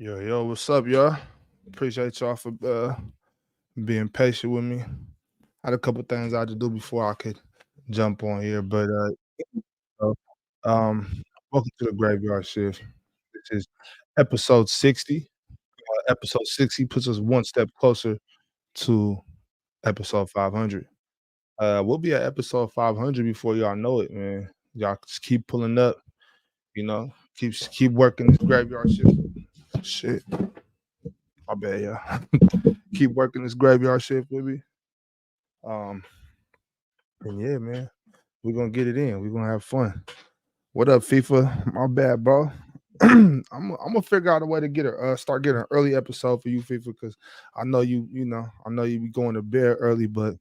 Yo, what's up, y'all? Appreciate y'all for being patient with me. Had a couple things I had to do before I could jump on here, but so, um, welcome to the Graveyard Shift. This is episode 60. Episode 60 puts us one step closer to episode 500. We'll be at episode 500 before y'all know it, man. Y'all just keep pulling up, you know. Keep working this Graveyard Shift. Shit, my bad, y'all. Keep working this Graveyard Shift with me. Um, and yeah, man, we're gonna get it in. We're gonna have fun. What up, FIFA? My bad, bro. I'm gonna figure out a way to get a start getting an early episode for you, FIFA, because I know I know you be going to bed early, but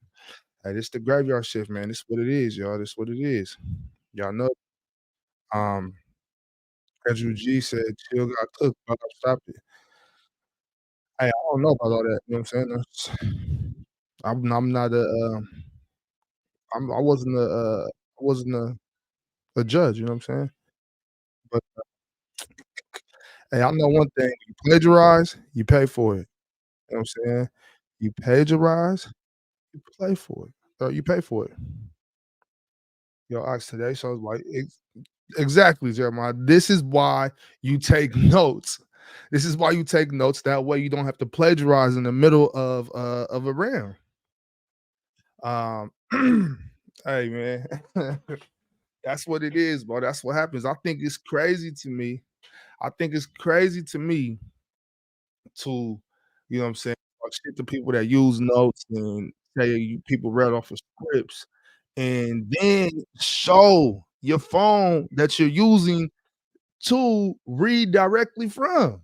hey, this the Graveyard Shift, man. This is what it is, y'all. This is what it is. Y'all know. Um, Andrew G said, "Chill, got cooked, but I stopped it." Hey, I don't know about all that. You know what I'm saying? I'm not a I wasn't a judge. You know what I'm saying? But hey, I know one thing, you plagiarize, you pay for it. You know what I'm saying? You plagiarize, you play for it, or you pay for it. Yo, ask today, so it's like exactly, Jeremiah. This is why you take notes. This is why you take notes. That way you don't have to plagiarize in the middle of a round. Hey man, that's what it is, bro. That's what happens. I think it's crazy to me. I think it's crazy to me to, you know what I'm saying, talk shit to people that use notes and say people read off of scripts, and then show your phone that you're using to read directly from.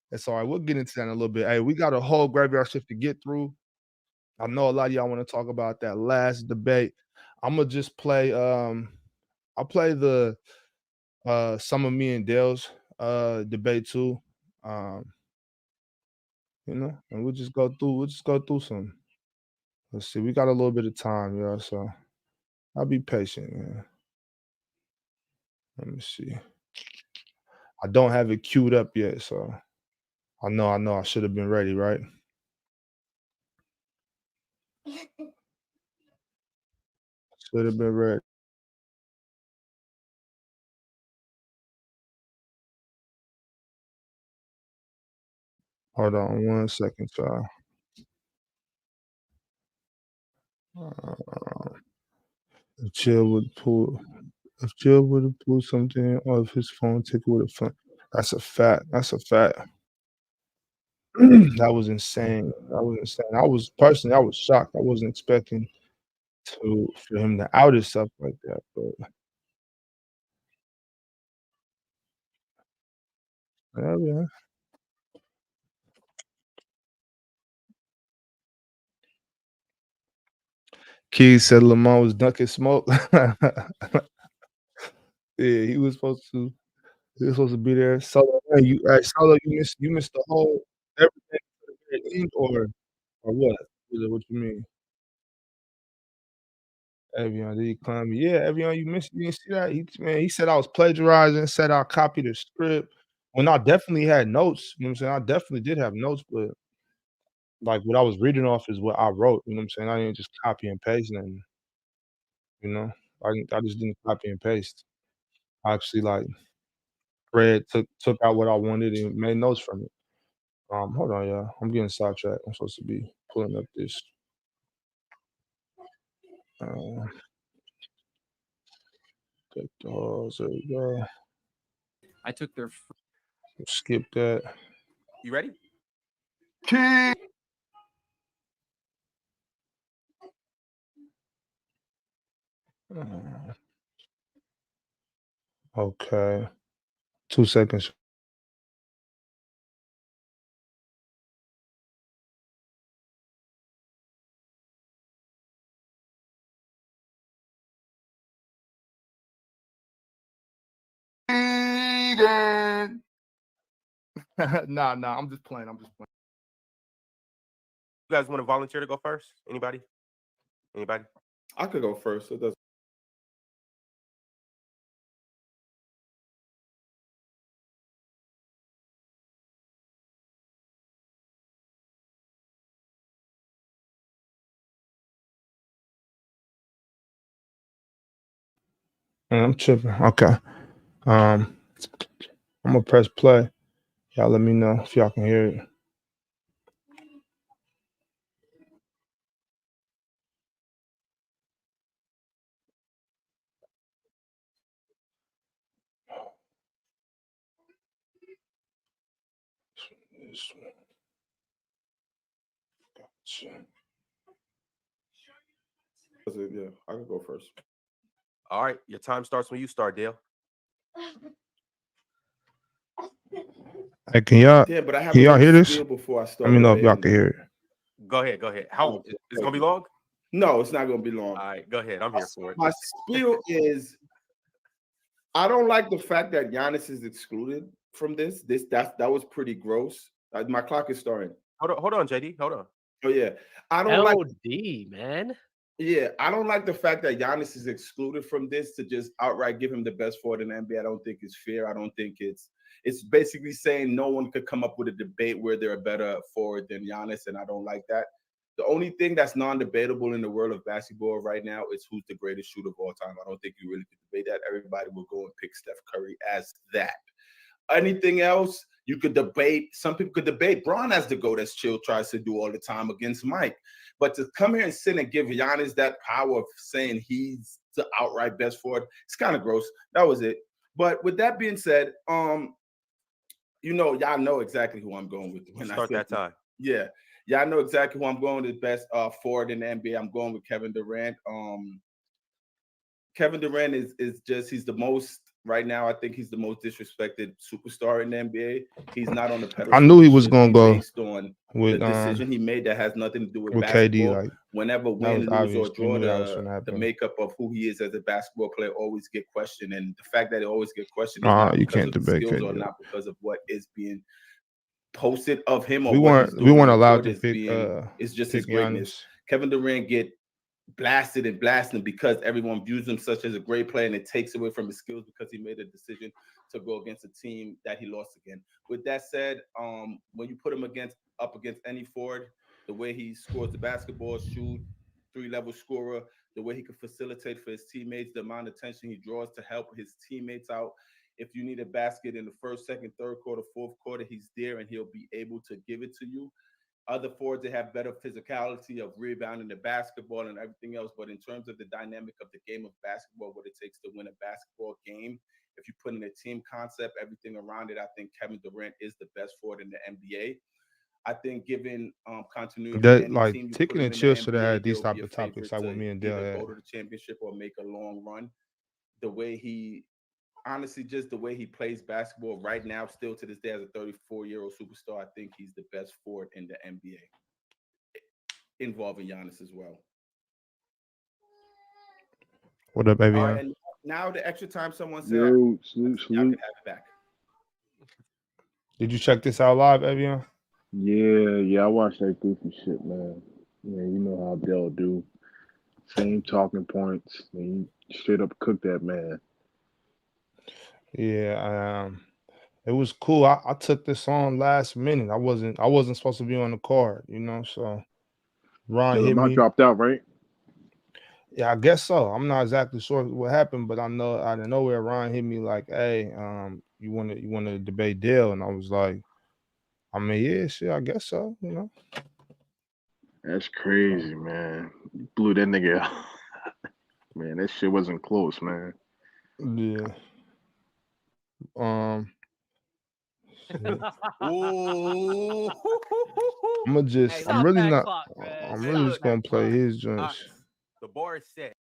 That's all right. We'll get into that in a little bit. Hey, we got a whole Graveyard Shift to get through. I know a lot of y'all want to talk about that last debate. I'm gonna just play. I'll play the some of me and Dale's debate too. Um, and we'll just go through. We'll just go through some. Let's see. We got a little bit of time, y'all. So I'll be patient, man. Let me see. I don't have it queued up yet, so I know. I should have been ready, right? Should have been ready. Hold on 1 second, y'all. If Chill would pull, if Chill would have pulled something off his phone, take it with a phone. That's a fact. That's a fact. That was insane. That was insane. I was shocked. I wasn't expecting for him to out his stuff like that. But yeah. Keys said Lamar was dunking smoke. Yeah, he was supposed to be there. Solo, hey, Solo, you missed the whole everything to the very end, or what? What you mean? Evian, did he clown me? Yeah, Evian, you didn't see that? He said I was plagiarizing, said I copied the script when I definitely had notes. You know what I'm saying? I definitely did have notes, but like what I was reading off is what I wrote. You know what I'm saying? I didn't just copy and paste, and you know, I just didn't copy and paste. I actually like took out what I wanted and made notes from it. Hold on, y'all. I'm getting sidetracked. I'm supposed to be pulling up this. Uh, there we go. I took their. Skip that. You ready? Okay. 2 seconds. Nah, I'm just playing. You guys want to volunteer to go first? Anybody? I could go first. It doesn't. I'm tripping. Okay. I'm gonna press play. Y'all let me know if y'all can hear it. Gotcha. Yeah, I can go first. All right, your time starts when you start, Dale. Hey, can y'all but I have hear this? spiel before I start. Let me know if y'all can hear it. Go ahead. How is it gonna be long? No, it's not gonna be long. All right, go ahead. I'm here for it. My spiel is I don't like the fact that Giannis is excluded from this. That was pretty gross. My clock is starting. Hold on, JD. Hold on. Oh yeah, I don't man. Yeah, I don't like the fact that Giannis is excluded from this to just outright give him the best forward in the NBA. I don't think it's fair. I don't think it's basically saying no one could come up with a debate where they're a better forward than Giannis, and I don't like that. The only thing that's non-debatable in the world of basketball right now is who's the greatest shooter of all time. I don't think you really could debate that. Everybody will go and pick Steph Curry as that. Anything else, you could debate. Some people could debate. Braun has the GOAT, as Chill tries to do all the time against Mike. But to come here and sit and give Giannis that power of saying he's the outright best forward, it's kind of gross. That was it. But with that being said, y'all know exactly who I'm going with. When start that time. Yeah. Y'all know exactly who I'm going with best forward in the NBA. I'm going with Kevin Durant. Kevin Durant is he's the most right now. I think he's the most disrespected superstar in the NBA. He's not on the pedestal. I knew he was going to go based on with the decision he made that has nothing to do with KD. basketball. Like, whenever win, lose, or draw, the makeup of who he is as a basketball player always get questioned, and the fact that it always get questioned is not you because can't of the debate skills KD. or not because of what is being posted of him or we what he's doing. We weren't allowed to pick. It's just his greatness. Giannis. Kevin Durant get blasted and blasted because everyone views him such as a great player, and it takes away from his skills because he made a decision to go against a team that he lost again. With that said, when you put him up against any forward, the way he scores the basketball, shoot, 3-level scorer, the way he can facilitate for his teammates, the amount of attention he draws to help his teammates out. If you need a basket in the first, second, third quarter, fourth quarter, he's there and he'll be able to give it to you. Other forwards, they have better physicality of rebounding the basketball and everything else. But in terms of the dynamic of the game of basketball, what it takes to win a basketball game, if you put in a team concept, everything around it, I think Kevin Durant is the best forward in the NBA. I think given continuity, that like Ticket and Chill should have had these type of topics like when me and Dale had. Go to the championship or make a long run. The way he honestly, just the way he plays basketball right now, still to this day as a 34-year-old superstar, I think he's the best forward in the NBA, involving Giannis as well. What up, baby? All right, and now the extra time someone said, y'all can have it back. Did you check this out live, Evian? Yeah, I watched that goofy shit, man. Yeah, you know how Dell do. Same talking points. And he straight up cooked that man. Yeah, it was cool. I took this on last minute. I wasn't supposed to be on the card, so Ron hit me. Dropped out, right? Yeah, I guess so. I'm not exactly sure what happened, but I know out of nowhere Ron hit me like, "Hey, you want to debate Dale?" And I was like, "I mean, yeah, shit, I guess so." That's crazy, man. You blew that nigga out. Man, that shit wasn't close, man. Yeah. I'm really just gonna play his joints. The bar is set.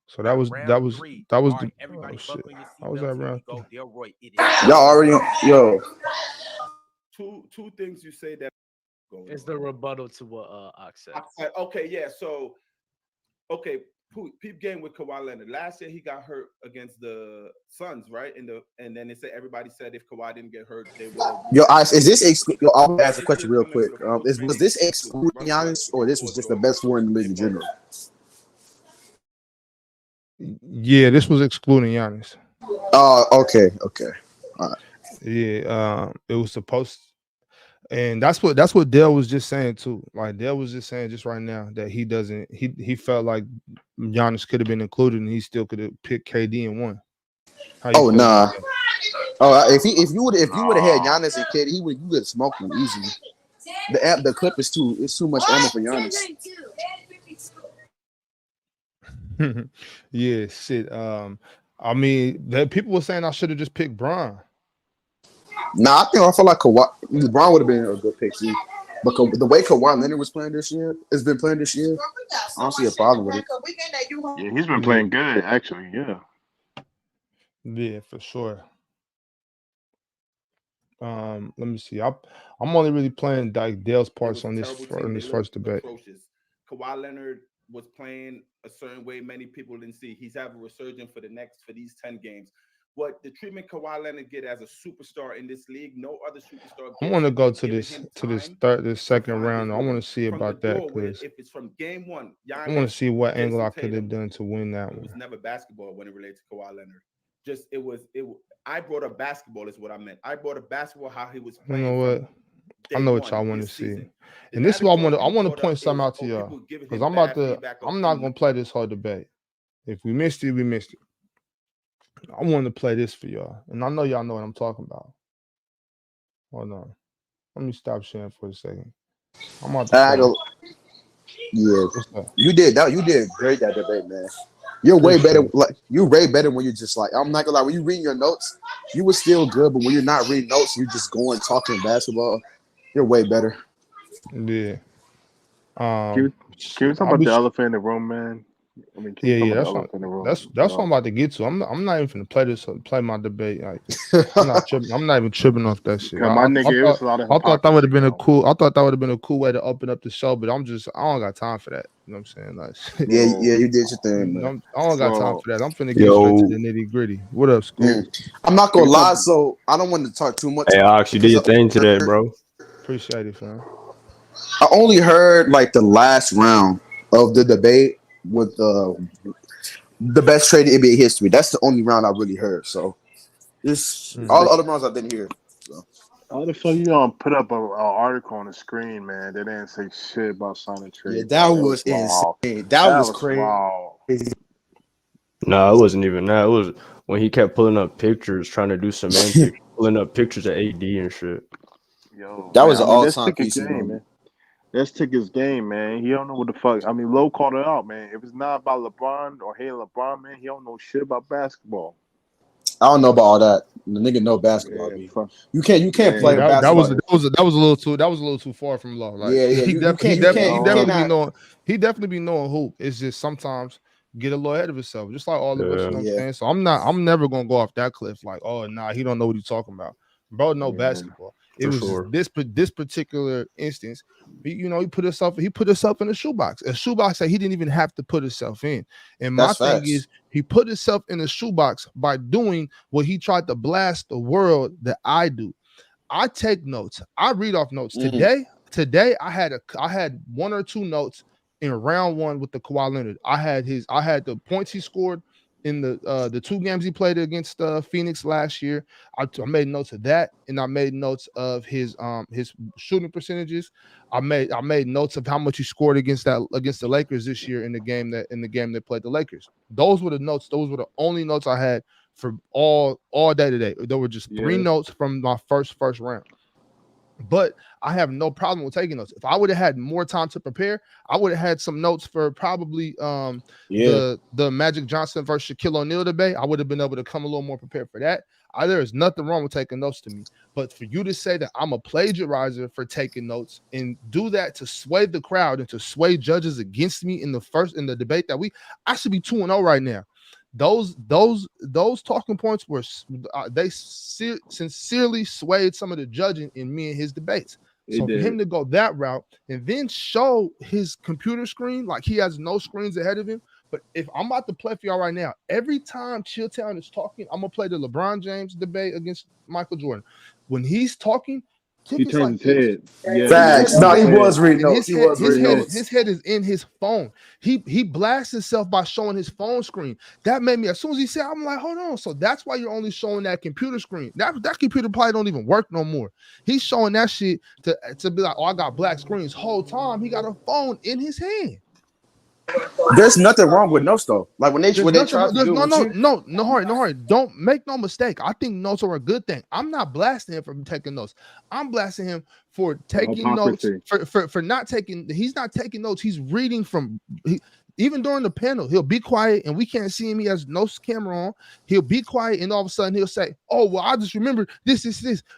So that was the everybody shit. I was at round 3. Y'all already Two things you say that is the rebuttal to what Ox said. Okay, yeah. So peep game with Kawhi Leonard. Last year he got hurt against the Suns, right? And then they said everybody said if Kawhi didn't get hurt, they would. Yo, is this I'll ask a question real quick. Was this excluding Giannis, or this was just the best forward in the league in general? Yeah, this was excluding Giannis. Okay. All right. Yeah, it was supposed. And that's what Dale was just saying too. Like Dale was just saying just right now that he felt like Giannis could have been included and he still could have picked KD and won. How you Oh feel nah. about that? Oh, if you would have had Giannis and KD, you would have smoked him easily. The clip is too much ammo for Giannis. Yeah, shit. I mean, that people were saying I should have just picked Bron. Nah, I feel like LeBron would have been a good pick too. But the way Kawhi Leonard was playing this year, has been playing this year, I don't see a problem with it. Yeah, he's been playing good actually. Yeah. Yeah, for sure. Let me see. I'm only really playing like Dale's parts on this first debate. Atrocious. Kawhi Leonard was playing a certain way many people didn't see. He's having a resurgence for these 10 games. What the treatment Kawhi Leonard get as a superstar in this league, no other superstar. I want to go to this second round. I want to see about that because if it's from game one, Giannis, I want to see what angle I could have done to win that one. It was never basketball when it relates to Kawhi Leonard. I brought up basketball is what I meant. I brought up basketball how he was playing. You know what? I know what y'all want to see. And this is what I want to point something out to y'all. Because I'm not gonna play this whole debate. If we missed it, we missed it. I want to play this for y'all. And I know y'all know what I'm talking about. Hold on. Let me stop sharing for a second. I'm about to yeah. You did great that debate, man. You're way better. Like you're way better when you're just like, I'm not gonna lie, when you reading your notes, you were still good, but when you're not reading notes, you're just going talking basketball. You're way better. Yeah. Can we talk about the elephant in the room, man? I mean, that's what I'm about to get to. I'm not even gonna play my debate. Like, I'm not even tripping off that shit. I thought that would have been a cool. I thought that would have been a cool way to open up the show, but I don't got time for that. You know what I'm saying? Like, yeah, you did your thing, man. I don't got time for that. I'm finna get straight to the nitty gritty. What up, School? I'm not gonna lie, so I don't want to talk too much. Hey, Ox, you did your thing today, bro. Appreciate it, fam. I only heard like the last round of the debate with the best trade in NBA history. That's the only round I really heard. So this all the other rounds I didn't hear. So. How the fuck you gonna put up an article on the screen, man? They didn't say shit about signing trade. Yeah, that was insane. That was crazy. Wow. No, it wasn't even that. It was when he kept pulling up pictures, trying to do semantics, pulling up pictures of AD and shit. Yo, that was an all-time piece of game, man. Let's take his game, man. He don't know what the fuck. I mean, Lowe called it out, man. If it's not about LeBron or hey LeBron, man, he don't know shit about basketball. I don't know about all that. The nigga know basketball. Yeah, you can't play basketball. That was a little too far from Lowe. Like, he definitely be knowing hoop. It's just sometimes get a little ahead of himself, just like all of us. You know what I'm saying? So I'm never gonna go off that cliff. Like, oh nah, he don't know what he's talking about. Bro, no basketball. It was this particular instance. He put himself in a shoebox that he didn't even have to put himself in. And my thing is, he put himself in a shoebox by doing what he tried to blast the world that I do. I take notes. I read off notes. Today I had one or two notes in round one with the Kawhi Leonard. I had the points he scored in the two games he played against Phoenix last year. I made notes of that, and I made notes of his shooting percentages. I made notes of how much he scored against the Lakers this year in the game they played the Lakers. Those were the notes. Those were the only notes I had for all day today. There were just 3 notes from my first round. But I have no problem with taking notes. If I would have had more time to prepare, I would have had some notes for probably the Magic Johnson versus Shaquille O'Neal debate. I would have been able to come a little more prepared for that. There is nothing wrong with taking notes to me. But for you to say that I'm a plagiarizer for taking notes and do that to sway the crowd and to sway judges against me in the debate I should be 2-0 right now. Those talking points were they sincerely swayed some of the judging in me and his debates. So for him to go that route and then show his computer screen like he has no screens ahead of him. But if I'm about to play for y'all right now, every time Chilltown is talking, I'm gonna play the LeBron James debate against Michael Jordan. When he's talking, He turned his head. Yeah, Facts. No, he was reading and notes. He was reading notes. his head is in his phone. He blasts himself by showing his phone screen. That made me, as soon as he said, I'm like, hold on. So that's why you're only showing that computer screen. That computer probably don't even work no more. He's showing that shit to be like, oh, I got black screens. Whole time he got a phone in his hand. There's nothing wrong with notes though. Like when they try to do no hurry. Don't make no mistake. I think notes are a good thing. I'm not blasting him for taking notes. I'm blasting him for taking notes. For not taking. He's not taking notes. He's reading from. Even during the panel, he'll be quiet and we can't see him. He has no camera on. He'll be quiet and all of a sudden he'll say, "Oh well, I just remembered this.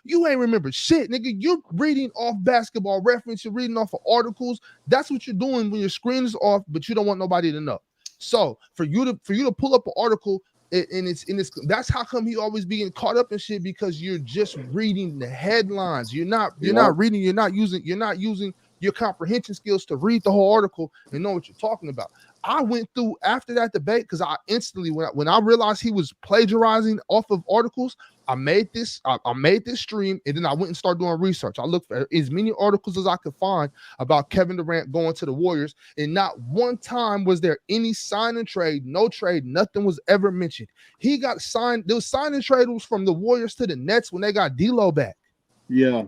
You ain't remembered shit, nigga. You're reading off basketball reference. You're reading off of articles. That's what you're doing when your screen is off, but you don't want nobody to know. So for you to pull up an article and it's that's how come he always be getting caught up in shit, because you're just reading the headlines. You're not reading. You're not using your comprehension skills to read the whole article and know what you're talking about. I went through after that debate because I instantly, when I realized he was plagiarizing off of articles, I made this stream, and then I went and started doing research. I looked for as many articles as I could find about Kevin Durant going to the Warriors, and not one time was there any sign and trade, no trade, nothing was ever mentioned. He got signed. There was sign and trade was from the Warriors to the Nets when they got D'Lo back. Yeah,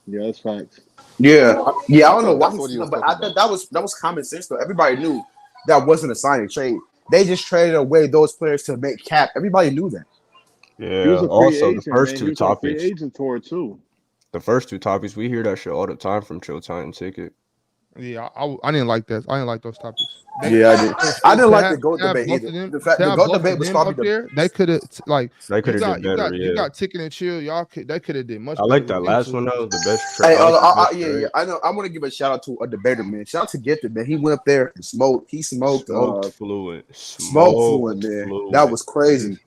that's facts. Yeah, I don't know why, but I thought that was common sense though. Everybody knew that wasn't a sign and trade. They just traded away those players to make cap. Everybody knew that. Yeah. Also, the first two topics. Free agent tour too. The first two topics, we hear that shit all the time from Showtime Ticket. Yeah, I didn't like that. I didn't like those topics. I didn't like the GOAT debate either. The fact the GOAT debate was probably there. They could have did better. You got Ticket and Chill. They could have did much. I like that last one though. The best. Hey, I know. I want to give a shout out to a debater, man. Shout out to Gifted, man. He went up there and smoked. He smoked Fluent, man. That was crazy.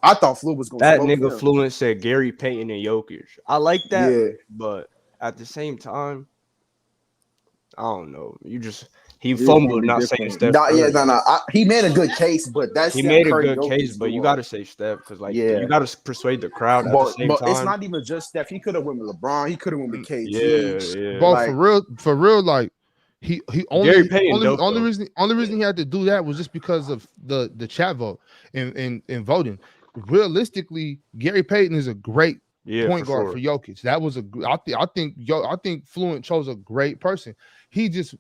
I thought Fluent was going to that nigga Fluent said Gary Payton and Jokic. I like that, but at the same time, I don't know. He fumbled not saying Steph. He made a good case, but he made a good case, but you got to say Steph because you got to persuade the crowd at the same time. It's not even just Steph. He could have went with LeBron. He could have went with KD. Yeah. But for real, like he only reason he had to do that was just because of the chat vote and voting. Realistically, Gary Payton is a great point guard for Jokic. That was I think Fluent chose a great person. He just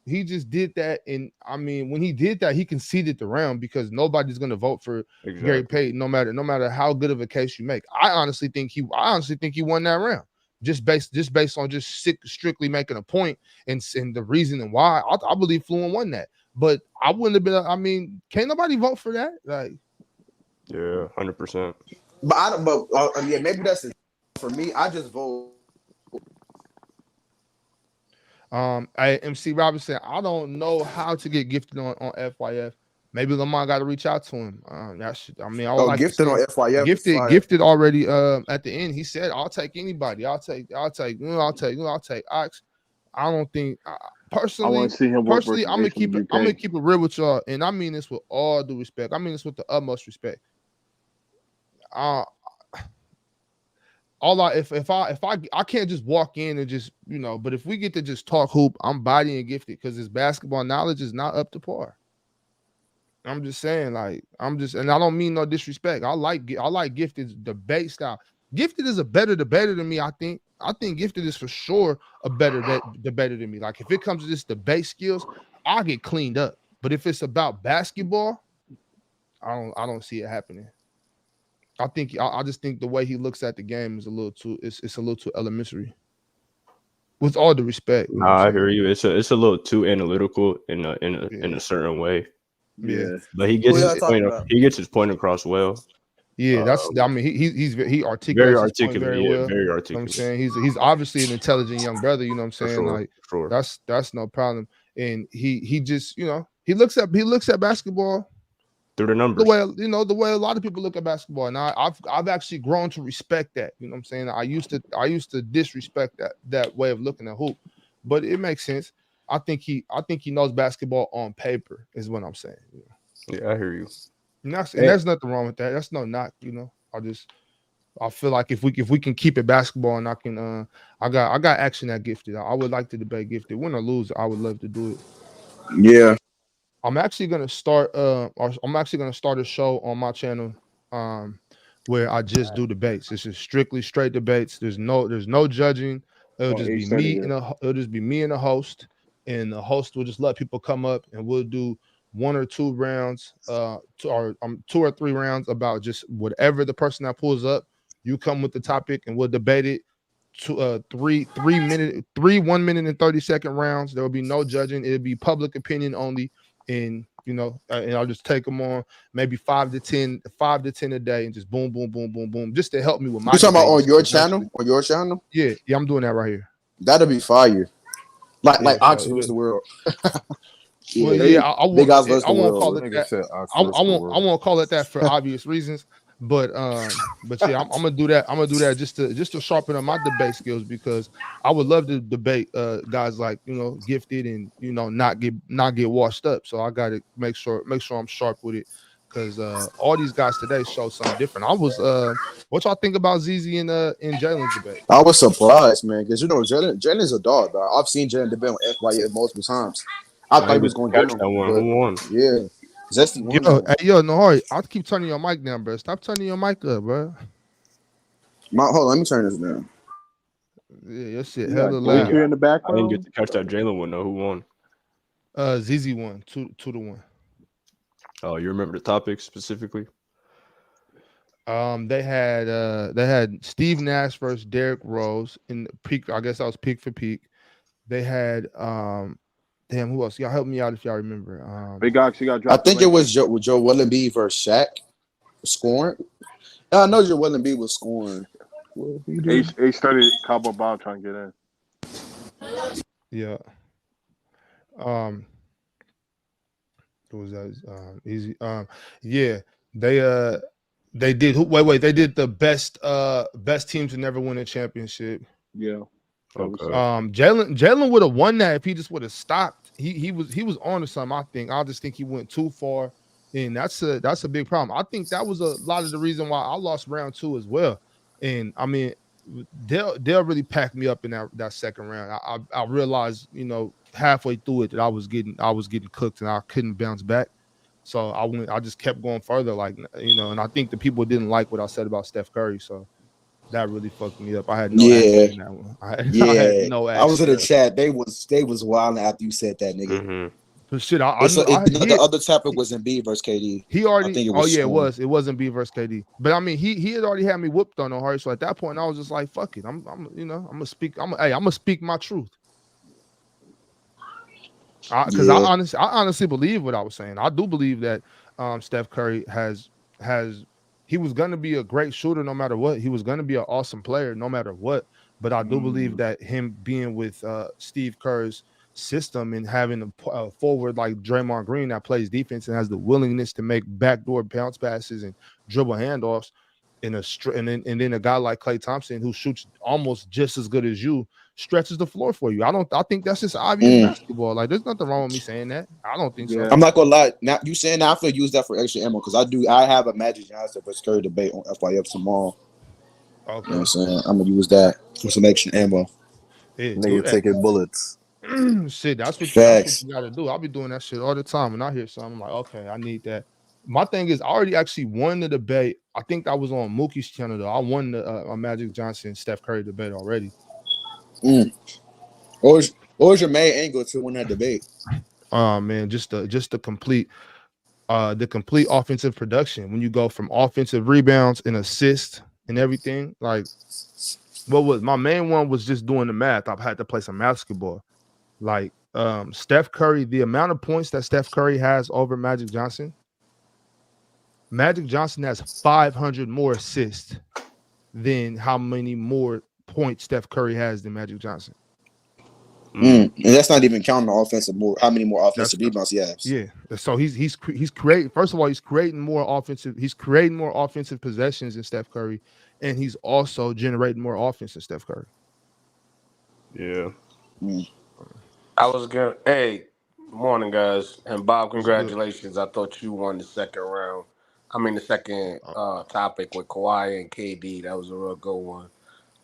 did that, and I mean, when he did that, he conceded the round because nobody's going to vote for Gary Payton, no matter how good of a case you make. I honestly think he won that round just based on strictly making a point and the reason why. I believe Fluent won that, but I wouldn't have been. I mean, can't nobody vote for that? Like, yeah, 100%. But maybe that's it. For me, I just vote. MC Robinson, I don't know how to get Gifted on FYF. Maybe Lamar got to reach out to him. I would like Gifted on FYF. Gifted already. At the end, he said, "I'll take anybody. I'll take Ox." I don't think personally. I'm gonna keep it real with y'all, and I mean this with all due respect. I mean this with the utmost respect. I can't just walk in and just, but if we get to just talk hoop, I'm bodying Gifted because his basketball knowledge is not up to par. I'm just saying, and I don't mean no disrespect. I like Gifted's debate style. Gifted is a better debater than me. I think Gifted is for sure a better debater than me. Like if it comes to this debate skills, I'll get cleaned up. But if it's about basketball, I don't see it happening. I just think the way he looks at the game is a little too elementary. With all the respect. Nah, I hear you. It's a little too analytical in a certain way. Yeah. But he gets his point across well. Yeah, he articulates very well. Very articulate. You know what I'm saying he's obviously an intelligent young brother, you know what I'm saying? Sure. That's no problem. And he just, he looks at basketball through the numbers. The way a lot of people look at basketball, and I've actually grown to respect that. You know what I'm saying? I used to disrespect that way of looking at hoop, but it makes sense. I think he knows basketball on paper is what I'm saying. Yeah, I hear you. And there's nothing wrong with that. That's no knock. I feel like if we can keep it basketball and I got action at Gifted. I would like to debate Gifted. Win or lose, I would love to do it. Yeah. I'm actually gonna start a show on my channel where I just do debates. It's just strictly straight debates. There's no judging. It'll just be me and a host, and the host will just let people come up and we'll do 1 or 2 rounds, 2 or 3 rounds about just whatever the person that pulls up. You come with the topic and we'll debate it. 3 1 minute and 30-second rounds. There will be no judging. It'll be public opinion only. And and I'll just take them on maybe 5 to 10 a day, and just boom, boom, boom, boom, boom, just to help me with my. You talking about on your channel? On your channel? Yeah, I'm doing that right here. That'll be fire. Like Ox rules the world. Well, yeah, I won't call it that. I won't call it that for obvious reasons. But yeah, I'm gonna do that. I'm gonna do that just to sharpen up my debate skills, because I would love to debate guys like Gifted and not get washed up. So I gotta make sure I'm sharp with it, because all these guys today show something different. I was what y'all think about ZZ and Jalen's debate? I was surprised, man, because Jalen's a dog, dog. I've seen Jalen debate on FYE multiple times. I thought he was going to get him. Who won? Yeah. Zesty won. Yo, Nahari, I'll keep turning your mic down, bro. Stop turning your mic up, bro. Hold on, let me turn this down. Yeah, your shit hella loud. Here in the background. I didn't get to catch that Jalen one though. Who won? ZZ won 2-1. Oh, you remember the topic specifically? They had Steve Nash versus Derrick Rose in peak. I guess that was peak for peak. They had damn, who else? Y'all help me out if y'all remember. Big Ox, you got dropped. I think it was Joe Willenby versus Shaq scoring. I know Joe Willenby was scoring. He started Cabo Bob trying to get in. Yeah. What was that? Easy. Yeah. They did. Wait. They did the best teams to never win a championship. Yeah. Okay. Jalen would have won that if he just would have stopped. He was on to something. I just think he went too far, and that's a big problem. I think that was a lot of the reason why I lost round 2 as well. And I mean, they'll really pack me up in that second round. I realized halfway through it that I was getting cooked and I couldn't bounce back. So I just kept going further, and I think the people didn't like what I said about Steph Curry. So that really fucked me up. I had no action in that one. I had no action. I was in the chat. They was wild after you said that, nigga. Mm-hmm. But shit, the other topic was Embiid versus KD. He already. It wasn't Embiid versus KD. But I mean, he had already had me whooped on O'Hare. So at that point, I was just like, fuck it. I'm gonna speak my truth. Because I honestly believe what I was saying. I do believe that Steph Curry he was going to be a great shooter no matter what. He was going to be an awesome player no matter what. But I do believe that him being with Steve Kerr's system and having a forward like Draymond Green that plays defense and has the willingness to make backdoor bounce passes and dribble handoffs, and then a guy like Klay Thompson who shoots almost just as good as you stretches the floor for you. I think that's just obvious basketball. Like, there's nothing wrong with me saying that. I don't think so. I'm not gonna lie. Now you saying that, I feel use that for extra ammo, because I have a Magic Johnson versus Curry debate on FYF tomorrow. Okay. You know what I'm saying? I'm gonna use that for some extra ammo. Yeah, nigga taking bullets. Shit, that's what you gotta do. I'll be doing that shit all the time. When I hear something, I'm like, okay, I need that. My thing is, I already actually won the debate. I think that was on Mookie's channel though. I won the Magic Johnson Steph Curry debate already. What was your main angle to win that debate? Man, just the complete offensive production. When you go from offensive rebounds and assists and everything, like, what was my main one was just doing the math. I've had to play some basketball. Like, Steph Curry, the amount of points that Steph Curry has over Magic Johnson has 500 more assists than how many more points Steph Curry has than Magic Johnson. And that's not even counting the offensive how many more offensive rebounds he has. Yeah. So he's creating. First of all, he's creating more offensive possessions than Steph Curry, and he's also generating more offense than Steph Curry. Yeah. I was gonna. Hey, morning guys, and Bob, congratulations. I thought you won the second round. I mean, the second topic with Kawhi and KD. That was a real good one.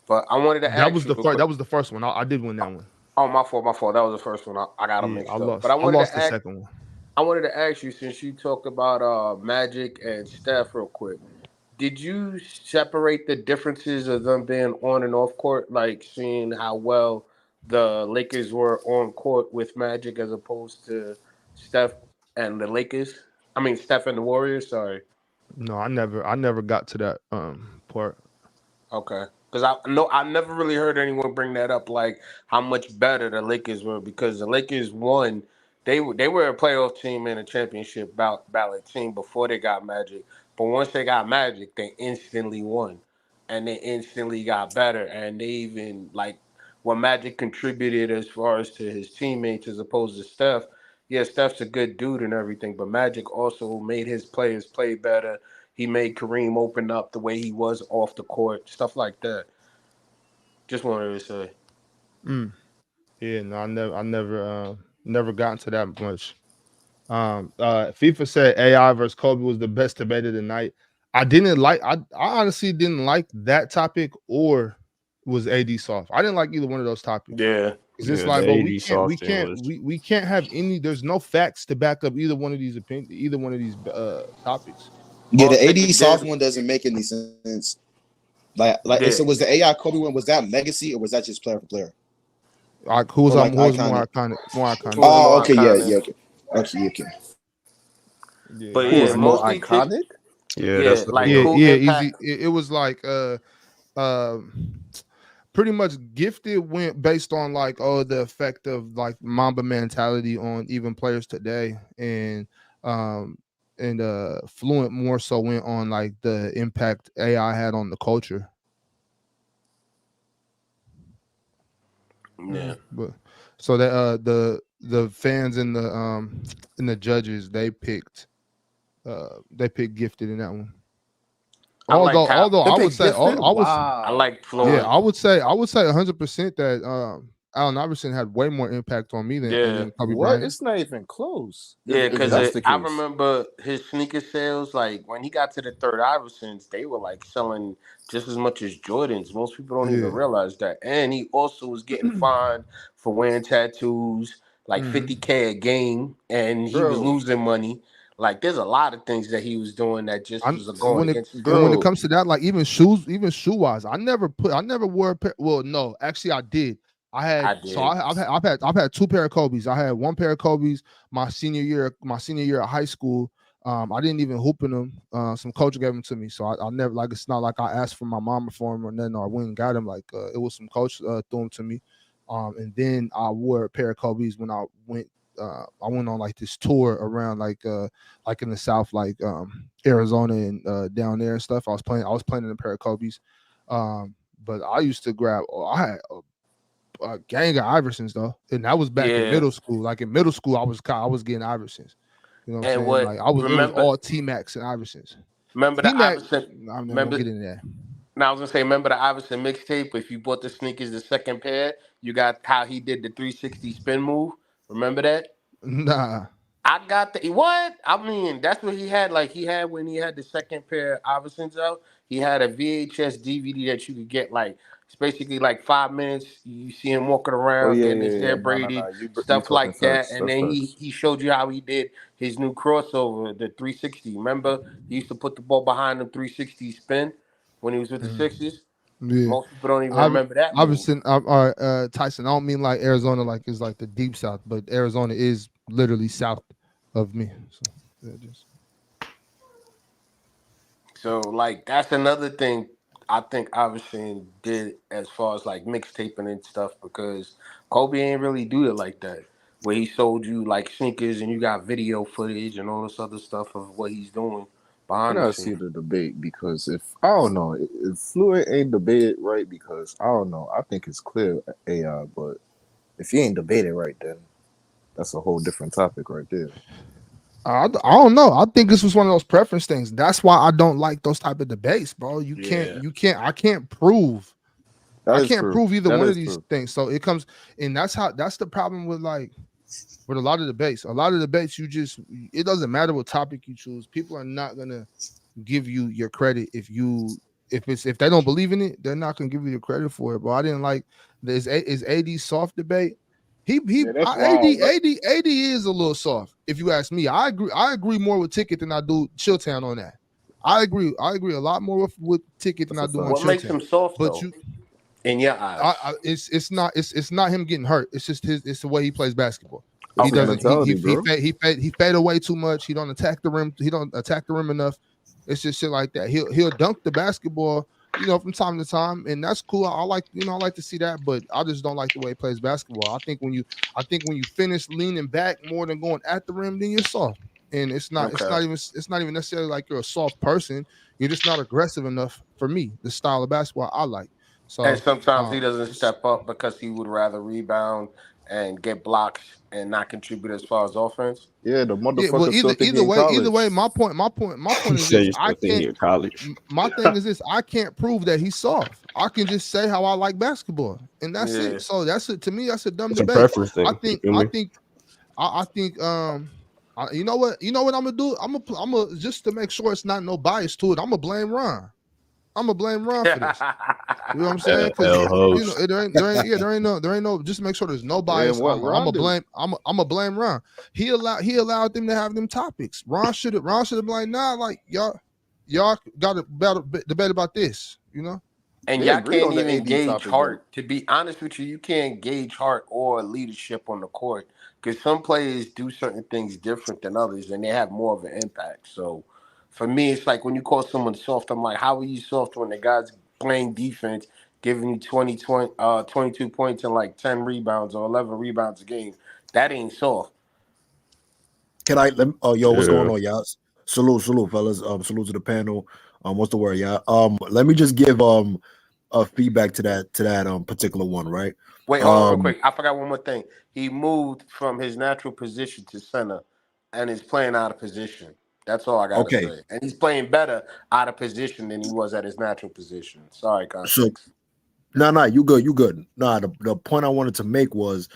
But I wanted to That ask was you the real first. quick. That was the first one. I did win that one. Oh, my fault. My fault. That was the first one. I got them Yeah, mixed up. But I lost the second one. I wanted to ask you, since you talked about Magic and Steph real quick. Did you separate the differences of them being on and off court, like seeing how well the Lakers were on court with Magic as opposed to Steph and the Lakers? I mean, Steph and the Warriors. Sorry. No, I never got to that part. Okay. Because I never really heard anyone bring that up, like how much better the Lakers were. Because the Lakers won, they were a playoff team and a championship ballot team before they got Magic. But once they got Magic, they instantly won, and they instantly got better. And they even like what Magic contributed as far as to his teammates as opposed to Steph. Yeah, Steph's a good dude and everything, but Magic also made his players play better. He made Kareem open up the way he was off the court, stuff like that. Just wanted to say. Yeah, no, never gotten to that much. FIFA said AI versus Kobe was the best debate of the night. I honestly didn't like that topic or was AD soft. I didn't like either one of those topics. Yeah. It's just Yeah, like, the but AD we can't have any. There's no facts to back up either one of these topics. Yeah, All the Taker AD soft did- one doesn't make any sense. Like Yeah. so was the AI Kobe one? Was that legacy or was that just player for player? Like who was Or like more iconic? iconic? More iconic. Who was Oh, more okay, iconic? okay. Yeah, But Who yeah, was more mostly iconic? Yeah, yeah, that's the like yeah, who easy. impact. It was like pretty much Gifted went based on like the effect of like Mamba mentality on even players today, and Fluent more so went on like the impact AI had on the culture. Yeah. But so that the fans and the judges they picked Gifted in that one. I like how Although They I would picked say Gifted? I Wow. like yeah, Fluent. I would say 100% that Allen Iverson had way more impact on me Yeah. than Kobe What? Bryant. It's not even close. Yeah, If because that's the I case. remember his sneaker sales, like when he got to the third Iversons, they were like selling just as much as Jordans. Most people don't even Yeah. realize that. And he also was getting fined for wearing tattoos, like Mhm. $50K a game, and he was Bro, losing money. Like there's a lot of things that he was doing that just was going against his When it bro. comes to that, like even shoe wise, I never wore a pair. Well, no, actually I did. I did. I've had two pair of Kobe's. I had one pair of Kobe's my senior year of high school. I didn't even hoop in them. Some coach gave them to me, so I never like. It's not like I asked for my mama for them or nothing. Or I went and got them. Like it was some coach threw them to me. And then I wore a pair of Kobe's when I went on like this tour around like in the South, like Arizona and down there and stuff. I was playing in a pair of Kobe's. But I used to grab. I had a gang of Iversons though, and that was back in Yeah. middle school. Like in middle school, I was getting Iversons. You know what I'm And saying? what Like it was all T Max and Iversons. remember the T-Mac, Iverson I'm never gonna remember get into that. now I was gonna say, remember the Iverson mixtape? If you bought the sneakers the second pair, you got how he did the 360 spin move. Remember that? Nah. I got the what? I mean, that's what he had. Like he had when he had the second pair of Iversons out. He had a VHS DVD that you could get. Like it's basically like 5 minutes. You see him walking Oh around, yeah, getting yeah, his yeah. hair No. braided, You stuff talking like that. facts. And That's then he facts. he showed you how he did his new crossover, the 360. Remember, he used to put the ball behind the 360 spin when he was with the Sixers. Yeah. Most people don't even remember that move. Iverson, Tyson. I don't mean like Arizona, like is like the deep South, but Arizona is literally south of me. So yeah, just. So like that's another thing I think Iverson did as far as like mixtaping and stuff because Kobe ain't really do it like that. Where he sold you like sneakers and you got video footage and all this other stuff of what he's doing I behind the gotta see scenes. the debate because if I don't know if Fluid ain't debated right because I don't know. I think it's clear AI, but if he ain't debated right, then that's a whole different topic right there. I don't know. I think this was one of those preference things. That's why I don't like those type of debates, bro. I can't prove. I can't prove either one of these things. So it comes, and that's the problem with a lot of debates. A lot of debates, it doesn't matter what topic you choose. People are not gonna give you your credit if they don't believe in it, they're not gonna give you the credit for it. But I didn't like this is AD soft debate. That's AD wild. is a little soft. If you ask me, I agree more with Ticket than I do Chilltown on that. I agree a lot more with Ticket than I do on What Chilltown. makes him soft But though? In your eyes, it's not him getting hurt. It's just it's the way he plays basketball. That's He his doesn't mentality, bro. he fade away too much. He don't attack the rim. He don't attack the rim enough. It's just shit like that. He'll dunk the basketball, from time to time, and that's cool. I like to see that, but I just don't like the way he plays basketball. I think when you finish leaning back more than going at the rim, then you're soft. And it's not even necessarily like you're a soft person. You're just not aggressive enough for me, the style of basketball I like. So and sometimes he doesn't step up because he would rather rebound and get blocks and not contribute as far as offense. Yeah, the motherfucker well, still think he in either way, college. my point is this. I can't. My thing is this: I can't prove that he's soft. I can just say how I like basketball, and that's it. So that's it. To me, that's a dumb debate. Preference thing. I think. You know what I'm gonna do? I'm gonna just to make sure it's not no bias to it. I'm gonna blame Ron. I'm gonna blame Ron for this. You know what I'm saying? Because there ain't no. Just to make sure there's no bias. I'm gonna blame Ron. He allowed them to have them topics. Ron should have been like, nah, like y'all got to debate about this. And y'all can't even gauge heart. To be honest with you, you can't gauge heart or leadership on the court because some players do certain things different than others, and they have more of an impact. So. For me, it's like when you call someone soft, I'm like, how are you soft when the guy's playing defense, giving you 22 points and like 10 rebounds or 11 rebounds a game? That ain't soft. What's going on, y'all? Salute, fellas. Salute to the panel. What's the word, y'all? Let me just give a feedback to that particular one, right? Wait, hold on real quick. I forgot one more thing. He moved from his natural position to center and is playing out of position. That's all I got to say. And he's playing better out of position than he was at his natural position. Sorry, context. No, you good. No, the point I wanted to make was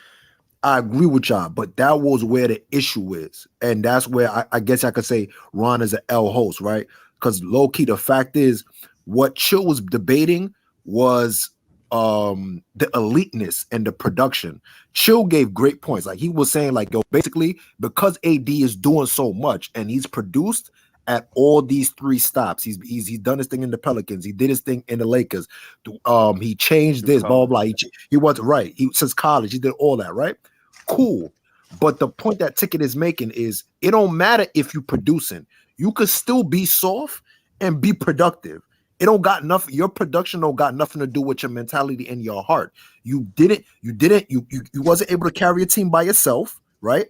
I agree with y'all, but that was where the issue is. And that's where I guess I could say Ron is an L host, right? Because low-key, the fact is what Chill was debating was the eliteness and the production. Chill gave great points. Like he was saying, like, yo, basically, because AD is doing so much and he's produced at all these three stops. He's done his thing in the Pelicans. He did his thing in the Lakers. He changed this, blah, blah, blah. He wasn't right. Since college, he did all that, right? Cool. But the point that Ticket is making is it don't matter if you're producing. You could still be soft and be productive. It don't got nothing. Your production don't got nothing to do with your mentality and your heart. You wasn't able to carry a team by yourself, right?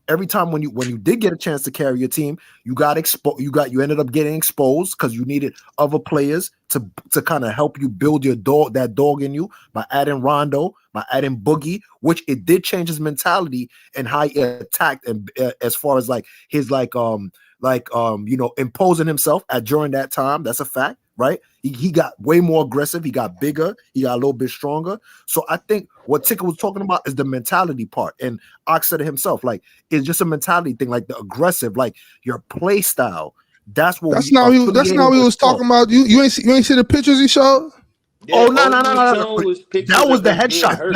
Every time when you did get a chance to carry your team, you ended up getting exposed because you needed other players to kind of help you build that dog in you by adding Rondo, by adding Boogie, which it did change his mentality and how he attacked and as far as like his imposing himself during that time. That's a fact. Right, he got way more aggressive. He got bigger. He got a little bit stronger. So I think what Ticket was talking about is the mentality part. And Ox said it himself, like it's just a mentality thing, like the aggressive, like your play style. That's what. That's not what he was talking about. You ain't see the pictures he showed. Yeah, no. That was the headshot.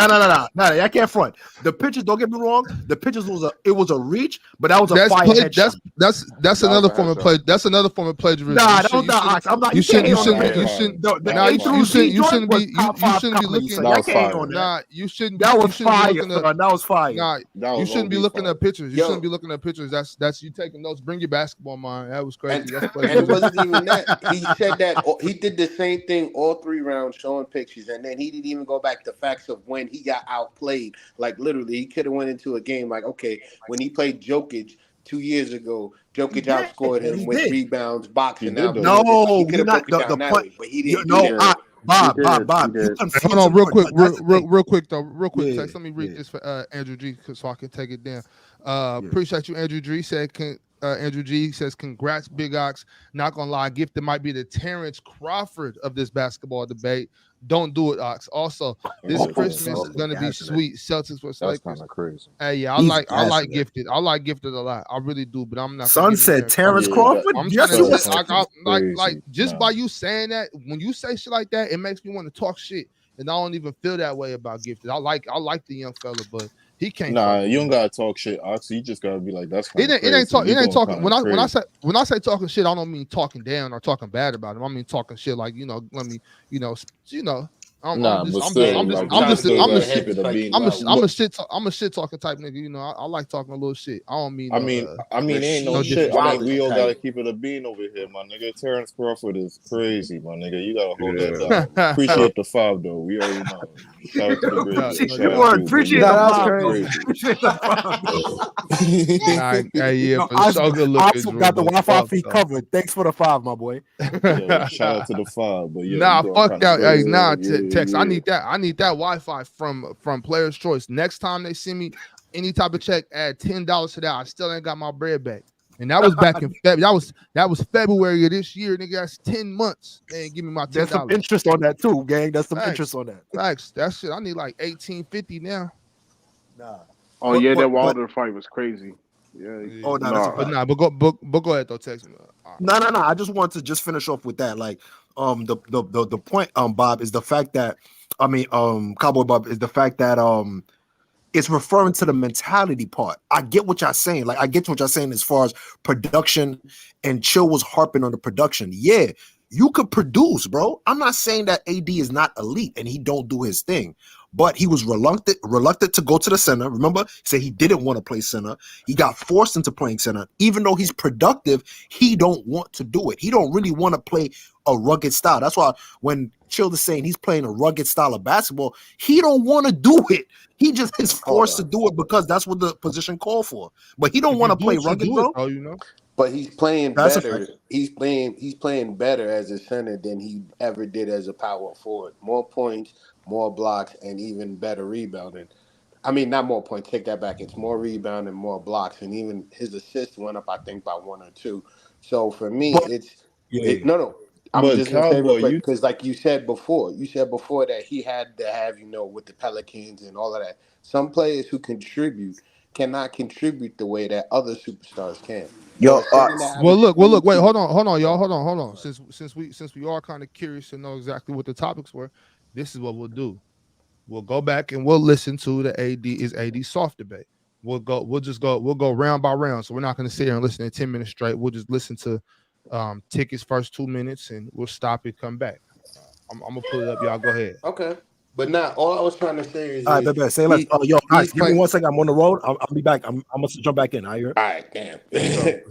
No. I can't front. The pictures, don't get me wrong. The pictures was a reach, but that was a fire headshot. That's another form of play. That's another form of plagiarism. Nah, that was not Ox. I'm not. You shouldn't be looking. You shouldn't. That was fire. That was fire. Nah, you shouldn't be looking at pictures. You shouldn't be looking at pictures. That's you taking notes. Bring your basketball mind. That was crazy. And it wasn't even that. He said that he did the same thing all 3 rounds, showing pictures, and then he didn't even go back to facts of when he got outplayed. Like literally, he could have went into a game like, okay, when he played Jokic 2 years ago, Jokic outscored him with rebounds, boxing. No, he could have broke it down that way, but he didn't. Bob. Hold on, real quick, real quick. Text. Let me read this for Andrew G. So I can take it down. Appreciate you, Andrew G. Said, Andrew G says, congrats, Big Ox. Not gonna lie, Gifted might be the Terrence Crawford of this basketball debate. Don't do it, Ox. Also, this Christmas is gonna be sweet. Celtics versus That's Lakers. kind of crazy. Hey, yeah, He's I like gassing it. Gifted. I like Gifted a lot. I really do, but I'm not Son gonna get in there said and talk Terrence about it. Crawford. I'm Yes, trying he to say, was. like just by you saying that, when you say shit like that, it makes me want to talk shit. And I don't even feel that way about Gifted. I like the young fella, but he can't. Nah, fuck with you don't me. gotta talk shit, Ox. You just gotta be like, that's kind It of ain't, crazy. it ain't talk. You It ain't going talking. kinda When I say talking shit, I don't mean talking down or talking bad about him. I mean talking shit like, let me, Nah, but still, like, you still gotta keep it a bean. I'm a shit talking type nigga. I like talking a little shit. I don't mean ain't no no shit. I mean, we all gotta disrespect. keep it a bean over here, my nigga. Terrence Crawford is crazy, my nigga. You gotta hold that down. Appreciate the 5 though. We already know. Shout out to the great. Shout out to you, appreciate but the yeah, 5, crazy. appreciate the 5. Yeah, for I sure. Good also looking got the Wi-Fi fuck feed though. covered. Thanks for the 5, my boy. Yo, shout out to the 5, but yo, you Nah, going fuck kind of that. Hey, crazy. nah, Tex. I need that. I need that Wi-Fi from Players Choice. Next time they send me any type of check, add $10 to that. I still ain't got my bread back. And that was back in February. That was February of this year, nigga. That's 10 months. They ain't give me my $10. There's some interest on that too, gang. There's some Facts. interest on that. Facts. That shit. I need like $18.50 now. Nah. Oh yeah, that Wilder fight was crazy. Yeah. Oh no, that's a fact. But go ahead though, text me. No. I just want to just finish off with that. Like, the point, Bob, is the fact that Cowboy Bob, is the fact that it's referring to the mentality part. I get what y'all saying. Like, I get what y'all saying as far as production, and Chill was harping on the production. Yeah, you could produce, bro. I'm not saying that AD is not elite and he don't do his thing, but he was reluctant to go to the center. Remember, he said he didn't want to play center. He got forced into playing center. Even though he's productive, he don't want to do it. He don't really want to play a rugged style. That's why when Chill is saying he's playing a rugged style of basketball, he don't want to do it. He just is forced to do it because that's what the position called for. But he don't want to play rugged, bro. But he's playing That's a better. fact. He's playing better as a center than he ever did as a power forward. More points, more blocks, and even better rebounding. I mean, not more points. Take that back. It's more rebounding, more blocks, and even his assists went up, I think, by 1 or 2. So for me, no. I'm But just gonna say real Cowboy, quick because, like you said before, that he had to have, with the Pelicans and all of that. Some players who contribute cannot contribute the way that other superstars can. Yo, Well, look. Wait, hold on, y'all. Hold on. Since we are kind of curious to know exactly what the topics were, this is what we'll do. We'll go back and we'll listen to the AD soft debate. We'll go round by round. So we're not going to sit here and listen to 10 minutes straight. We'll just listen to Ticket's first 2 minutes and we'll stop it, come back. I'm gonna pull it up. Y'all go ahead. Okay. But not all I was trying to say is, all right, baby. Say less. Yo, guys, give me 1 second. I'm on the road. I'll be back. I'm gonna jump back in. All right, damn.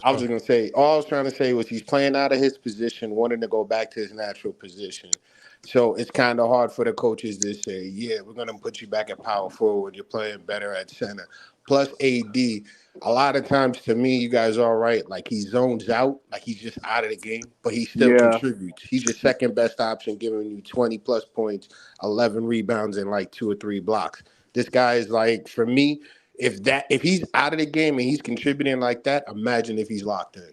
I was just gonna say, all I was trying to say was he's playing out of his position, wanting to go back to his natural position. So it's kind of hard for the coaches to say, yeah, we're gonna put you back at power forward. You're playing better at center. Plus AD, a lot of times to me, you guys are right. Like he zones out, like he's just out of the game, but he still contributes. He's your second best option, giving you 20 plus points, 11 rebounds, and like 2 or 3 blocks. This guy is like, for me, if he's out of the game and he's contributing like that, imagine if he's locked in.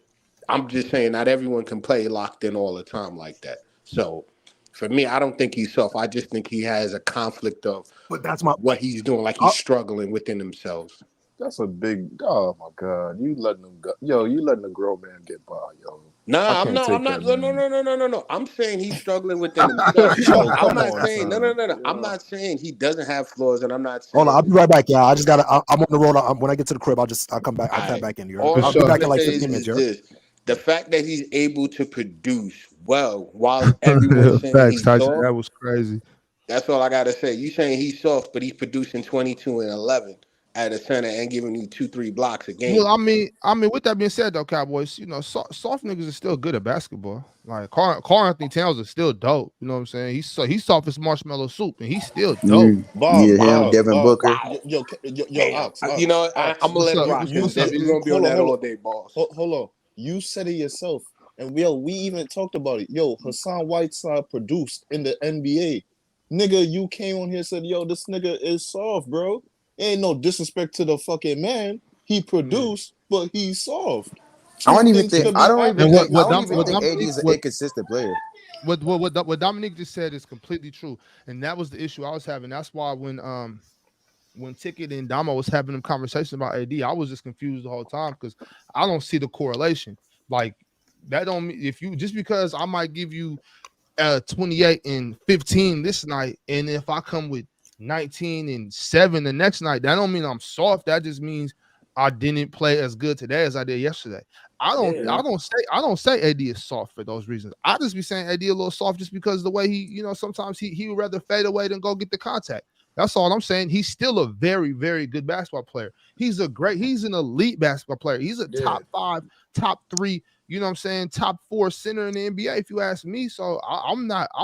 I'm just saying, not everyone can play locked in all the time like that. So for me, I don't think he's soft. I just think he has a conflict of what he's doing, like he's struggling within himself. That's a big. Oh my God, you letting them go? Yo, you letting a grown man get by, yo. Nah, I'm not. No. I'm saying he's struggling within himself. I'm not saying no. I'm not saying he doesn't have flaws, and I'm not saying. Hold on, I'll be right back, y'all. I just gotta. I'm on the road. When I get to the crib, I'll come back. I'll come back in here. I'll be back in like 15 minutes. This. The fact that he's able to produce well while everyone's saying he's Tyson, soft. that was crazy. That's all I gotta say. You saying he's soft, but he's producing 22 and 11 at a center and giving you 2-3 blocks a game. Well, I mean, with that being said, though, Cowboys, soft niggas are still good at basketball. Like Carl Anthony Towns is still dope. You know what I'm saying? He's soft as marshmallow soup, and he's still dope. Bob, Devin Booker. Yo, Ox, I'm gonna let it rock. We're gonna be on that all day, boss. Hold on. You said it yourself, and we even talked about it. Yo, Hassan Whiteside produced in the NBA. Nigga, you came on here and said, yo, this nigga is soft, bro. Ain't no disrespect to the fucking man. He produced, but he's soft. I don't even things think. should I be don't even advocated think. I for don't as even think well. AD is an inconsistent player. What Dominique just said is completely true, and that was the issue I was having. That's why when Ticket and Damo was having them conversations about AD, I was just confused the whole time because I don't see the correlation. Like that don't mean if you just because I might give you 28 and 15 this night, and if I come with 19 and 7 the next night, that don't mean I'm soft. That just means I didn't play as good today as I did yesterday. I don't say AD is soft for those reasons. I just be saying AD a little soft just because the way he, sometimes he would rather fade away than go get the contact. That's all I'm saying. He's still a very, very good basketball player. He's an elite basketball player. He's a top 5, top 3, you know what I'm saying, top 4 center in the NBA, if you ask me. So I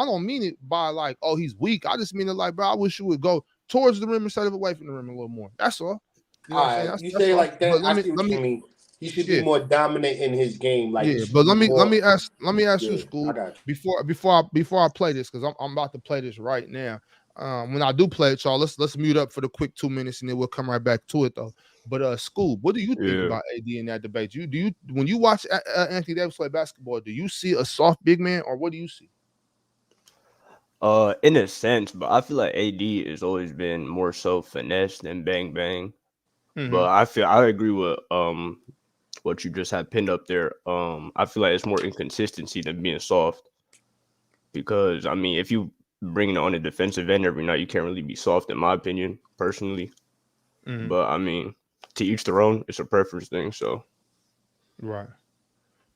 don't mean it by like, oh, he's weak. I just mean it like, bro, I wish you would go towards the rim instead of away from the rim a little more. That's all. You know what I'm saying? You That's say all. like that. But I see what you mean. He should be more dominant in his game. Like he Yeah, should but be let more. me ask you, I School, got before I play this, because I'm about to play this right now. When I do play it, y'all, let's mute up for the quick 2 minutes and then we'll come right back to it though. But School, what do you think about AD in that debate? Do you when you watch Anthony Davis play basketball, do you see a soft big man or what do you see? In a sense, but I feel like AD has always been more so finesse than bang bang. But I agree with what you just had pinned up there. I feel like it's more inconsistency than being soft. Because I mean, if you bring it on a defensive end every night, you can't really be soft, in my opinion, personally. But I mean, to each their own. It's a preference thing. So, right.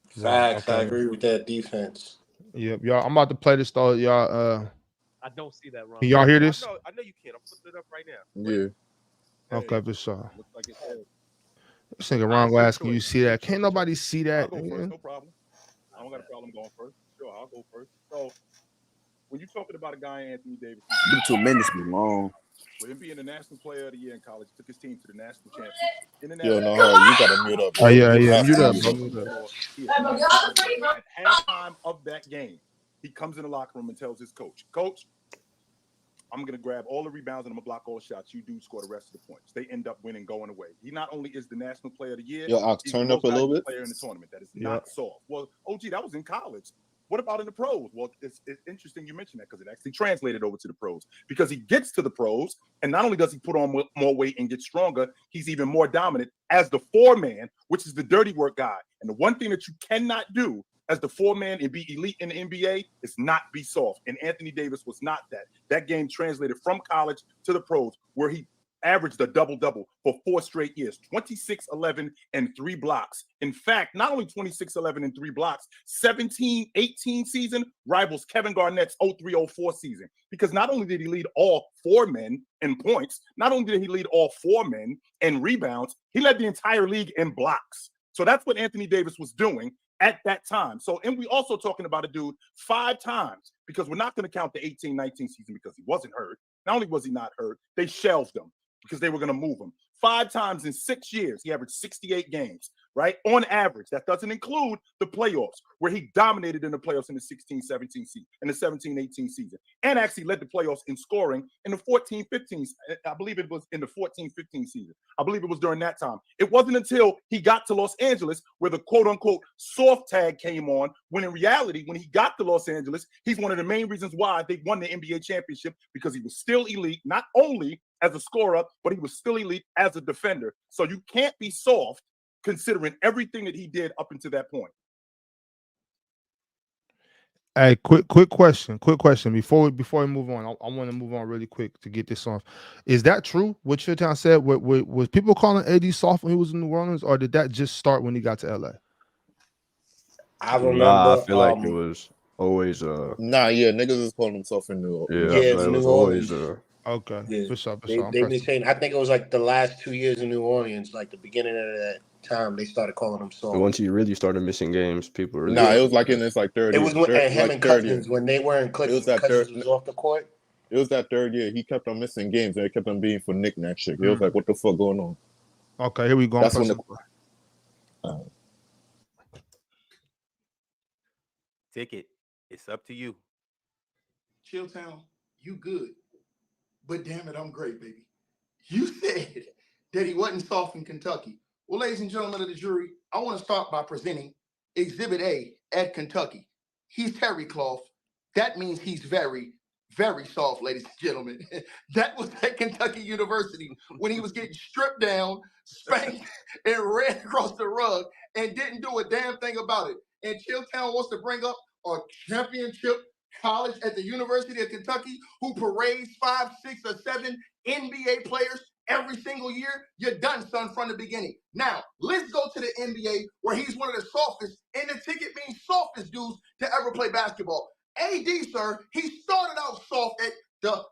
Facts. I agree with that defense. Yep, y'all. I'm about to play this though, y'all. I don't see that wrong. Can y'all hear this? I know you can. I'm putting it up right now. Yeah. Okay, for sure. Looks like it's there. This nigga Ron go asking you see that. Can't nobody see that. I'll go first, no problem. I don't got a problem going first. Sure, I'll go first. So, when you're talking about a guy, Anthony Davis, 2 minutes be long. with him being the National Player of the Year in college, took his team to the national championship. In the Yo, national no, you gotta mute up. Oh yeah, You have mute to up, mute bro. up. Mute up. At halftime of that game, he comes in the locker room and tells his coach, "Coach, I'm going to grab all the rebounds and I'm going to block all shots. You do score the rest of the points." They end up winning, going away. He not only is the National Player of the Year, Yo, Ox, he's turn the up a most little valuable bit. player in the tournament. That is not soft. Well, OG, that was in college. What about in the pros? Well, it's interesting you mentioned that because it actually translated over to the pros. Because he gets to the pros, and not only does he put on more weight and get stronger, he's even more dominant as the 4-man, which is the dirty work guy. And the one thing that you cannot do as the 4-man and be elite in the NBA is not be soft. And Anthony Davis was not that. That game translated from college to the pros, where he averaged a double-double for 4 straight years, 26, 11, and 3 blocks. In fact, not only 26, 11, and 3 blocks, 17, 18 season rivals Kevin Garnett's 03-04 season. Because not only did he lead all 4 men in points, not only did he lead all 4 men in rebounds, he led the entire league in blocks. So that's what Anthony Davis was doing at that time. So, and we also talking about a dude 5 times, because we're not going to count the 18-19 season because he wasn't hurt. Not only was he not hurt, they shelved him because they were going to move him. 5 times in 6 years, he averaged 68 games, right? On average. That doesn't include the playoffs, where he dominated in the playoffs in the 16-17 season, in the 17-18 season, and actually led the playoffs in scoring in the 14-15. I believe it was in the 14-15 season. I believe it was during that time. It wasn't until he got to Los Angeles where the quote-unquote soft tag came on, when in reality, when he got to Los Angeles, he's one of the main reasons why they won the NBA championship, because he was still elite, not only as a scorer, but he was still elite as a defender. So you can't be soft considering everything that he did up until that point. Hey, quick question before we move on. I want to move on really quick to get this off. Is that true? What Showtown said? Was people calling AD soft when he was in New Orleans, or did that just start when he got to LA? I remember. Nah, I feel like it was always Nah, yeah, niggas is calling himself in New Orleans. Yeah, I feel like it was always Okay, Yeah. for sure. They've been saying, I think it was like the last 2 years in New Orleans, like the beginning of that time, they started calling him soft. once he really started missing games, people really. Nah, it was like in this like third It year. was when him like and third Cousins year. when they were in Clippers. It was that Cousins third. was off the court. It was that third year. He kept on missing games, and they kept on being for knick-knack shit. It was like, what the fuck going on? Okay, here we go. That's when Ticket, it's up to you. Chilltown, you good. But damn it, I'm great, baby. You said that he wasn't soft in Kentucky. Well, ladies and gentlemen of the jury, I want to start by presenting Exhibit A at Kentucky. He's terry cloth. That means he's very, very soft, ladies and gentlemen. That was at Kentucky University when he was getting stripped down, spanked, and ran across the rug and didn't do a damn thing about it. And Chilltown wants to bring up a championship college at the University of Kentucky who parades 5, 6, or 7 NBA players every single year. You're done, son, from the beginning. Now, let's go to the NBA where he's one of the softest, and the ticket means softest dudes to ever play basketball. AD, sir, he started out soft at the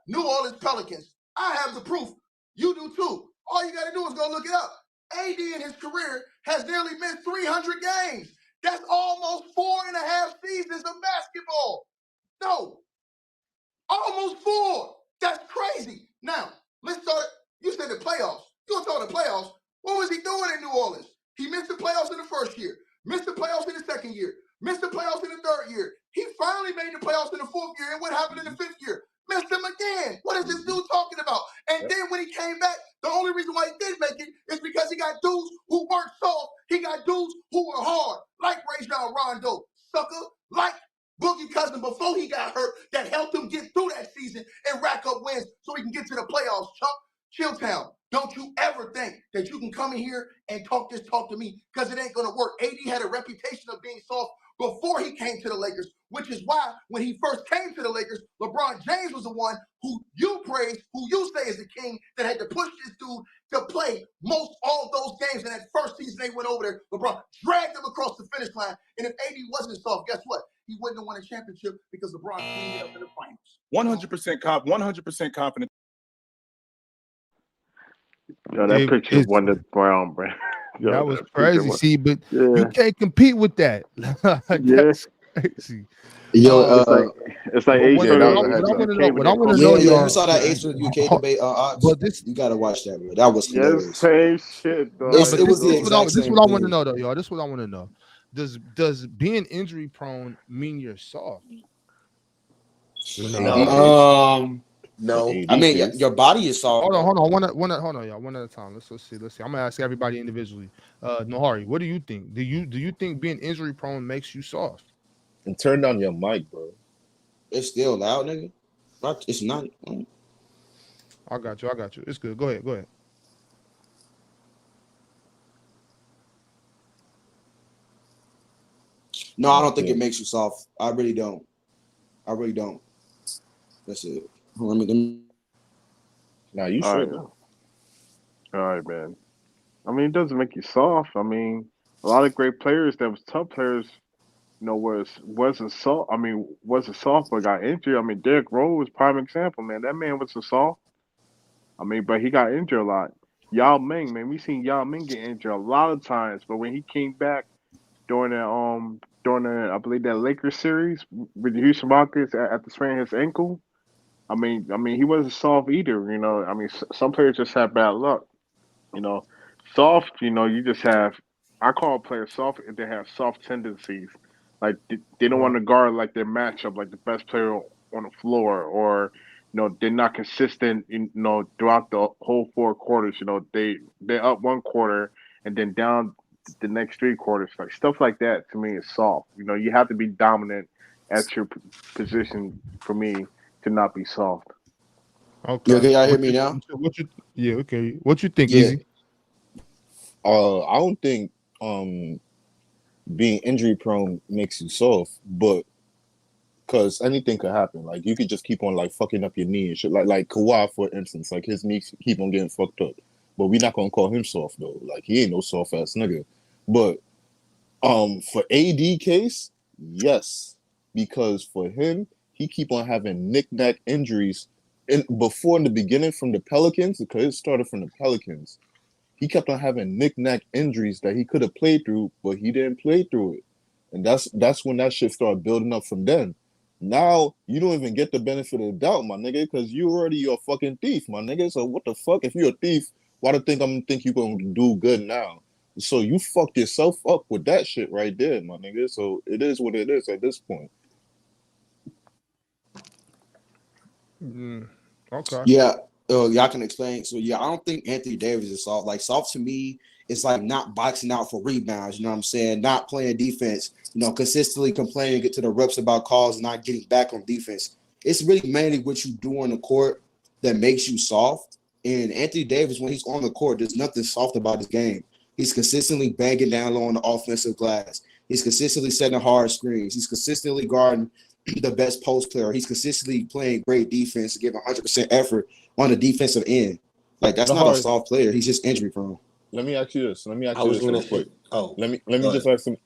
New Orleans Pelicans. I have the proof. You do too. All you got to do is go look it up. AD in his career has nearly missed 300 games. That's almost 4.5 seasons of basketball. No, almost 4. That's crazy. Now, let's start. You said the playoffs. You gonna talk the playoffs? What was he doing in New Orleans? He missed the playoffs in the first year, missed the playoffs in the second year, missed the playoffs in the third year. He finally made the playoffs in the fourth year, and what happened in the fifth year? Missed them again. What is this dude talking about? And then when he came back, the only reason why he did make it is because he got dudes who weren't soft. He got dudes who were hard, like Rajon Rondo, sucker, like Boogie Cousin before he got hurt, that helped him get through that season and rack up wins so he can get to the playoffs, chump. Chilltown, don't you ever think that you can come in here and talk to me, because it ain't going to work. AD had a reputation of being soft before he came to the Lakers, which is why when he first came to the Lakers, LeBron James was the one who you praise, who you say is the king, that had to push this dude to play most all those games. In that first season they went over there, LeBron dragged him across the finish line. And if AD wasn't soft, guess what? He wouldn't have won a championship because LeBron cleaned it up in the finals. 100% confident. Yo, that picture of Wonder Brown, bro. Yo, that was crazy. See, but yeah. you can't compete with that. That's crazy. Yo, it's like Ace what I want to know, y'all. You saw that Ace UK debate? But you gotta watch that, bro. That was hilarious. Same shit, dog. This is what I want to know, though, y'all. This is what I want to know. Does being injury prone mean you're soft? No. I mean, your body is soft. Hold on. Hold on, y'all. One at a time. Let's see. I'm gonna ask everybody individually. Nohari, what do you think? Do you think being injury prone makes you soft? And turn down your mic, bro. It's still loud, nigga. It's not. I got you. It's good. Go ahead. No, I don't think it makes you soft. I really don't. That's it. Let me. Nah, you should. All right, man. I mean, it doesn't make you soft. I mean, a lot of great players that was tough players, wasn't soft. I mean, wasn't soft but got injured. I mean, Derrick Rose was prime example, man. That man wasn't soft. I mean, but he got injured a lot. Yao Ming, man, we seen Yao Ming get injured a lot of times, but when he came back during the I believe that Lakers series with the Houston Rockets at the sprain his ankle. I mean, he wasn't soft either. I mean, some players just have bad luck. Soft. You just have. I call players soft if they have soft tendencies. Like they don't want to guard like their matchup, like the best player on the floor, or they're not consistent. Throughout the whole 4 quarters. They're up 1 quarter and then down the next 3 quarters. Like stuff like that to me is soft. You have to be dominant at your position for me to not be soft. Okay. Okay, y'all hear me now? Okay. What you think, Easy? I don't think being injury prone makes you soft, but because anything could happen. Like you could just keep on like fucking up your knee and shit. Like Kawhi, for instance, like his knee keep on getting fucked up. But we're not gonna call him soft though. Like he ain't no soft ass nigga. But for AD case, yes. Because for him, he keep on having knick-knack injuries. In the beginning from the Pelicans, because it started from the Pelicans. He kept on having knick-knack injuries that he could have played through, but he didn't play through it. And that's when that shit started building up from then. Now, you don't even get the benefit of the doubt, my nigga, because you already a fucking thief, my nigga. So what the fuck? If you're a thief, why do you think I'm gonna think you're gonna do good now? So you fucked yourself up with that shit right there, my nigga. So it is what it is at this point. Okay. Yeah. Y'all can explain. So yeah, I don't think Anthony Davis is soft. Like soft to me, it's like not boxing out for rebounds. You know what I'm saying? Not playing defense. You know, consistently complaining, get to the reps about calls, not getting back on defense. It's really mainly what you do on the court that makes you soft. And Anthony Davis, when he's on the court, there's nothing soft about his game. He's consistently banging down low on the offensive glass. He's consistently setting hard screens. He's consistently guarding the best post player. He's consistently playing great defense, giving 100% effort on the defensive end. Like that's not a soft player. He's just injury prone. Let me ask you this. Let me ask you this real quick. Let me just ask him.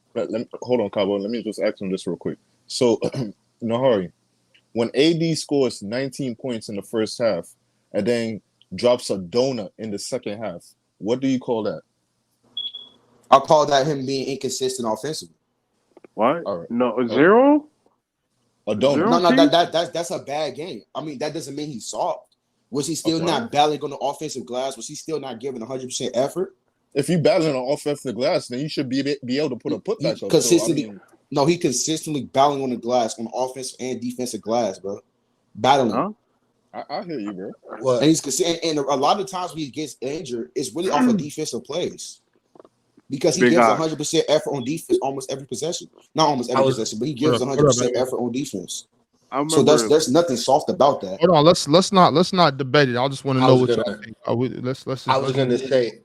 Hold on, Cabo. Let me just ask him this real quick. So, Nahari, when AD scores 19 points in the first half and then drops a donut in the second half, what do you call that? I'll call that him being inconsistent offensively. What? All right. No, a zero? A donut. No, that's a bad game. I mean, that doesn't mean he's soft. Was he still not battling on the offensive glass? Was he still not giving 100% effort? If you battling on offensive glass, then you should be able to put a putback up. Consistently, so, I mean, no, he consistently battling on the glass, on offense and defensive glass, bro. Battling. Huh? I hear you, bro. What? And a lot of times when he gets injured, it's really off of defensive plays. Because he gives 100% effort on defense almost every possession. Not almost every possession, but he gives 100% effort on defense. So there's nothing soft about that. Hold on, let's not debate it. I just want to know what y'all think. I was gonna say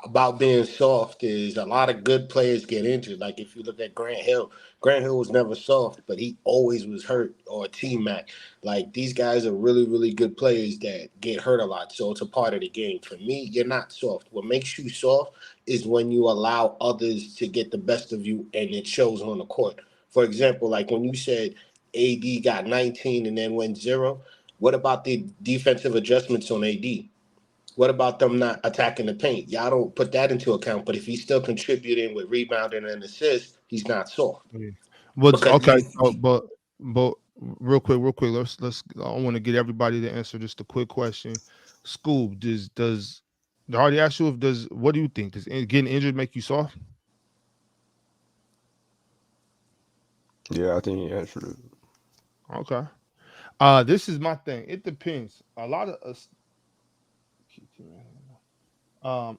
about being soft is a lot of good players get injured. Like if you look at Grant Hill was never soft, but he always was hurt, or T-Mac. Like these guys are really, really good players that get hurt a lot. So it's a part of the game. For me, you're not soft. What makes you soft is when you allow others to get the best of you and it shows on the court. For example, like when you said AD got 19 and then went 0, what about the defensive adjustments on AD? What about them not attacking the paint? Y'all don't put that into account. But if he's still contributing with rebounding and assists, he's not soft. But real quick, let's. I want to get everybody to answer just a quick question. Scoob, does I already asked you what do you think? Does getting injured make you soft? Yeah, I think he answered it. Okay. This is my thing. It depends. A lot of us.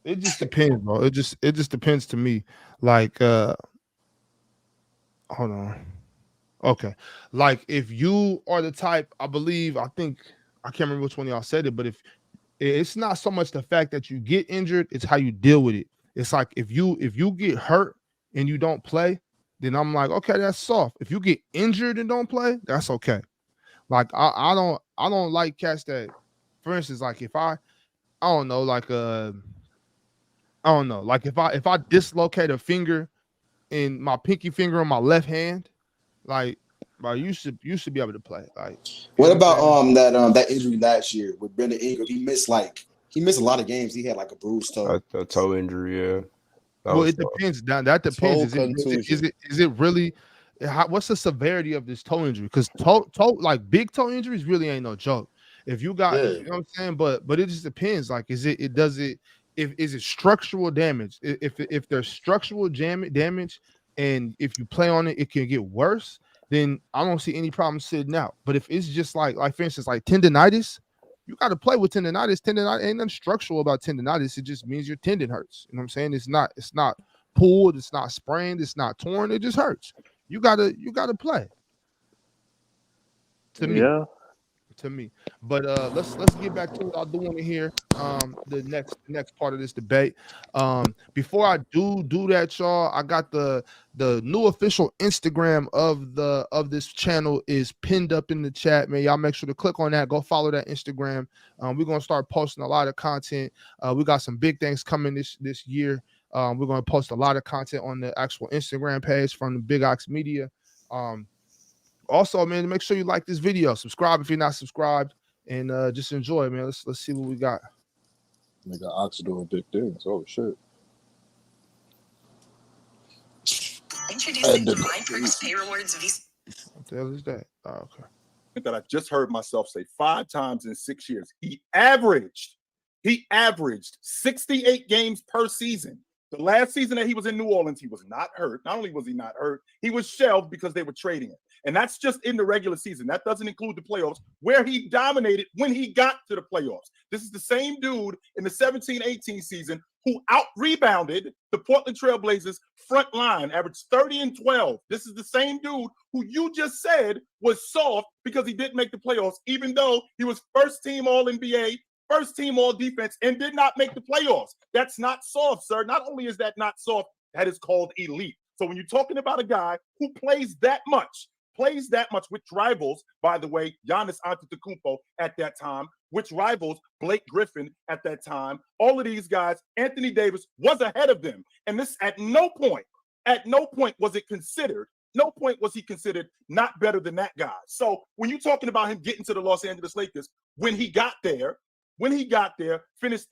It just depends, bro. It just depends to me. Like, hold on. Okay. Like, if you are the type, I can't remember which one of y'all said it, but if it's not so much the fact that you get injured, it's how you deal with it. It's like if you get hurt and you don't play, then I'm like, okay, that's soft. If you get injured and don't play, that's okay. Like I don't like cats that, for instance, like if I don't know, like I don't know, like if I dislocate a finger in my pinky finger on my left hand, like, bro, you should be able to play. Like, what about that injury last year with Brendan Ingram? He missed a lot of games. He had like a bruised toe. A toe injury, yeah. Well, it depends. That depends. Is it really? What's the severity of this toe injury? Because toe like big toe injuries really ain't no joke. If you got, you know what I'm saying, but it just depends. Like, is it structural damage? If there's structural damage, and if you play on it, it can get worse. Then I don't see any problem sitting out. But if it's just like for instance, like tendonitis, you got to play with tendonitis. Tendonitis ain't nothing structural about tendonitis. It just means your tendon hurts. You know what I'm saying? It's not pulled, it's not sprained, it's not torn. It just hurts. You gotta play. To me. But let's get back to it. I do want to hear the next part of this debate. Before I do that, y'all, I got the new official Instagram of this channel is pinned up in the chat, man. Y'all make sure to click on that. Go follow that Instagram. We're gonna start posting a lot of content. We got some big things coming this year. We're gonna post a lot of content on the actual Instagram page from the Big Ox Media. Also, man, make sure you like this video, subscribe if you're not subscribed, and just enjoy, man. Let's see what we got. Nigga, Ox doing big things. Oh shit. Introducing Divine Perks Pay Rewards Visa. What the hell is that? Oh, okay. That I just heard myself say 5 times in 6 years. He averaged 68 games per season. The last season that he was in New Orleans, he was not hurt. Not only was he not hurt, he was shelved because they were trading him. And that's just in the regular season. That doesn't include the playoffs, where he dominated when he got to the playoffs. This is the same dude in the 17-18 season who out-rebounded the Portland Trailblazers front line, averaged 30 and 12. This is the same dude who you just said was soft because he didn't make the playoffs, even though he was first-team All-NBA, first-team All-Defense, and did not make the playoffs. That's not soft, sir. Not only is that not soft, that is called elite. So when you're talking about a guy who plays that much which rivals, by the way, Giannis Antetokounmpo at that time, which rivals Blake Griffin at that time. All of these guys, Anthony Davis was ahead of them. And this at no point was it considered, no point was he considered not better than that guy. So when you're talking about him getting to the Los Angeles Lakers, when he got there, finished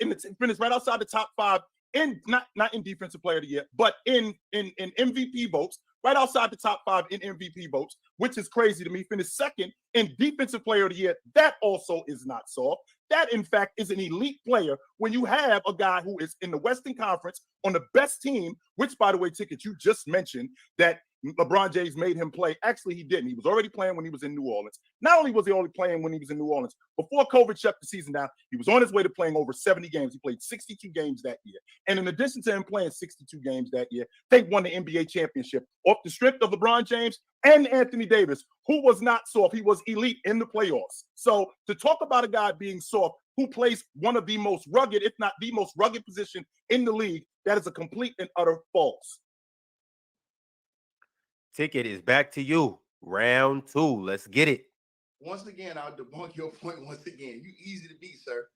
right outside the top 5 in not in defensive player of the year, but in MVP votes, right outside the top 5 in MVP votes, which is crazy to me. Finished second in defensive player of the year. That also is not soft. That, in fact, is an elite player when you have a guy who is in the Western Conference on the best team, which, by the way, Ticket, you just mentioned that LeBron James made him play. Actually, he didn't. He was already playing when he was in New Orleans. Not only was he only playing when he was in New Orleans, before COVID shut the season down, he was on his way to playing over 70 games. He played 62 games that year. And in addition to him playing 62 games that year, they won the NBA championship off the strength of LeBron James and Anthony Davis, who was not soft. He was elite in the playoffs. So to talk about a guy being soft who plays one of the most rugged, if not the most rugged position in the league, that is a complete and utter false. Ticket is back to you. Round 2. Let's get it. Once again, I'll debunk your point once again. You easy to beat, sir.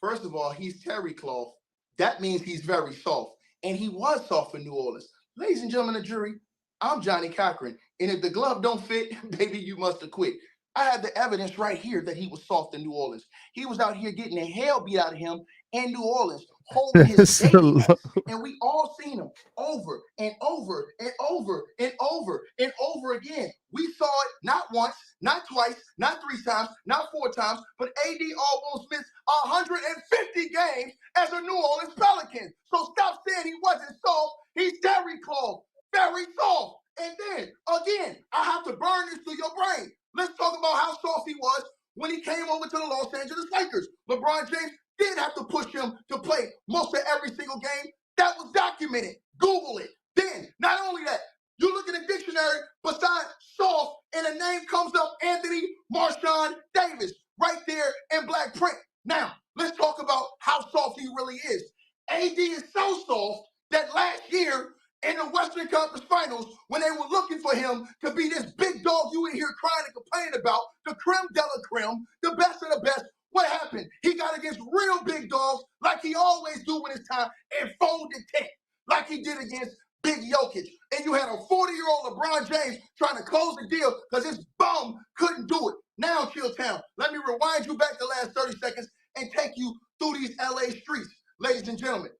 First of all, he's terry cloth. That means he's very soft. And he was soft in New Orleans. Ladies and gentlemen of the jury, I'm Johnny Cochran. And if the glove don't fit, baby, you must have quit. I have the evidence right here that he was soft in New Orleans. He was out here getting the hell beat out of him in New Orleans, holding his baby ass. And we all seen him over and over and over and over and over again. We saw it not once, not twice, not 3 times, not 4 times, but AD almost missed 150 games as a New Orleans Pelican. So stop saying he wasn't soft. He's terry cloth, very soft. And then, again, I have to burn this to your brain. Let's talk about how soft he was when he came over to the Los Angeles Lakers. LeBron James did have to push him to play most of every single game. That was documented. Google it. Then, not only that, you look in the dictionary beside soft, and a name comes up, Anthony Marshawn Davis, right there in black print. Now, let's talk about how soft he really is. AD is so soft that last year, in the Western Conference Finals, when they were looking for him to be this big dog you in here crying and complaining about, the creme de la creme, the best of the best, what happened? He got against real big dogs like he always do when it's time and folded 10, like he did against Big Jokic. And you had a 40-year-old LeBron James trying to close the deal because his bum couldn't do it. Now, Chilltown, let me rewind you back the last 30 seconds and take you through these LA streets. Ladies and gentlemen,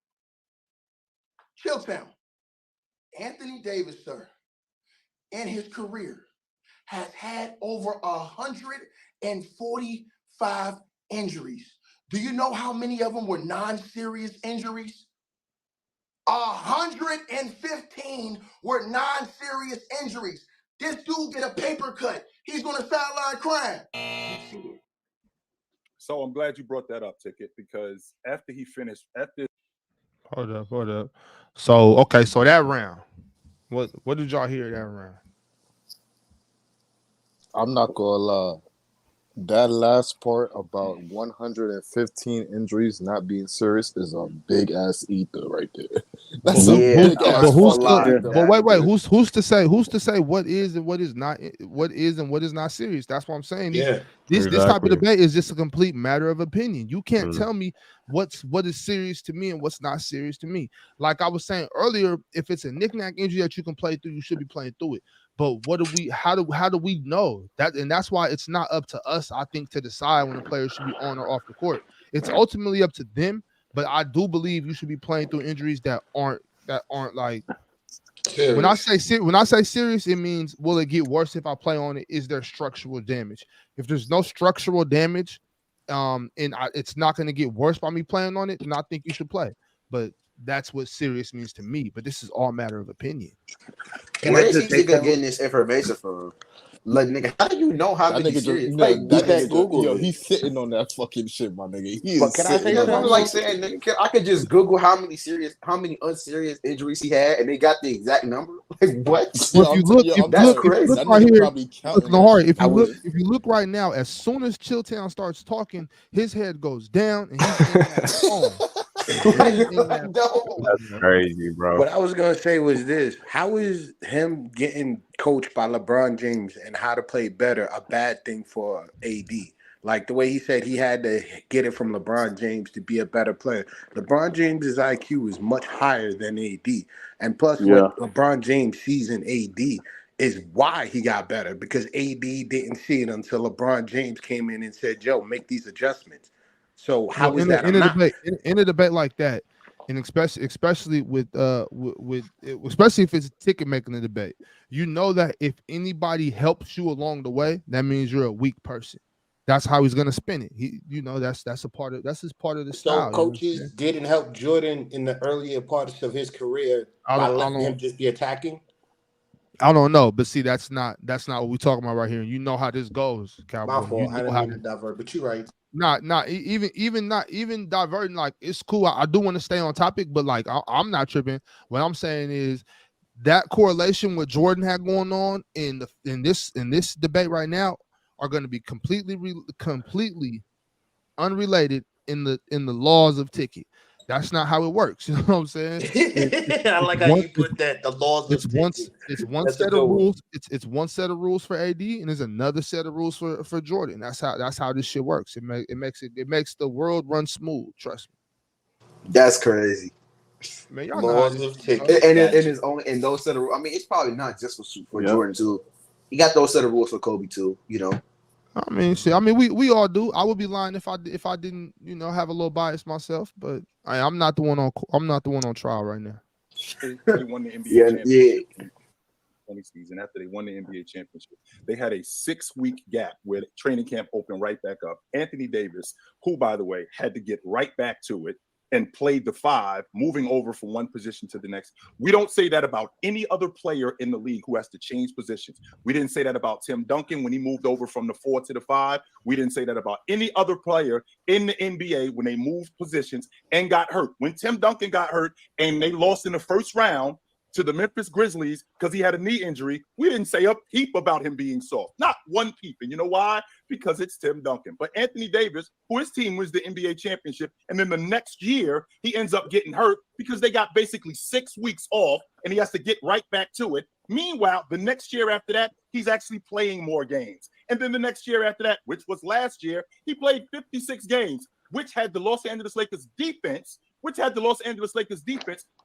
Chilltown. Anthony Davis, sir, in his career, has had over 145 injuries. Do you know how many of them were non-serious injuries? 115 were non-serious injuries. This dude get a paper cut. He's on the sideline crying. So I'm glad you brought that up, Ticket, because after he finished, Hold up. So, okay, so that round, what did y'all hear that round? I'm not gonna lie. That last part about 115 injuries not being serious is a big ass ether right there. That's a big ass. But wait, who's to say what is and what is not serious? That's what I'm saying. This type of debate is just a complete matter of opinion. You can't tell me what is serious to me and what's not serious to me. Like I was saying earlier, if it's a knick-knack injury that you can play through, you should be playing through it. But how do we know that? And that's why it's not up to us, I think, to decide when a player should be on or off the court. It's ultimately up to them. But I do believe you should be playing through injuries that aren't like serious. When I say serious, it means will it get worse if I play on it? Is there structural damage? If there's no structural damage, it's not going to get worse by me playing on it, then I think you should play. But that's what serious means to me. But this is all a matter of opinion. Where is he getting this information from? Like, nigga, how do you know how That many nigga serious? just, Like, that He nigga said just, Google yo, it. he's sitting on that fucking shit, my nigga. He But is can I say sitting yeah, on but that I'm like something? shit. saying, nigga, I could just Google how many unserious injuries he had, and they got the exact number. Like, what? Well, if you look, if you That's look, if you crazy. look That right nigga here, probably look, counting that Nahari, shit. if you look right now, as soon as Chilltown starts talking, his head goes down and he's in that phone. He's in that phone, That's man. crazy, bro. What I was gonna say was this: how is him getting coached by LeBron James and how to play better a bad thing for AD? Like the way he said he had to get it from LeBron James to be a better player. LeBron James's IQ is much higher than AD, and plus, Yeah. what LeBron James sees in AD is why he got better because AD didn't see it until LeBron James came in and said, "Yo, make these adjustments." So Well, how is that a knock? in a debate like that, and especially with especially if it's a ticket making a debate, you know that if anybody helps you along the way, that means you're a weak person. That's how he's gonna spin it. That's his part of the So style. You know what I'm coaches saying? didn't help Jordan in the earlier parts of his career I by don't, I letting him don't, just be attacking. I don't know, but see, that's not what we're talking about right here. You know how this goes, My Cowboy. You fault. I know didn't how mean to divert, but you're right. not even diverting. Like, it's cool. I do want to stay on topic, but like I'm not tripping. What I'm saying is that correlation with Jordan had going on in this debate right now are going to be completely unrelated in the laws of ticket. That's not how it works. You know what I'm saying? I like how you put that. The laws of ticket. It's one That's a set good of one. rules. It's one set of rules for AD, and there's another set of rules for Jordan. That's how this shit works. It makes the world run smooth. Trust me. That's crazy. Man, y'all know how Laws this of shit And, goes. ticket. and, it, Got and you. it's only in those set of rules. I mean, it's probably not just for Yep. Jordan too. He got those set of rules for Kobe too. You know. I mean, shit. I mean, we all do. I would be lying if I didn't, have a little bias myself. But I'm not the one on trial right now. They won the NBA Yeah. championship in the 20 season. After they won the NBA championship, they had a 6-week gap where training camp opened right back up. Anthony Davis, who, by the way, had to get right back to it and played the 5, moving over from one position to the next. We don't say that about any other player in the league who has to change positions. We didn't say that about Tim Duncan when he moved over from the 4 to the 5. We didn't say that about any other player in the NBA when they moved positions and got hurt. When Tim Duncan got hurt and they lost in the first round to the Memphis Grizzlies because he had a knee injury, we didn't say a peep about him being soft. Not one peep. And you know why? Because it's Tim Duncan. But Anthony Davis, who his team wins the NBA championship, and then the next year he ends up getting hurt because they got basically 6 weeks off and he has to get right back to it. Meanwhile, the next year after that, he's actually playing more games. And then the next year after that, which was last year, he played 56 games, which had the Los Angeles Lakers defense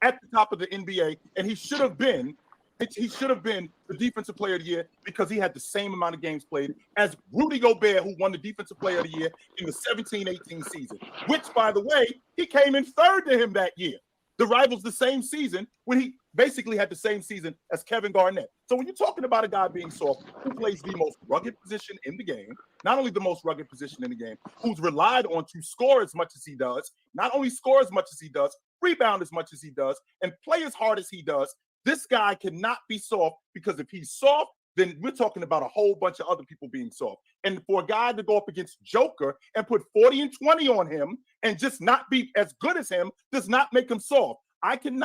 at the top of the NBA, and he should have been the defensive player of the year because he had the same amount of games played as Rudy Gobert, who won the defensive player of the year in the 17-18 season, which, by the way, he came in third to him that year. The rivals the same season when he basically had the same season as Kevin Garnett. So when you're talking about a guy being soft who plays the most rugged position in the game, not only the most rugged position in the game, who's relied on to score as much as he does, not only score as much as he does, rebound as much as he does, and play as hard as he does, this guy cannot be soft because if he's soft, then we're talking about a whole bunch of other people being soft. And for a guy to go up against Joker and put 40 and 20 on him and just not be as good as him does not make him soft. I can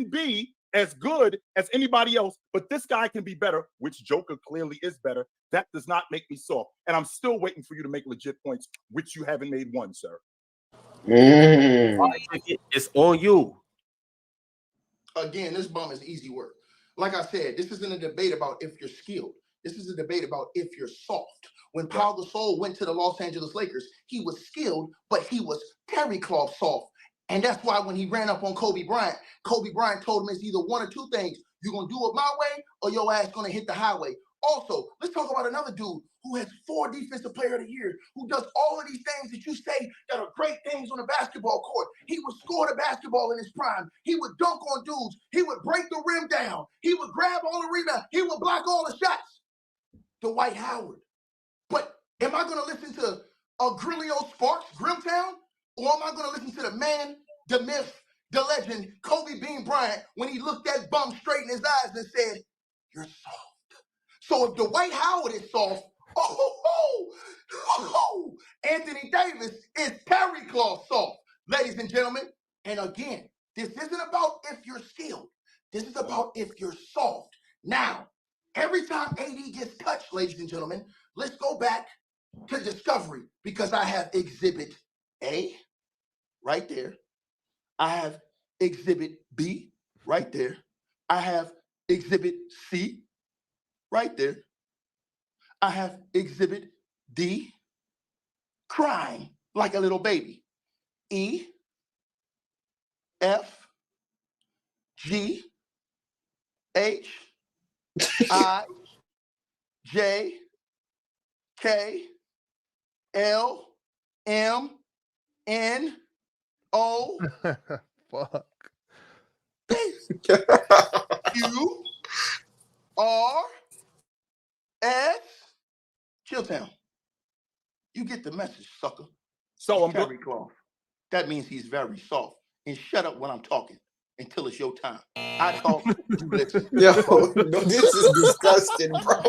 be as good as anybody else, but this guy can be better, which Joker clearly is better. That does not make me soft. And I'm still waiting for you to make legit points, which you haven't made one, sir. It's on you. Again, this bum is easy work. Like I said, this isn't a debate about if you're skilled. This is a debate about if you're soft. When Paul Gasol went to the Los Angeles Lakers, he was skilled, but he was terry cloth soft. And that's why when he ran up on Kobe Bryant told him it's either one or two things. You're going to do it my way or your ass going to hit the highway. Also, let's talk about another dude who has 4 Defensive Player of the Year, who does all of these things that you say that are great things on the basketball court. He would score the basketball in his prime. He would dunk on dudes. He would break the rim down. He would grab all the rebounds. He would block all the shots. Dwight Howard. But am I going to listen to Grillio Sparks, Grimtown? Or am I going to listen to the man, the myth, the legend, Kobe Bean Bryant, when he looked that bum straight in his eyes and said, "You're soft. So if Dwight Howard is soft, Anthony Davis is terry cloth soft, ladies and gentlemen. And again, this isn't about if you're skilled. This is about if you're soft. Now, every time AD gets touched, ladies and gentlemen, let's go back to discovery because I have exhibit A right there. I have exhibit B right there. I have exhibit C right there. I have exhibit D, crying like a little baby. E, F, G, H, I, J, K, L, M, N, O, Fuck. Q, R, S, Chilltown. You get the message, sucker. So I'm terry cloth. That means he's very soft. And shut up when I'm talking until it's your time. I talk, you listen. Yo, no, this is disgusting, bro.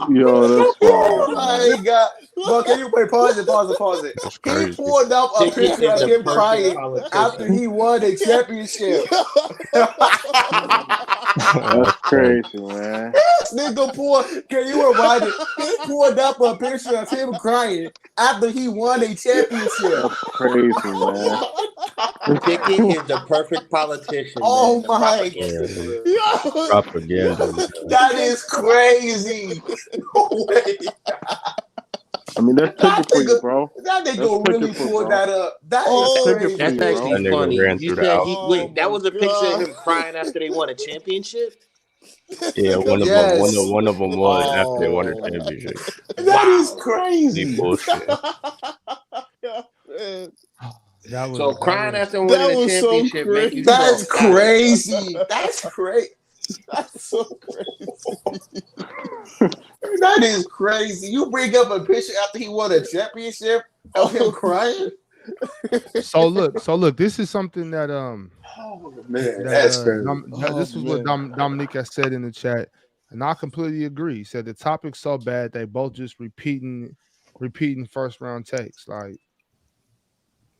Yo, that's Oh wild. my god. Bro, can you wait? Pause it. That's He crazy. pulled up a Tiki picture is of a him perfect crying politician. after he won a championship. That's crazy, man. This nigga pulled, can you remind it? He pulled up a picture of him crying after he won a championship. That's crazy, man. Tiki is the perfect politician. Oh Man. The my propaganda. Propaganda. That is crazy. No way. I mean, that's That ticket for you, nigga, bro. that That's nigga really ticket for, pulled bro. that up. That That's is ticket for crazy. That's you, bro. actually That nigga funny. ran You through the said outfit. wait, that was a picture of God. him crying after they won a championship? Yeah, one of them. Yes. One of them was after they won a Oh, championship. That is wow. They crazy. bullshit. That was So that crying was after winning a was so championship make you That's soft. Got it. crazy. That's crazy. That's so crazy. That is crazy. You bring up a picture after he won a championship of him crying? so look, this is something that Oh man, that that's crazy. this is what Dominique has said in the chat, and I completely agree. He said the topic's so bad they both just repeating first round takes.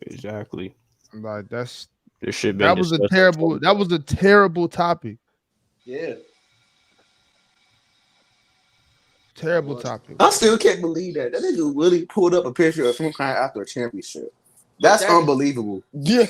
Exactly. That's This shit been discussed for 20 that was a terrible topic. Yeah. Terrible topic. I still can't believe that. That nigga really pulled up a picture of him crying after a championship. That's unbelievable. Yeah.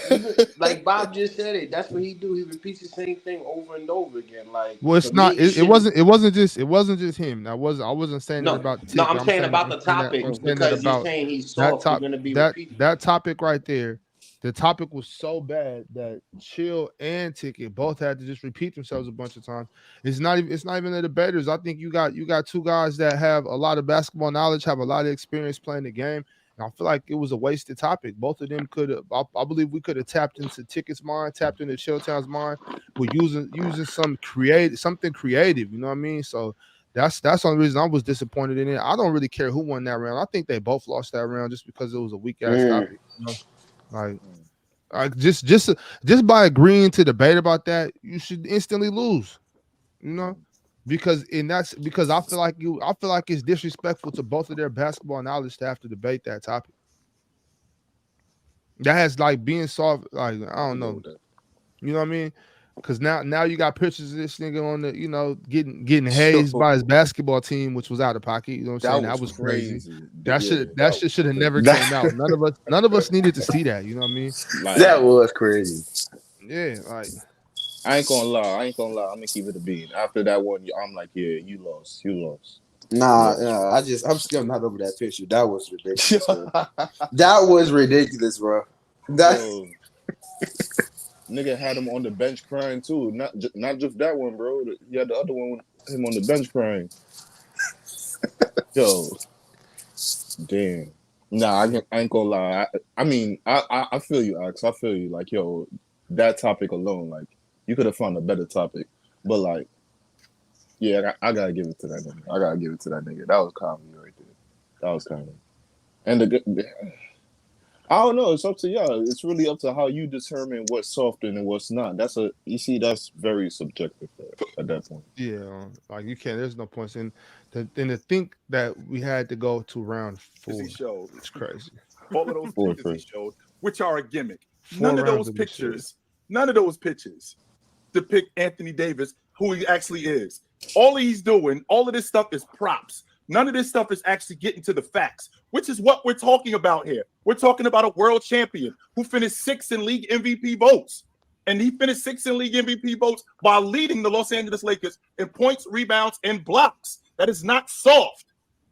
Like Bob just said it. That's what he do. He repeats the same thing over and over again. Like, Well, to it's not. me, It wasn't just him. I wasn't saying it No, about no. Tick. I'm saying about the I'm topic saying that because you're about saying he's that soft. You're top gonna be repeating. that topic right there. The topic was so bad that Chill and Ticket both had to just repeat themselves a bunch of times. It's not even the debaters. I think you got two guys that have a lot of basketball knowledge, have a lot of experience playing the game. And I feel like it was a wasted topic. Both of them could have. I believe we could have tapped into Ticket's mind, tapped into Chilltown's mind, with using something creative. You know what I mean? So that's the only reason I was disappointed in it. I don't really care who won that round. I think they both lost that round just because it was a weak ass topic. You know? Like just by agreeing to debate about that, you should instantly lose. You know? Because I feel like it's disrespectful to both of their basketball knowledge to have to debate that topic. That has like being soft, like I don't know. You know what I mean? Because now you got pictures of this nigga on the, getting hazed by his basketball team, which was out of pocket. You know what I'm saying? That was crazy. That shit should have never came out. None of us needed to see that. You know what I mean? Like, that was crazy. Yeah, like I ain't gonna lie. I'm gonna keep it a beat. After that one, I'm like, yeah, you lost. Nah, I'm still not over that picture. That was ridiculous. That was ridiculous, bro. Yo, nigga had him on the bench crying too. Not just that one, bro. You had the other one with him on the bench crying. Yo, damn. Nah, I ain't gonna lie. I mean, I feel you, Alex. I feel you. Like, yo, that topic alone, like, you could have found a better topic. But like, yeah, I gotta give it to that nigga. That was comedy right there. That was comedy. And I don't know. It's up to y'all. It's really up to how you determine what's soft and what's not. That's very subjective. at that point. Yeah, like you can't. There's no points in. To think that we had to go to round 4. He showed. It's crazy. All of those pictures he showed, which are a gimmick. 4 None of rounds those of this shit. pictures, none of those pictures depict Anthony Davis, who he actually is. All he's doing, all of this stuff is props. None of this stuff is actually getting to the facts, which is what we're talking about here. We're talking about a world champion who finished 6th in league MVP votes. And he finished 6th in league MVP votes while leading the Los Angeles Lakers in points, rebounds, and blocks. That is not soft.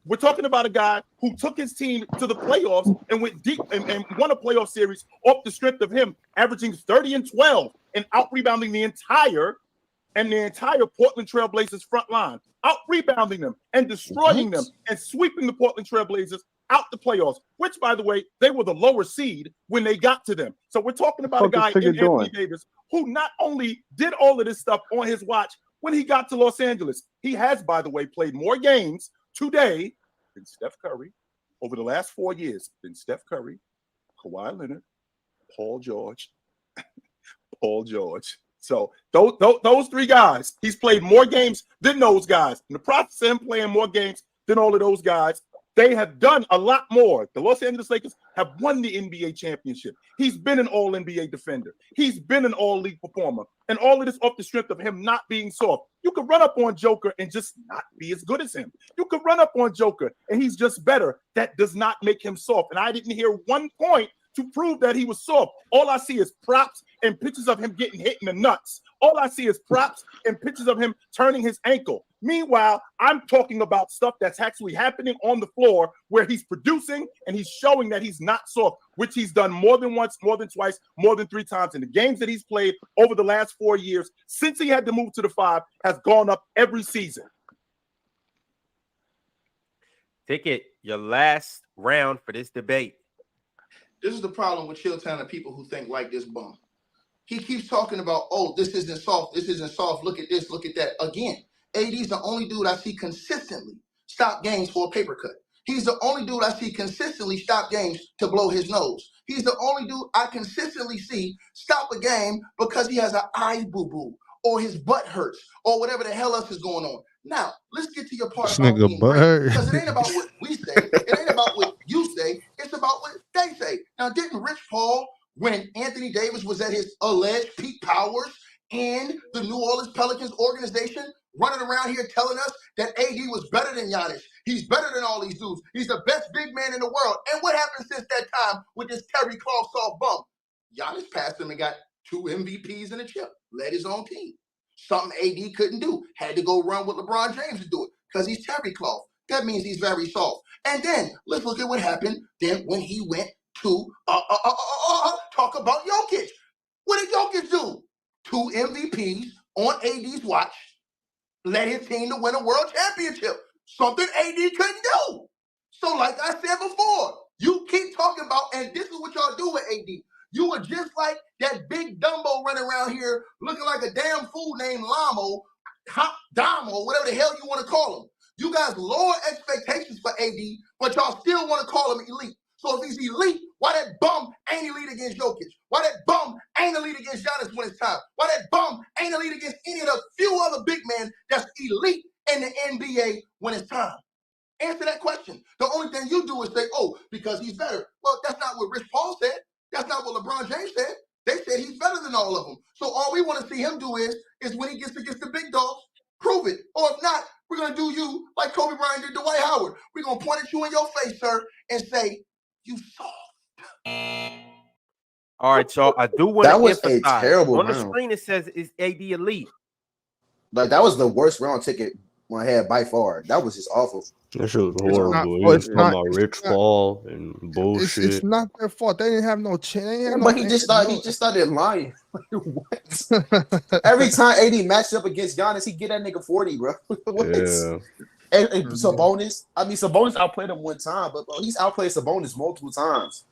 We're talking about a guy who took his team to the playoffs and went deep and won a playoff series off the strength of him averaging 30 and 12 and out-rebounding the entire Portland Trail Blazers front line, out-rebounding them and destroying them and sweeping the Portland Trail Blazers out the playoffs, which, by the way, they were the lower seed when they got to them. So we're talking about a guy in Anthony Davis who not only did all of this stuff on his watch when he got to Los Angeles, he has, by the way, played more games today than Steph Curry over the last 4 years than Steph Curry, Kawhi Leonard, Paul George. So those 3 guys, he's played more games than those guys. In the process of him playing more games than all of those guys, they have done a lot more. The Los Angeles Lakers have won the NBA championship. He's been an all-NBA defender. He's been an all-league performer. And all of this off the strength of him not being soft. You could run up on Joker and just not be as good as him. You could run up on Joker and he's just better. That does not make him soft. And I didn't hear one point to prove that he was soft. All I see is props and pictures of him getting hit in the nuts. All I see is props and pictures of him turning his ankle. Meanwhile, I'm talking about stuff that's actually happening on the floor where he's producing and he's showing that he's not soft, which he's done more than once, more than twice, more than 3 times. In the games that he's played over the last 4 years, since he had to move to the 5, has gone up every season. Ticket, your last round for this debate. This is the problem with Chilltown and people who think like this bum. He keeps talking about, oh, this isn't soft, look at this, look at that. Again, AD's the only dude I see consistently stop games for a paper cut. He's the only dude I see consistently stop games to blow his nose. He's the only dude I consistently see stop a game because he has an eye boo-boo or his butt hurts or whatever the hell else is going on. Now, let's get to your part This about nigga being butt great. hurt. Because it ain't about what we say. It ain't about what you say. It's about what they say. Now, didn't Rich Paul, when Anthony Davis was at his alleged peak powers in the New Orleans Pelicans organization, running around here telling us that AD was better than Giannis? He's better than all these dudes. He's the best big man in the world. And what happened since that time with this Terry Cloth soft bum? Giannis passed him and got 2 MVPs and a chip, led his own team. Something AD couldn't do. Had to go run with LeBron James to do it because he's Terry Cloth. That means he's very soft. And then let's look at what happened then when he went to talk about Jokic. What did Jokic do? 2 MVPs on AD's watch, led his team to win a world championship. Something AD couldn't do. So like I said before, you keep talking about, and this is what y'all do with AD. You were just like that big Dumbo running around here looking like a damn fool named Lamo, Damo, whatever the hell you want to call him. You guys lower expectations for AD, but y'all still want to call him elite. So if he's elite, why that bum ain't elite against Jokic? Why that bum ain't elite against Giannis when it's time? Why that bum ain't elite against any of the few other big men that's elite in the NBA when it's time? Answer that question. The only thing you do is say, oh, because he's better. Well, that's not what Rich Paul said. That's not what LeBron James said. They said he's better than all of them. So all we want to see him do is when he gets against the big dogs, prove it. Or if not, we're going to do you like Kobe Bryant did Dwight Howard. We're going to point at you in your face, sir, and say, you soft. All right, y'all. I do want That to was a emphasize terrible on the round. screen. It says is AD elite. Like that was the worst round ticket I had by far. That was just awful. That shit was It's not. horrible. He Oh, was it's talking not. about It's Rich not. Paul and bullshit. It's not their fault. They didn't have no chance. They didn't have But no. he just started lying. What? Every time AD matched up against Giannis, he get that nigga 40, bro. What? Yeah. And Sabonis, Sabonis outplayed him one time, but bro, he's outplayed Sabonis multiple times.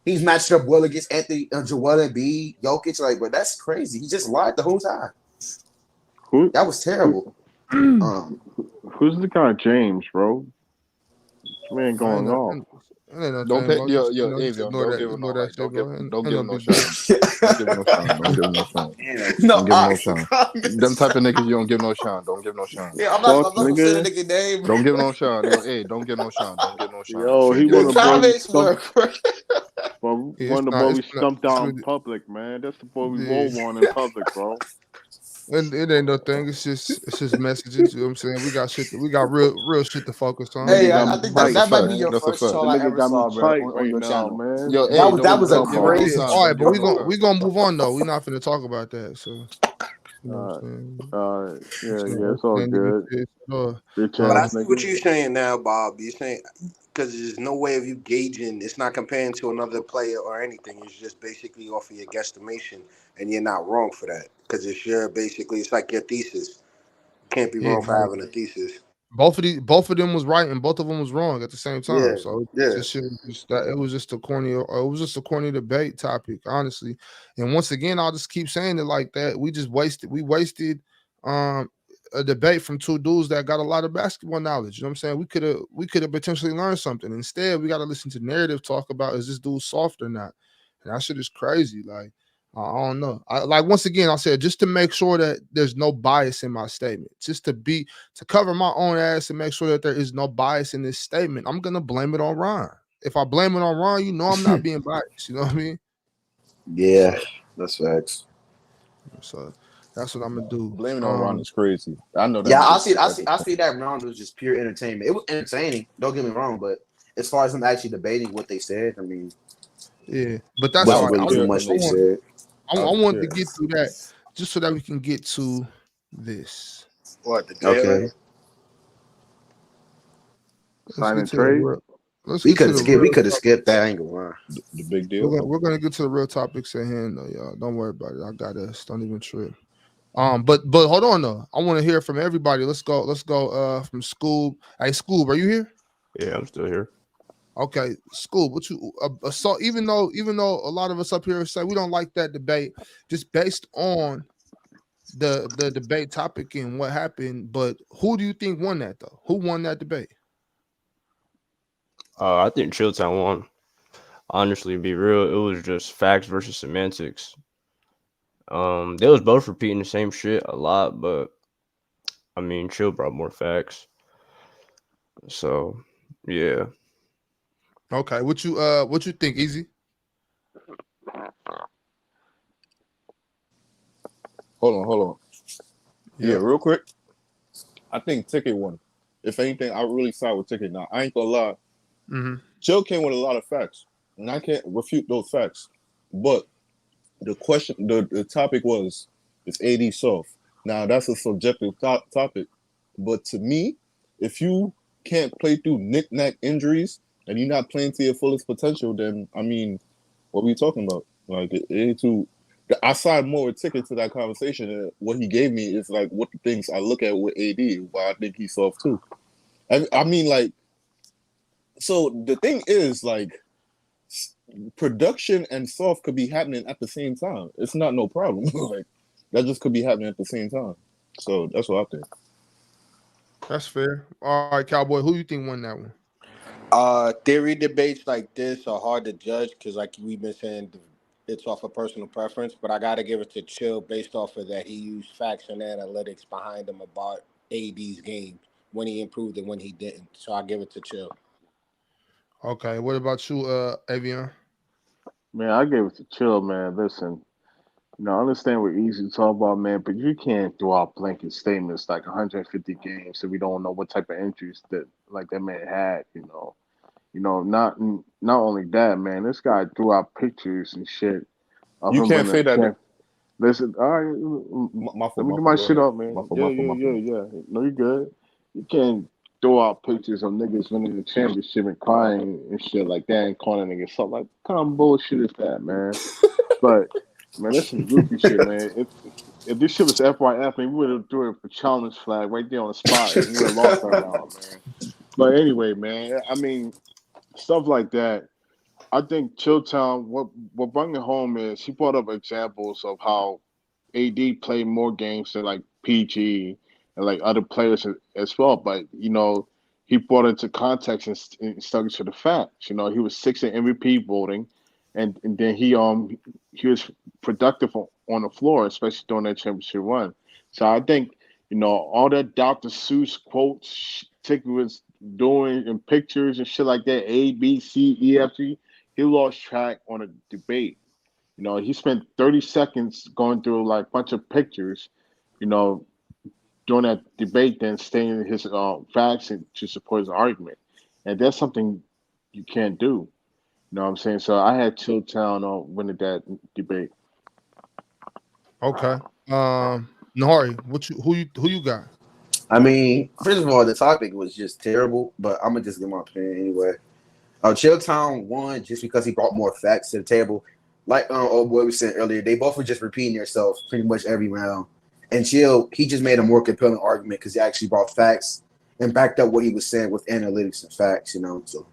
He's matched up well against Anthony, Joel Embiid, Jokic. Like, but that's crazy. He just lied the whole time. That was terrible. Who's the guy, James, bro? This man going off. It ain't no Don't thing, pay bro. yo Just yo just Avion. ignore Don't that. give him Ignore no that light. shit, bro. Ain't, Don't ain't give no him no big deal. shine. Don't give him no shine. Don't give him no shine. No Don't give him no ox, I shine. Them promise. type of niggas you don't give no shine. Don't give no shine. Yeah, Fuck, I'm not gonna say the nigga. nigga name. Don't give no shine. Yo, hey, don't give no shine. Don't give no shine. Yo, he Straight one The of game. the boy we comments stumped. were Yeah, One of the boy we stumped it's out in really, public, man. That's the boy we yeah. roll on in public, bro. It ain't no thing. It's just messages. You know what I'm saying? We got shit. We got real shit to focus The on. Hey, nigga You got know I me what think I'm That's that a tight, that might be fact. your man. That's a first fact. The troll I nigga ever got me saw, bro, tight on right your now, channel. man. Yo, That hey, was don't that give was no a Come give no on. great. saying? sign. All right, Don't but give we no gonna sign. we gonna move on though. We're not finna talk about that. So you know what Alright, I'm saying? alright. Yeah, So yeah, it's that's all the end of good. this shit. Bitch But ass I Um, see what nigga. you're saying now, Bob. You're saying because there's no way of you gauging. It's not comparing to another player or anything. It's just basically off of your guesstimation, and you're not wrong for that because it's your basically it's like your thesis. You can't be yeah, wrong for like having a thesis. both of them was right and both of them was wrong at the same time. Yeah, So yeah. this shit was just that it was just a corny, it was just a corny debate topic, honestly. And once again, I'll just keep saying it like that. We wasted um a debate from two dudes that got a lot of basketball knowledge. You know what I'm saying? We could have potentially learned something. Instead, we got to listen to narrative talk about is this dude soft or not. And that shit is crazy. Like I don't know. Like once again, I said just to make sure that there's no bias in my statement, just to cover my own ass and make sure that there is no bias in this statement. I'm gonna blame it on Ron. If I blame it on Ron, you know I'm not being biased. You know what I mean? Yeah, that's facts. So that's what I'm gonna do. Blaming on Ron is crazy. I know that Yeah, nigga's at this I point. see that round was just pure entertainment. It was entertaining. Don't get me wrong, but as far as him actually debating what they said, I mean, Yeah, but that's That all wasn't was right. really too pure much they entertainment. said. I That was wanted to pure get through that just so that we can get to this. What the Okay, Jalen? Let's Sign get and to the trade. real. Let's we get could to have the skipped. We real could have topic. skipped that. I ain't gonna lie. the big We're deal. gonna we're gonna get to the real topics at hand though, y'all. Don't worry about it. I got us. Don't even trip. But hold on though. I want to hear from everybody. Let's go. Let's go. From Scoob. Hey, Scoob, are you here? Yeah, I'm still here. Okay, Scoob. What you so even though a lot of us up here say we don't like that debate, just based on the debate topic and what happened. But who do you think won that though? Who won that debate? I think Chilltown won. Honestly, to be real, it was just facts versus semantics. They was both repeating the same shit a lot, but I mean, Chill brought more facts. So, yeah. Okay, what you think, Easy? Hold on. Yeah, Yeah. real quick. I think Ticket won. If anything, I really side with Ticket now. I ain't gonna lie. Mm-hmm. Chill came with a lot of facts, and I can't refute those facts. But the question, the topic was, is AD soft? Now that's a subjective topic, but to me, if you can't play through knick-knack injuries and you're not playing to your fullest potential, then I mean, what are we talking about? Like it ain't too. I side more with Ticket to that conversation. And what he gave me is like what the things I look at with AD, why I think he's soft too. I mean, like, so the thing is, like, production and soft could be happening at the same time. It's not no problem. Like, that just could be happening at the same time. So that's what I think. That's fair. All right, Cowboy. Who you think won that one? Theory debates like this are hard to judge because, like we've been saying, it's off of personal preference. But I got to give it to Chill based off of that. He used facts and analytics behind him about AD's game when he improved and when he didn't. So I give it to Chill. Okay. What about you, Avion? Man, I gave it to Chill, man. Listen, I understand we're easy to talk about, man, but you can't throw out blanket statements like 150 games so we don't know what type of injuries that man had. Not only that, man. This guy threw out pictures and shit of You him can't winning say a that. champ. Listen, all right, My let fault, me my get fault. my Go shit ahead. off, man. My fault. Yeah. No, you good. You can't throw out pictures of niggas winning the championship and crying and shit like that and calling niggas something like, what kind of bullshit is that, man? But man, that's some goofy shit, man. If this shit was FYF, man, we would have threw it for challenge flag right there on the spot, and he would have lost that round, man. But anyway, man, I mean, stuff like that. I think Chilltown, what brought it home is he brought up examples of how AD played more games than like PG and like other players as well. But he brought it into context and stuck it to the facts. You know, he was 6th in MVP voting, and then he was productive on the floor, especially during that championship run. So I think, you know, all that Dr. Seuss quotes Tick was doing in pictures and shit like that, A, B, C, E, F, G, he lost track on a debate. You know, he spent 30 seconds going through like a bunch of pictures, you know, during that debate, then stating his facts and to support his argument. And that's something you can't do. You know what I'm saying? So I had Chilltown winning that debate. Okay. Nahari, who you got? I mean, first of all, the topic was just terrible, but I'm gonna just give my opinion anyway. Chilltown won just because he brought more facts to the table. Like old boy was saying earlier, they both were just repeating themselves pretty much every round. And Chill, he just made a more compelling argument because he actually brought facts and backed up what he was saying with analytics and facts, you know. So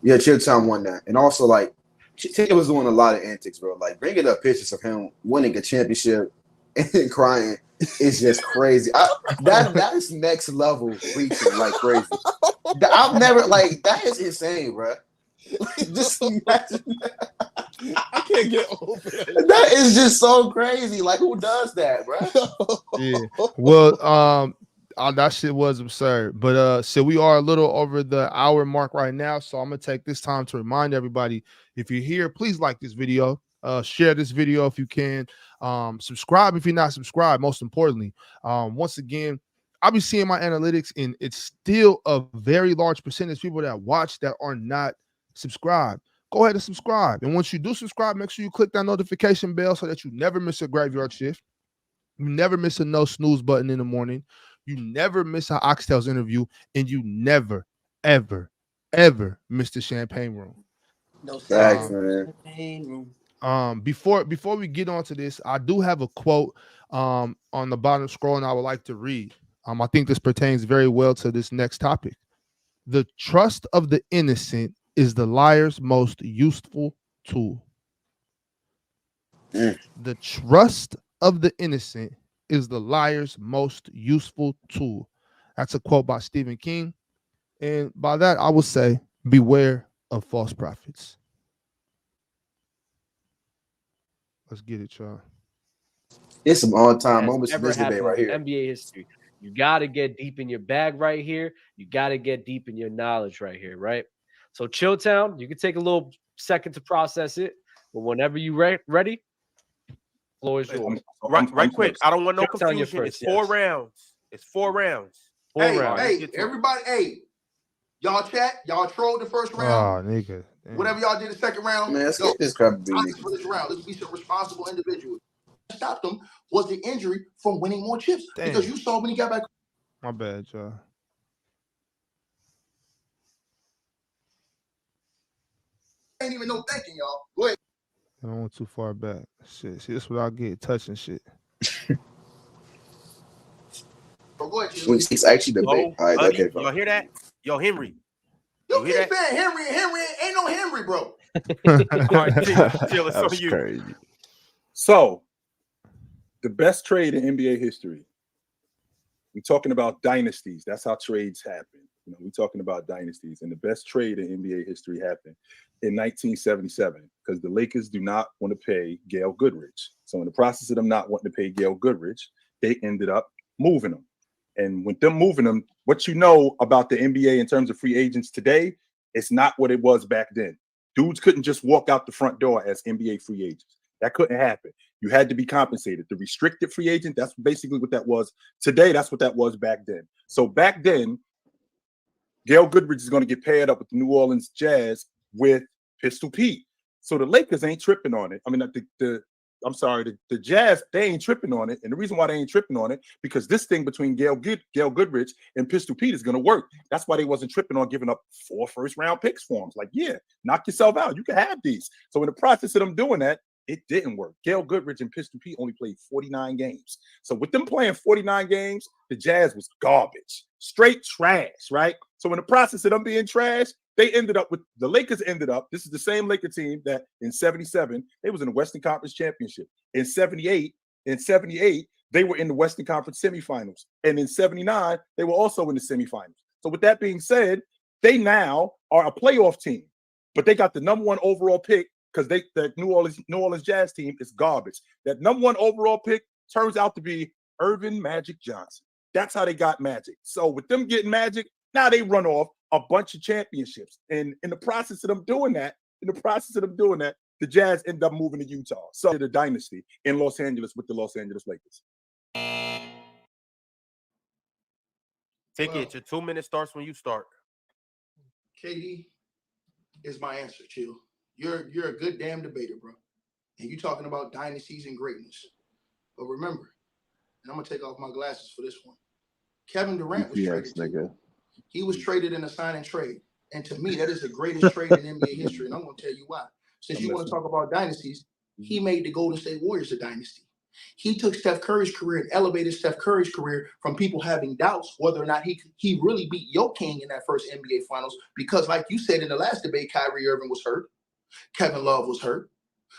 yeah, Chilltown won that. And also like Ticket was doing a lot of antics, bro. Like bringing up pictures of him winning a championship and crying is just crazy. That is next level reaching like crazy. I've never like that is insane, bro. Like, just imagine I can't get over it. that is just so crazy. Like, who does that, bro? Yeah. Well, that shit was absurd. But so we are a little over the hour mark right now. So I'm gonna take this time to remind everybody: if you're here, please like this video, share this video if you can, subscribe if you're not subscribed. Most importantly, once again, I'll be seeing my analytics, and it's still a very large percentage of people that watch that are not subscribed. Go ahead and subscribe. And once you do subscribe, make sure you click that notification bell so that you never miss a graveyard shift. You never miss a no snooze button in the morning. You never miss an Oxtails interview. And you never, ever, ever miss the champagne room. No thanks, man. Before we get on to this, I do have a quote on the bottom scroll, and I would like to read. I think this pertains very well to this next topic. The trust of the innocent is the liar's most useful tool. The trust of the innocent is the liar's most useful tool. That's a quote by Stephen King. And by that, I would say, beware of false prophets. Let's get it, y'all. It's some all-time moments in this debate right here. NBA history. You got to get deep in your bag right here. You got to get deep in your knowledge right here, right? So Chilltown, you can take a little second to process it, but whenever you're ready, floor is yours. Right quick. I don't want no confusion. It's 4 rounds. It's 4 rounds. Hey, everybody, y'all chat, y'all trolled the first round. Oh, nigga. Damn. Whatever y'all did the second round, man, let's get this crap for this round. Let's be some responsible individuals. What stopped them was the injury from winning more chips. Damn. Because you saw when he got back. My bad, y'all. Ain't even no thinking, y'all. Go ahead. I don't want too far back. Shit. See, this is what I get touching shit. It's actually debate. All right, okay, y'all hear that? Yo, Henry. You keep saying Henry. Henry ain't no Henry, bro. All right, chill, it's on you. Crazy. So, the best trade in NBA history. We're talking about dynasties. That's how trades happen. You know, we're talking about dynasties, and the best trade in NBA history happened in 1977 because the Lakers do not want to pay Gail Goodrich. So, in the process of them not wanting to pay Gail Goodrich, they ended up moving him. And with them moving them, what you know about the NBA in terms of free agents today, it's not what it was back then. Dudes couldn't just walk out the front door as NBA free agents. That couldn't happen. You had to be compensated. The restricted free agent, that's basically what that was. Today, that's what that was back then. So back then, Gail Goodrich is going to get paired up with the New Orleans Jazz with Pistol Pete. So the Lakers ain't tripping on it. I mean, the Jazz, they ain't tripping on it. And the reason why they ain't tripping on it, because this thing between Gail Goodrich and Pistol Pete is going to work. That's why they wasn't tripping on giving up 4 first-round picks for him. It's like, yeah, knock yourself out. You can have these. So in the process of them doing that, it didn't work. Gail Goodrich and Pistol Pete only played 49 games. So with them playing 49 games, the Jazz was garbage. Straight trash, right? So in the process of them being trash, they ended up with the Lakers this is the same Laker team that in 77, they was in the Western Conference Championship. In 78, they were in the Western Conference semifinals. And in 79, they were also in the semifinals. So with that being said, they now are a playoff team, but they got the #1 overall pick because the New Orleans Jazz team is garbage. That #1 overall pick turns out to be Irvin Magic Johnson. That's how they got Magic. So with them getting Magic, now they run off a bunch of championships. And in the process of them doing that, the Jazz end up moving to Utah. So the dynasty in Los Angeles with the Los Angeles Lakers. Ticket, your 2 minutes starts when you start. KD is my answer, Chill. You're a good damn debater, bro. And you talking about dynasties and greatness. But remember, and I'm gonna take off my glasses for this one. Kevin Durant was traded. Nigga. He was traded in a sign and trade. And to me, that is the greatest trade in NBA history. And I'm gonna tell you why. Since you want to talk about dynasties, he made the Golden State Warriors a dynasty. He took Steph Curry's career and elevated Steph Curry's career from people having doubts whether or not he really beat Jokic in that first NBA Finals. Because like you said in the last debate, Kyrie Irving was hurt. Kevin Love was hurt.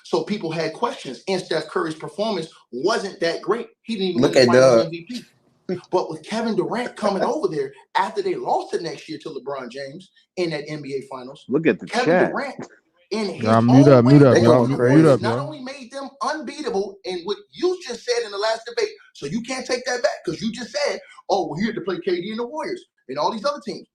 So people had questions. And Steph Curry's performance wasn't that great. He didn't even look win at the Finals the MVP. But with Kevin Durant coming over there after they lost the next year to LeBron James in that NBA Finals, look at the Kevin chat. Durant in his Y'all own mute up, way, mute up, the y'all mute up, not y'all. only made them unbeatable in what you just said in the last debate, so you can't take that back because you just said, oh, we're here to play KD and the Warriors and all these other teams.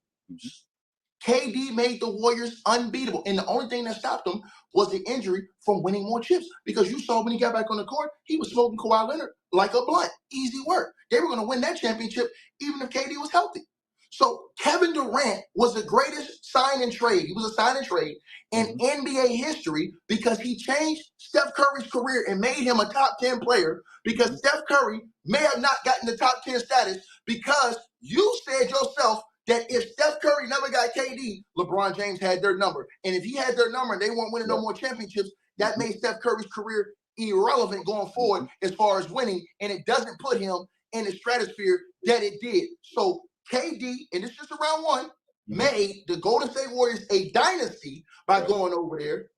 KD made the Warriors unbeatable, and the only thing that stopped them was the injury from winning more chips. Because you saw when he got back on the court, he was smoking Kawhi Leonard like a blunt. Easy work. They were going to win that championship even if KD was healthy. So Kevin Durant was the greatest sign and trade. He was a sign and trade in NBA history because he changed Steph Curry's career and made him a top 10 player. Because Steph Curry may have not gotten the top 10 status because you said yourself that if Steph Curry never got KD, LeBron James had their number. And if he had their number and they weren't winning no more championships, that made Steph Curry's career irrelevant going forward as far as winning. And it doesn't put him in the stratosphere that it did. So KD, and it's just around one, made the Golden State Warriors a dynasty by going over there.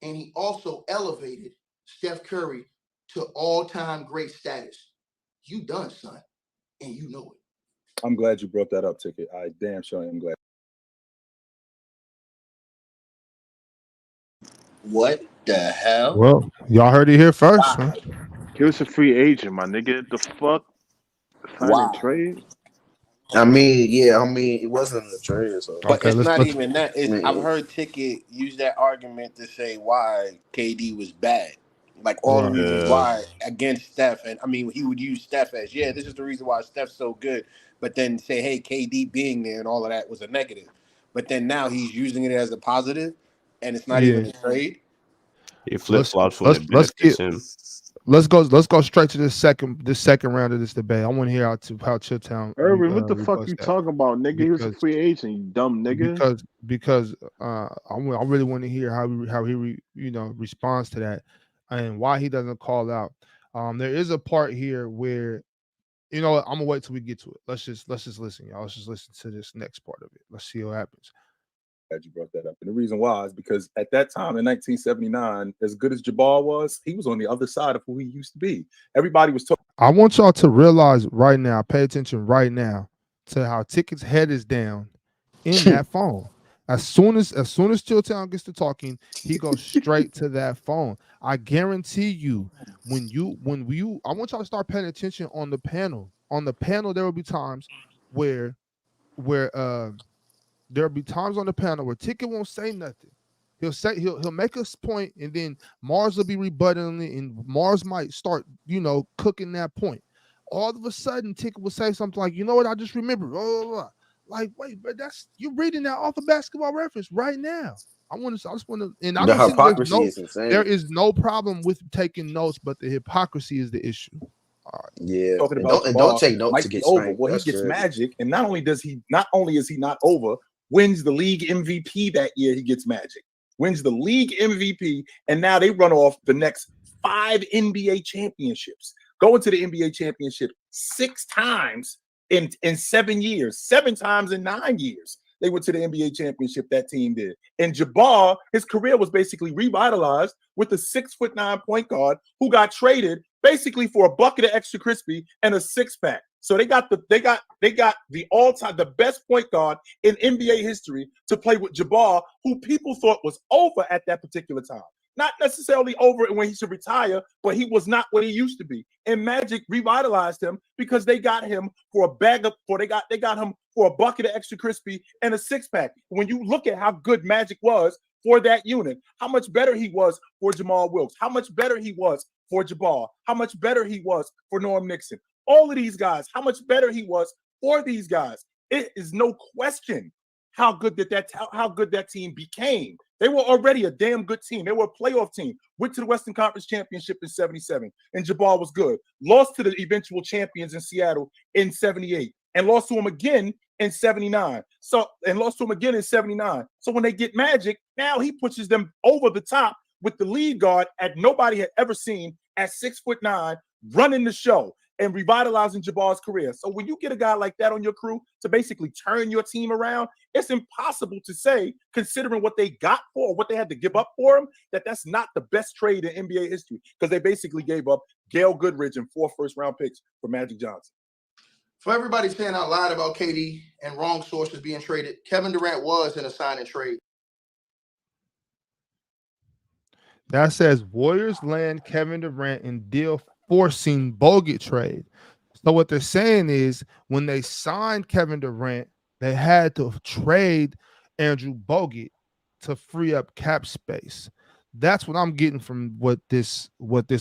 And he also elevated Steph Curry to all-time great status. You done, son, and you know it. I'm glad you brought that up, Ticket. I damn sure am glad. What the hell? Well, y'all heard it here first, man. Give us a free agent, my nigga. The fuck? Sign and trade? I mean, yeah, it wasn't a trade. So. But Okay, it's not let's even that. I've heard Ticket use that argument to say why KD was bad. Like all the reasons why against Steph. And I mean, he would use Steph as, this is the reason why Steph's so good. But then say, hey, KD being there and all of that was a negative. But then now he's using it as a positive, and it's not even a trade. He flip flops when it benefits him. Let's go straight to this second round of this debate. I want to hear how Chilltown. Irvin, what the fuck you talking about, nigga? He was a free agent, you dumb nigga. Because I really want to hear how he responds to that and why he doesn't call out. There is a part here where, I'm gonna wait till we get to it. Let's just listen, y'all. Let's just listen to this next part of it. Let's see what happens. Glad you brought that up. And the reason why is because at that time in 1979, as good as Jabbar was, he was on the other side of who he used to be. Everybody was talking. I want y'all to realize right now, pay attention right now to how Ticket's head is down in that phone. As soon as Chilltown gets to talking, he goes straight to that phone. I guarantee you, I want y'all to start paying attention on the panel. On the panel, there will be times where there'll be times on the panel where Ticket won't say nothing. He'll make a point, and then Mars will be rebutting it, and Mars might start, cooking that point. All of a sudden, Ticket will say something like, "You know what? I just remembered." Like, wait, but you're reading that off of Basketball Reference right now. I just want to, and I the don't hypocrisy think is insane. there is no problem with taking notes, but the hypocrisy is the issue. All right. Yeah, talking about don't take notes to get over. spanked. Well, he gets Magic, and not only is he not over, wins the league MVP that year. He gets Magic, wins the league MVP, and now they run off the next 5 NBA championships. Going to the NBA championship 6 times in 7 years, 7 times in 9 years. They went to the NBA championship, that team did. And Jabbar, his career was basically revitalized with a 6'9" point guard who got traded basically for a bucket of extra crispy and a 6-pack. So they got the all-time, the best point guard in NBA history to play with Jabbar, who people thought was over at that particular time. Not necessarily over when he should retire, but he was not what he used to be. And Magic revitalized him because they got him for a bag of, or they got him for a bucket of extra crispy and a six-pack. When you look at how good Magic was for that unit, how much better he was for Jamal Wilkes, how much better he was for Jabbar, how much better he was for Norm Nixon. All of these guys, how much better he was for these guys. It is no question how good that team became. They were already a damn good team. They were a playoff team. Went to the Western Conference Championship in 77, and Jabbar was good. Lost to the eventual champions in Seattle in 78, and lost to them again in 79. So when they get Magic, now he pushes them over the top with the lead guard at nobody had ever seen at 6'9", running the show and revitalizing Jabbar's career. So when you get a guy like that on your crew to basically turn your team around, it's impossible to say, considering what they got for, or what they had to give up for him, that that's not the best trade in NBA history, because they basically gave up Gail Goodrich and 4 first-round picks for Magic Johnson. For everybody saying out loud about KD and wrong sources being traded, Kevin Durant was in a sign and trade. That says Warriors land Kevin Durant in deal forcing Bogut trade. So what they're saying is when they signed Kevin Durant, they had to trade Andrew Bogut to free up cap space. That's what I'm getting from what this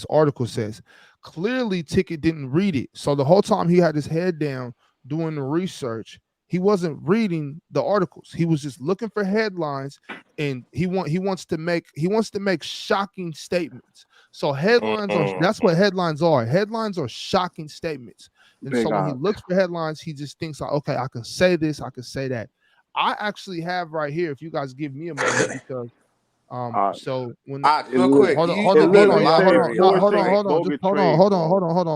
article says. Clearly, Ticket didn't read it. So the whole time he had his head down doing the research, he wasn't reading the articles. He was just looking for headlines, and he wants to make shocking statements. So that's what headlines are. Headlines are shocking statements. And so when he looks for headlines, he just thinks like, okay, I can say this, I can say that. I actually have right here, if you guys give me a moment, because so when real quick, hold on.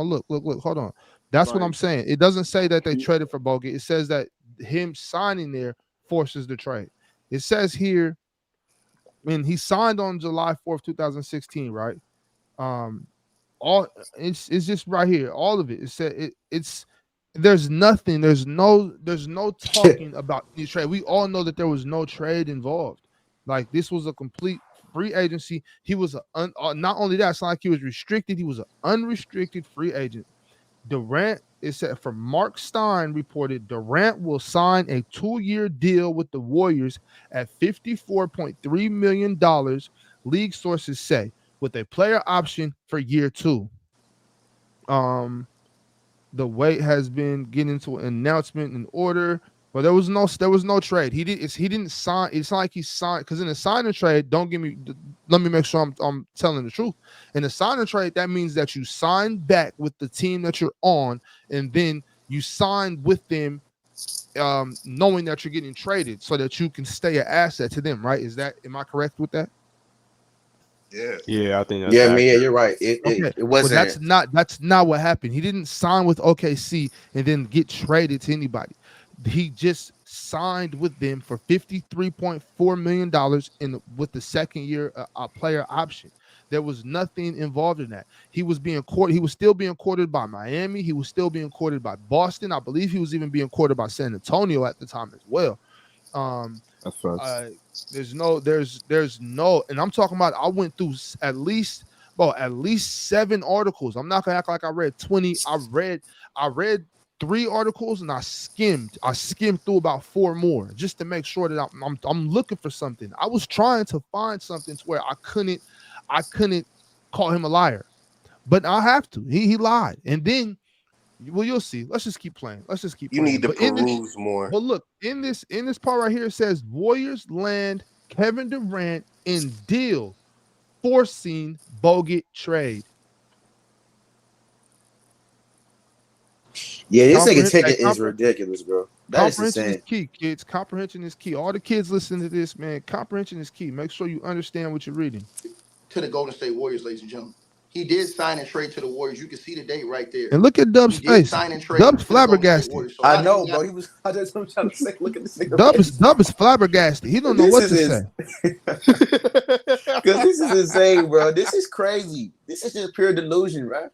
Look, hold on. That's what I'm saying. It doesn't say that they traded for Bogut. It says that him signing there forces the trade. It says here, when he signed on July 4th, 2016, right? All it's just right here, all of it. It said it's there's no talking about the trade. We all know that there was no trade involved. Like, this was a complete free agency. He was not only that, it's not like he was restricted. He was an unrestricted free agent. Durant, it said, from Mark Stein reported, Durant will sign a 2-year deal with the Warriors at $54.3 million, league sources say, with a player option for year 2. The wait has been getting to an announcement in order, but there was no trade. He didn't sign. It's not like he signed, because in the sign and trade, let me make sure I'm telling the truth. In the sign and trade, that means that you sign back with the team that you're on, and then you sign with them, knowing that you're getting traded so that you can stay an asset to them, right? Am I correct with that? Yeah, I think that's you're right. It wasn't. But that's not what happened. He didn't sign with OKC and then get traded to anybody. He just signed with them for $53.4 million with the second year player option. There was nothing involved in that. He was still being courted by Miami. He was still being courted by Boston. I believe he was even being courted by San Antonio at the time as well. That's right. There's no, and I'm talking about, I went through at least 7 articles. I'm not gonna act like I read 20. I read 3 articles, and I skimmed through about 4 more just to make sure that I'm looking for something. I was trying to find something to where I couldn't call him a liar, but I have to. He lied, and then, well, you'll see. Let's just keep playing. You need to peruse more. But look, in this part right here, it says Warriors land Kevin Durant in deal forcing Bogut trade. Yeah, this nigga ticket is ridiculous, bro. That is comprehension insane. is key, kids. Comprehension is key. All the kids listening to this, man, comprehension is key. Make sure you understand what you're reading. To the Golden State Warriors, ladies and gentlemen. He did sign and trade to the Warriors. You can see the date right there. And look at Dub's face. Dub's flabbergasted. So I know, bro. I'm trying to say, look at this nigga. Dub is flabbergasted. He don't know what to say. Because this is insane, bro. This is crazy. This is just pure delusion, right?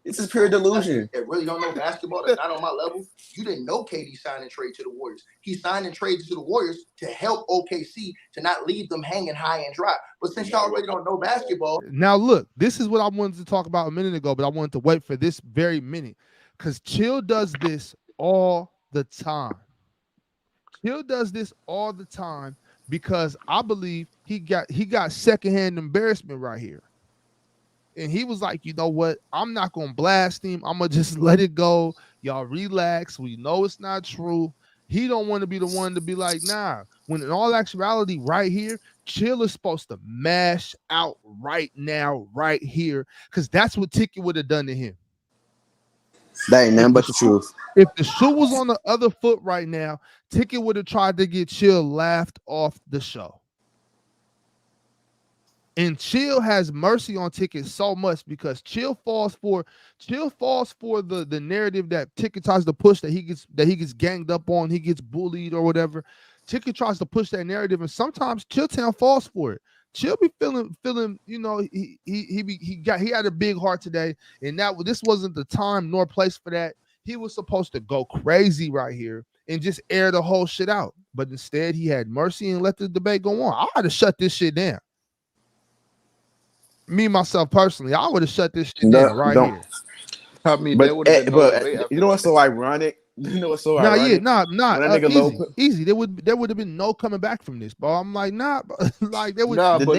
This is pure delusion. That really don't know basketball, that's not on my level. You didn't know KD signed and trade to the Warriors. He signed and traded to the Warriors to help OKC to not leave them hanging high and dry. But since y'all really don't know basketball. Now, look, this is what I wanted to talk about a minute ago, but I wanted to wait for this very minute because Chill does this all the time. Chill does this all the time because I believe he got secondhand embarrassment right here. And he was like, you know what? I'm not going to blast him. I'm going to just let it go. Y'all relax. We know it's not true. He don't want to be the one to be like, nah. When in all actuality, right here, Chill is supposed to mash out right now, right here, because that's what Ticket would have done to him. That ain't nothing but the truth. If the shoe was on the other foot right now, Ticket would have tried to get Chill laughed off the show. And Chill has mercy on Ticket so much because Chill falls for the narrative that Ticket tries to push, that he gets ganged up on, he gets bullied or whatever. Ticket tries to push that narrative, and sometimes Chilltown falls for it. Chill be feeling, you know, he had a big heart today, and this wasn't the time nor place for that. He was supposed to go crazy right here and just air the whole shit out, but instead he had mercy and let the debate go on. I had to shut this shit down. Me, myself, personally, I would have shut this shit down right here. I mean, But you know what's so ironic? You know what's so ironic? Easy. There would have been no coming back from this, but I'm like, nah, like there would have been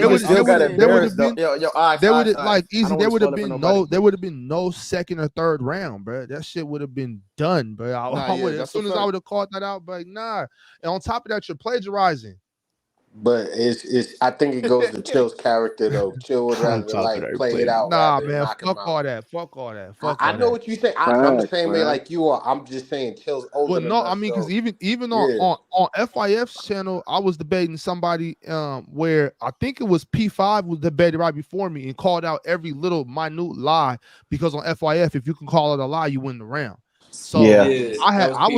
no second or third round, bro. That shit would have been done, bro. As soon as I would have called that out, but nah. And on top of that, you're plagiarizing. But I think it goes to Chill's character though. Chill would rather play it out. Nah, man, fuck all that. I know what you say. I'm the same way like you are. I'm just saying Chill's older. Well, no, I mean, because even on FIF's channel, I was debating somebody where I think it was P5 was debated right before me and called out every little minute lie, because on FIF, if you can call it a lie, you win the round. So I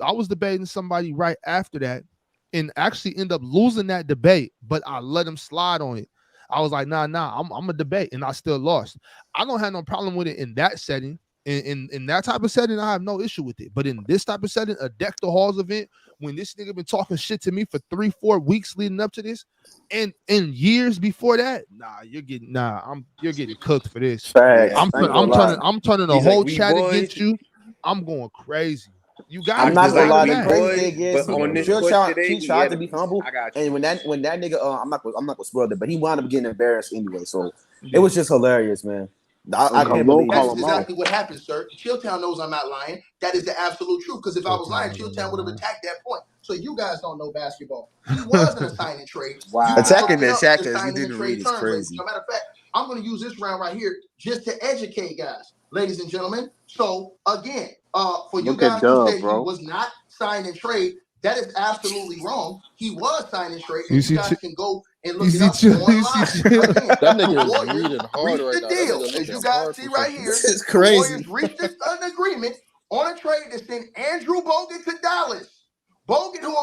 was debating somebody right after that, and actually end up losing that debate, but I let him slide on it. I was like, nah, I'm a debate, and I still lost. I don't have no problem with it in that setting. In that type of setting, I have no issue with it. But in this type of setting, a Deck the Halls event, when this nigga been talking shit to me for 3-4 weeks leading up to this, and years before that, you're getting cooked for this. I'm turning the whole chat against you. I'm going crazy. You got. I'm not gonna lie. The crazy thing is, he tried to be humble, and when that nigga, I'm not gonna spoil it, but he wound up getting embarrassed anyway. So it was just hilarious, man. I can't believe that's exactly what happened, sir. Chilltown knows I'm not lying. That is the absolute truth. Because if I was lying, Chilltown would have attacked that point. So you guys don't know basketball. He wasn't a sign and trade. Wow. Attacking the Shaqas, you didn't read. It's crazy. As a matter of fact, I'm going to use this round right here just to educate guys, ladies and gentlemen. So again, for you guys who say he was not sign and trade, that is absolutely wrong. He was sign and trade. And you guys can go and look it up online. That nigga is reading hard right now. Deal. As you guys see right here, this is crazy. The Warriors reached an agreement on a trade to send Andrew Bogut to Dallas. Bogut, who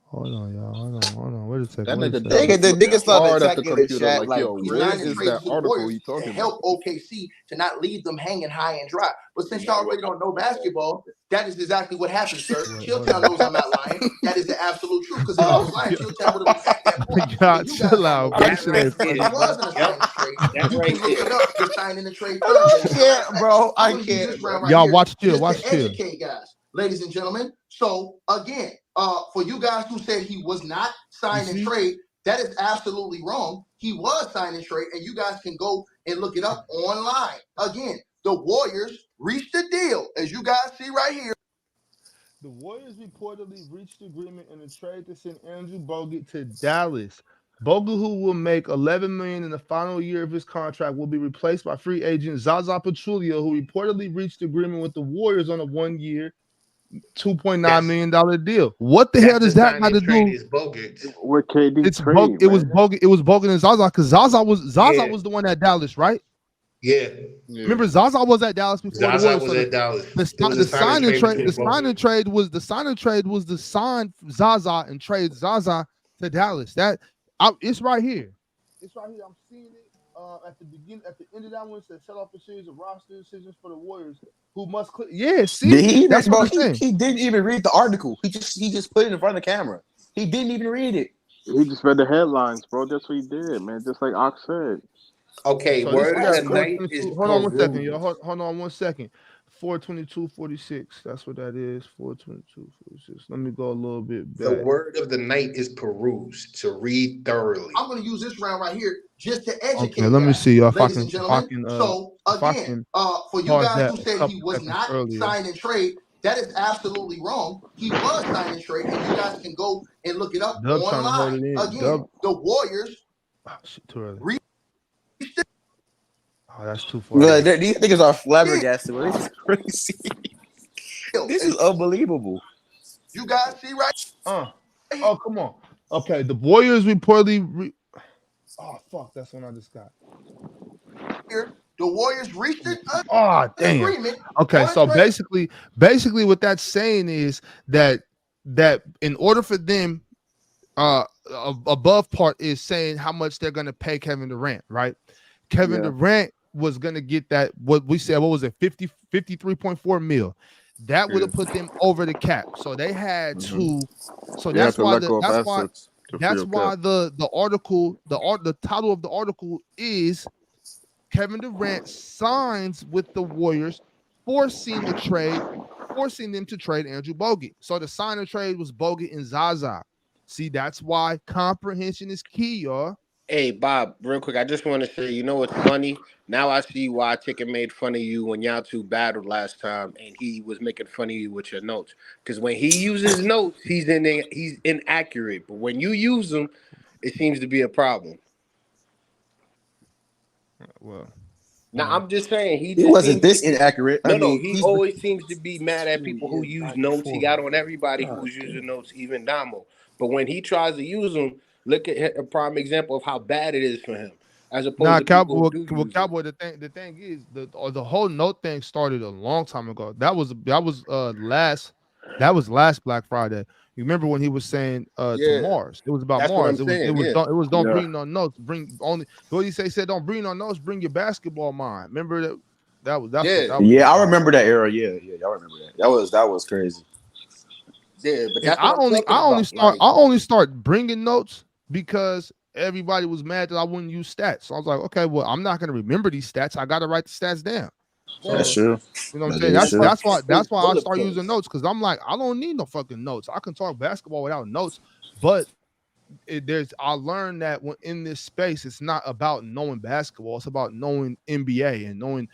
Hold on, y'all. Hold on. Wait a second. The nigga started attacking the chat like, yo, where is that article you talking to help OKC to not leave them hanging high and dry. But since y'all already don't know basketball, that is exactly what happened, sir. Chilltown knows I'm not lying. That is the absolute truth. Because if I was lying, Chilltown would have attacked that point. God, chill out. That wasn't a sign and trade. You can look it up. The sign in the trade. I can't, bro. I can't. Y'all watch Chill. Watch Chill. Educate guys, ladies and gentlemen. So again, for you guys who said he was not sign and trade, that is absolutely wrong. He was sign and trade, and you guys can go and look it up online. Again, the Warriors reached a deal, as you guys see right here. The Warriors reportedly reached agreement in a trade to send Andrew Bogut to Dallas. Bogut, who will make $11 million in the final year of his contract, will be replaced by free agent Zaza Pachulia, who reportedly reached agreement with the Warriors on a 1-year, $2.9 million deal. What the hell does that got to do with KD? It was Bogut and Zaza, because Zaza was the one at Dallas, right? Yeah. Remember, Zaza was at Dallas before Zaza was at Dallas. The sign and trade was the sign Zaza and trade Zaza to Dallas. It's right here. It's right here. I'm seeing it. at the end of that one, it said set off a series of roster decisions for the Warriors who must clear. Yeah, see, Did he? that's Bro, what I'm saying. he didn't even read the article. He just put it in front of the camera. He didn't even read it. He just read the headlines, bro. That's what he did, man. Just like Ox said. Okay, So this word we of got the night is 422. Hold on 1 second, y'all. perused. Hold on 1 second. 422.46. That's what that is. 422.46. Let me go a little bit The back. word of the night is perused, to read thoroughly. I'm going to use this round right here just to educate Okay, let me see, y'all. ladies and gentlemen. So if I again, can for you pause guys that who a said couple he was seconds not earlier. signed and trade, that is absolutely wrong. He was signed and trade, and you guys can go and look it up Dub trying to hold online. it in. Again, Dub. the Warriors. Oh, shit, too early. Oh, that's too far. But these niggas are flabbergasted. Bro. This is crazy. This is unbelievable. You guys see right? Oh, come on. Okay, the Warriors reportedly. Oh, fuck. That's one I just got. Here, the Warriors reached an Damn. agreement. Okay, so basically, what that's saying is that in order for them, above part is saying how much they're gonna pay Kevin Durant, right? Kevin Durant was gonna get that. What we said, what was it, 53.4 mil? That would have put them over the cap. So they had to. So They have that's to why let go of assets to free up cap. the article, the title of the article is Kevin Durant signs with the Warriors, forcing them to trade Andrew Bogut. So the sign and trade was Bogut and Zaza. See, that's why comprehension is key, y'all. Hey, Bob, real quick, I just want to say, you know what's funny? Now I see why Ticket made fun of you when y'all two battled last time, and he was making fun of you with your notes. Because when he uses notes, he's inaccurate. But when you use them, it seems to be a problem. Well, now I'm just saying he wasn't this inaccurate. No, he always seems to be mad at people who use notes. He got on everybody who was using notes, even Damo. But when he tries to use them, look at a prime example of how bad it is for him, as opposed to people who do use Cowboy. The thing is the whole note thing started a long time ago. That was last Black Friday. You remember when he was saying to Mars? It was about That's Mars. what I'm saying, Don't bring no notes. Bring only what he said don't bring no notes. Bring your basketball mind. Remember that. That's what that was. Yeah, I remember that era. Yeah, I remember that. That was crazy. Yeah, but that's I only start bringing notes because everybody was mad that I wouldn't use stats. So I was like, okay, well, I'm not going to remember these stats. I got to write the stats down. So, that's true. You know what I'm saying? That's why I start using notes, because I'm like, I don't need no fucking notes. I can talk basketball without notes, but I learned that when in this space, it's not about knowing basketball. It's about knowing NBA and knowing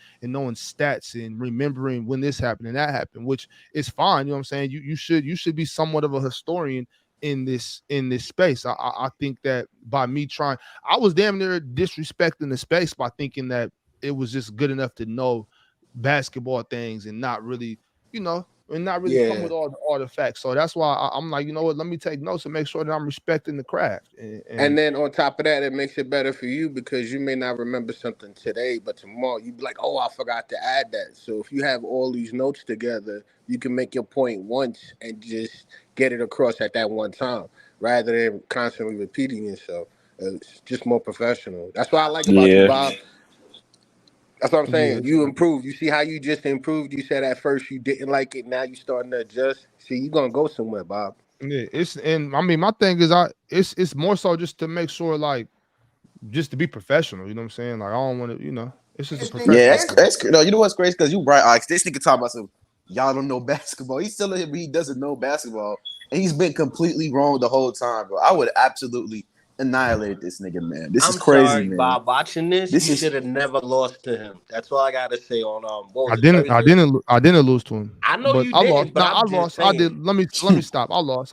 stats and remembering when this happened and that happened, which is fine. You know what I'm saying? You should be somewhat of a historian in this space. I think that by me trying, I was damn near disrespecting the space by thinking that it was just good enough to know basketball things and not really, and not really come with all the artifacts. So that's why I'm like, you know what, let me take notes and make sure that I'm respecting the craft. And then on top of that, it makes it better for you because you may not remember something today, but tomorrow you'd be like, oh, I forgot to add that. So if you have all these notes together, you can make your point once and just get it across at that one time rather than constantly repeating yourself. It's just more professional. That's what I like about you, Bob. That's what I'm saying. You improved. You see how you just improved? You said at first you didn't like it. Now you starting to adjust. See, you're going to go somewhere, Bob. Yeah, I mean, my thing is it's more so just to make sure, like, just to be professional. You know what I'm saying? Like, I don't want to, it's just a professional. Yeah, that's no. You know what's crazy? Because you right, Alex. This nigga talking about some y'all don't know basketball. He's telling him he doesn't know basketball, and he's been completely wrong the whole time, bro. I would absolutely annihilate this nigga, man. This is crazy, sorry, man. Bob. Watching this you should have never lost to him. That's all I gotta say on I didn't lose to him. I know but you I didn't, lost. but No, I'm I just lost. saying. I did. Let me stop. I lost.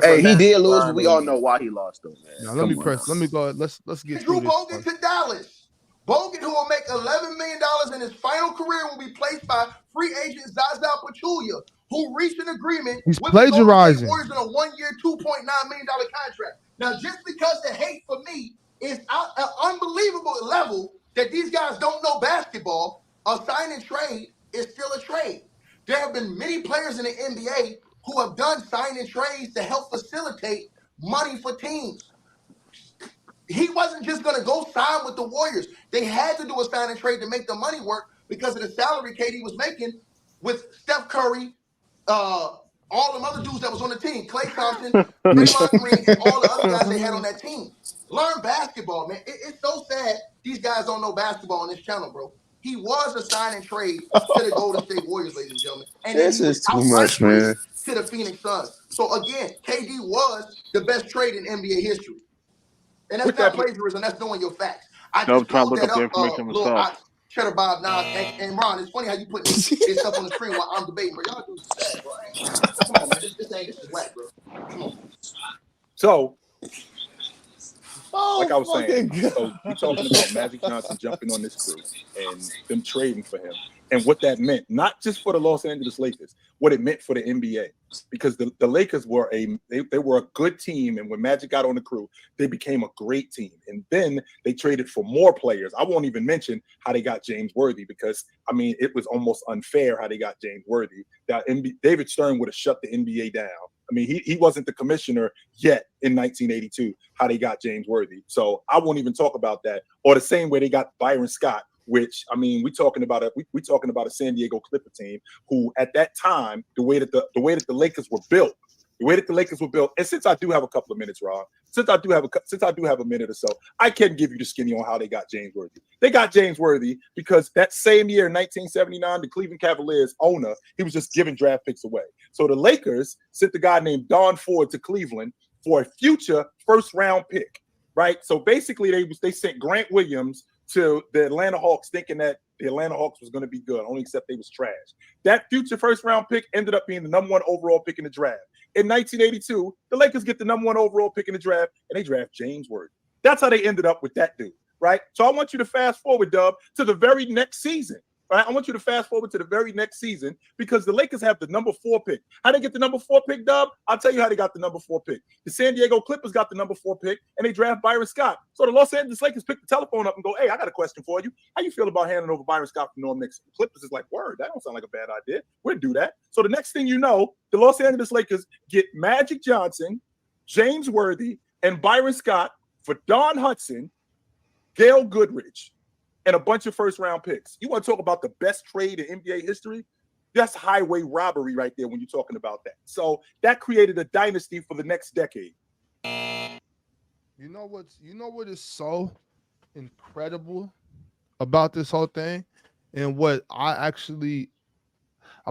Hey, he did lose, but we all know why he lost, though, man. Now, let me go. Let's get Drew through this. Bogut to Dallas. Bogut, who will make $11 million in his final career, will be placed by free agent Zaza Pachulia, who reached an agreement He's with plagiarizing. the Warriors on a 1-year, $2.9 million contract. Now, just because the hate for me is at an unbelievable level that these guys don't know basketball, a sign and trade is still a trade. There have been many players in the NBA who have done sign and trades to help facilitate money for teams. he wasn't just going to go sign with the Warriors. They had to do a sign and trade to make the money work because of the salary KD was making with Steph Curry, all them other dudes that was on the team, Klay Thompson, Draymond Green, and all the other guys they had on that team. Learn basketball, man. It's so sad these guys don't know basketball on this channel, bro. He was a sign and trade to the Golden State Warriors, ladies and gentlemen. And then This he was is too outright much, man. traded to the Phoenix Suns. So again, KD was the best trade in NBA history. And that's not plagiarism, that's knowing your facts. I just pulled that up, little ox, Cheddar Bob Nas, and Ron. It's funny how you put this stuff on the screen while I'm debating, bro. Y'all do some sad, bro. Come on, man. This is whack, bro. Come on. So, like I was saying, so we're talking about Magic Johnson jumping on this crew and them trading for him, and what that meant, not just for the Los Angeles Lakers, what it meant for the NBA. Because the Lakers were they were a good team, and when Magic got on the crew, they became a great team. And then they traded for more players. I won't even mention how they got James Worthy, because I mean it was almost unfair how they got James Worthy. That David Stern would have shut the NBA down. I mean, he wasn't the commissioner yet in 1982, how they got James Worthy. So I won't even talk about that. Or the same way they got Byron Scott, which, I mean, we're talking about a San Diego Clipper team who at that time, the way that the Lakers were built, and since I do have a couple of minutes, Rob, since I do have a minute or so, I can give you the skinny on how they got James Worthy. They got James Worthy because that same year in 1979, the Cleveland Cavaliers owner, he was just giving draft picks away. So the Lakers sent the guy named Don Ford to Cleveland for a future first-round pick, right? So basically, they sent Grant Williams to the Atlanta Hawks, thinking that the Atlanta Hawks was going to be good, only except they was trash. That future first-round pick ended up being the #1 overall pick in the draft. In 1982, the Lakers get the #1 overall pick in the draft, and they draft James Worthy. That's how they ended up with that dude, right? So I want you to fast forward, Dub, to the very next season. Right? I want you to fast forward to the very next season, because the Lakers have the #4 pick. How they get the #4 pick, Dub? I'll tell you how they got the #4 pick. The San Diego Clippers got the #4 pick, and they draft Byron Scott. So the Los Angeles Lakers pick the telephone up and go, "Hey, I got a question for you. How you feel about handing over Byron Scott from Norm Nixon?" The Clippers is like, "Word, that don't sound like a bad idea. We'll do that." So the next thing you know, the Los Angeles Lakers get Magic Johnson, James Worthy, and Byron Scott for Don Hudson, Gail Goodrich, and a bunch of first-round picks. You want to talk about the best trade in NBA history? That's highway robbery right there when you're talking about that. So that created a dynasty for the next decade. You know what is so incredible about this whole thing, and what I'm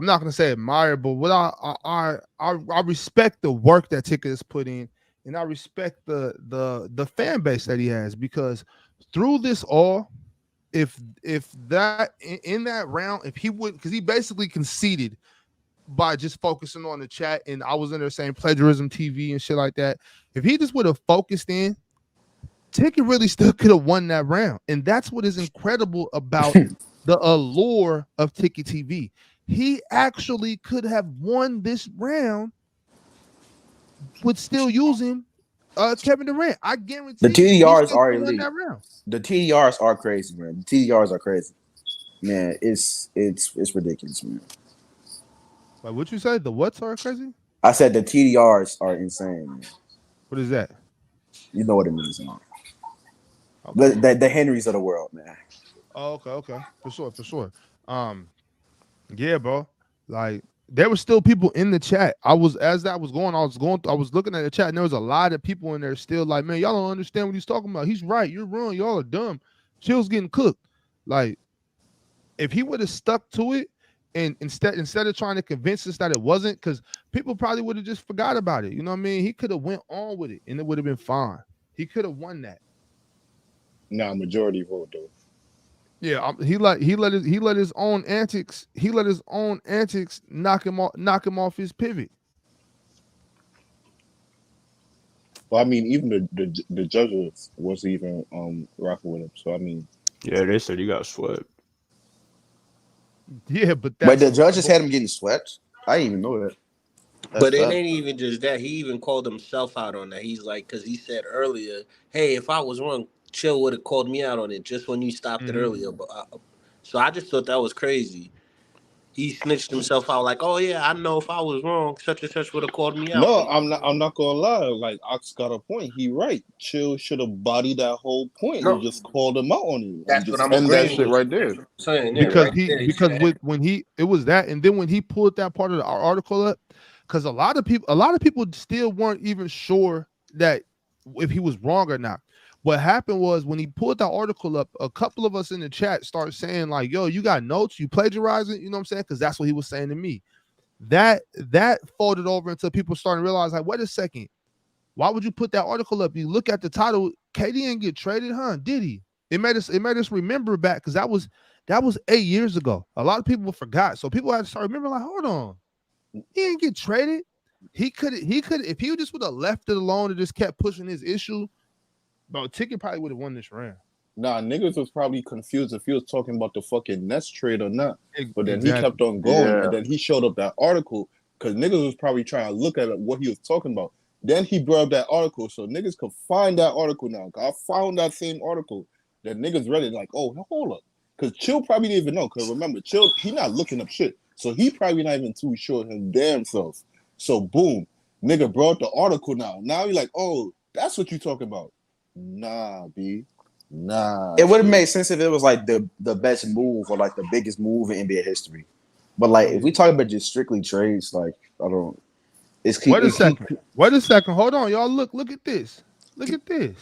not gonna say admire, but what I respect the work that Ticket has put in, and I respect the fan base that he has, because through this all, if that in that round, if he would, because he basically conceded by just focusing on the chat, and I was in there saying plagiarism TV and shit like that. If he just would have focused in, Ticket really still could have won that round. And that's what is incredible about the allure of Ticket TV. He actually could have won this round with still using Kevin Durant. I guarantee the TDRs are won elite. that round. The TDRs are crazy, man. The TDRs are crazy. Man, it's ridiculous, man. Like, what you say? The what's are crazy? I said the TDRs are insane, man. What is that? You know what it means, man. Okay. The Henrys of the world, man. Oh, okay. For sure. Yeah, bro. Like, there were still people in the chat. I was looking at the chat, and there was a lot of people in there still like, "Man, y'all don't understand what he's talking about. He's right. You're wrong. Y'all are dumb." Chill's getting cooked. Like, if he would have stuck to it, and instead of trying to convince us that it wasn't, because people probably would have just forgot about it. You know what I mean? He could have went on with it, and it would have been fine. He could have won that. Nah, majority vote though. Yeah, he let his own antics knock him off his pivot. Well, I mean, even the judges wasn't even rocking with him. So I mean, yeah, they said he got swept. Yeah, but the judges had him getting swept. I didn't even know that. But it ain't even just that. He even called himself out on that. He's like, because he said earlier, "Hey, if I was wrong, Chill would have called me out on it just when you stopped it earlier." But so I just thought that was crazy. he snitched himself out like, oh yeah, I know if I was wrong, such and such would have called me out. No, I'm not. I'm not gonna lie. Like Ox got a point. He right. Chill should have bodied that whole point and just called him out on you. That's just what I'm end that agreeing shit with. right there. That's what I'm saying. Because when he it was that, and then when he pulled that part of the article up, because a lot of people still weren't even sure that if he was wrong or not. What happened was when he pulled that article up, a couple of us in the chat started saying like, "Yo, you got notes? You plagiarizing?" You know what I'm saying? Because that's what he was saying to me. That folded over until people started to realize, like, wait a second, why would you put that article up? You look at the title, KD didn't get traded, huh? Did he? It made us remember back because that was 8 years ago. A lot of people forgot, so people had to start remembering. Like, hold on, he didn't get traded. He could if he just would have left it alone and just kept pushing his issue, bro. Ticket probably would have won this round. Nah, niggas was probably confused if he was talking about the fucking Nets trade or not. But then he kept on going, and then he showed up that article because niggas was probably trying to look at what he was talking about. Then he brought up that article, so niggas could find that article now. I found that same article that niggas read it like, oh, hold up. Because Chill probably didn't even know. Because remember, Chill, he not looking up shit. So he probably not even too sure his damn self. So boom, nigga brought the article now. Now he like, oh, that's what you talking about. Nah, B. Nah. It would have made sense if it was like the best move or like the biggest move in NBA history. But like if we talk about just strictly trades, like I don't. Wait a second. Hold on, y'all. Look at this. Look at this.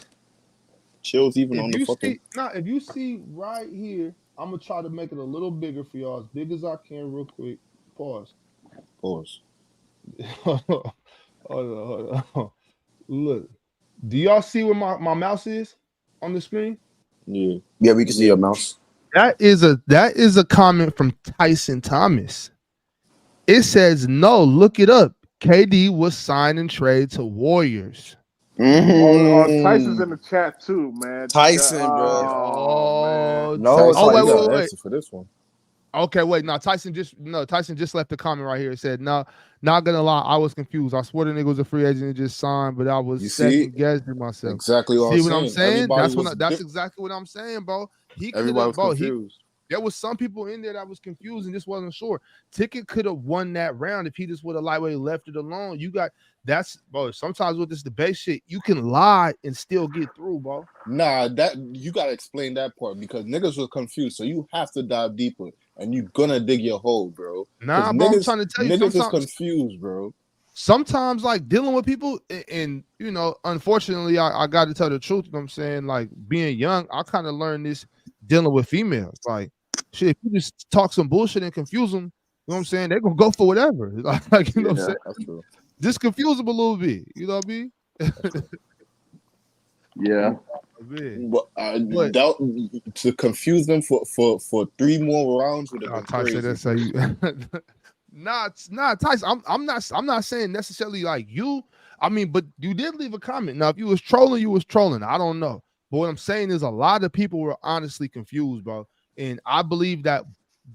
Chill's even on the fucking. If you see right here, I'm gonna try to make it a little bigger for y'all, as big as I can, real quick. Pause. Hold on. Look. Do y'all see where my mouse is on the screen? Yeah, we can see your mouse. That is a comment from Tyson Thomas. It says, no, look it up. KD was signed and trade to Warriors. Tyson's in the chat too, man. Tyson, bro. Oh, no, wait. Answer for this one. Okay, wait. No, Tyson just left a comment right here. It said, no, not gonna lie, I was confused. I swore the nigga was a free agent and just signed, but I was second guessing myself. Exactly what I'm saying. That's exactly what I'm saying, bro. Everybody was confused. There was some people in there that was confused and just wasn't sure. Ticket could have won that round if he just would have lightweight left it alone. Bro. Sometimes with this debate shit, you can lie and still get through, bro. Nah, that you gotta explain that part because niggas were confused. So you have to dive deeper, and you're gonna dig your hole, bro. Nah, bro, I'm trying to tell you, niggas is confused, bro. Sometimes, like dealing with people, and you know, unfortunately, I got to tell the truth. You know what I'm saying, like being young, I kind of learned this dealing with females. Like, shit, if you just talk some bullshit and confuse them, you know what I'm saying, they're gonna go for whatever. Like, you know what I'm saying? That's true. Just confuse them a little bit. You know what I mean? Yeah. But to confuse them for 3 more rounds would have been crazy. That's how you. Nah, Tyson. I'm not saying necessarily like you. I mean, but you did leave a comment. Now, if you was trolling, you was trolling. I don't know. But what I'm saying is a lot of people were honestly confused, bro. And I believe that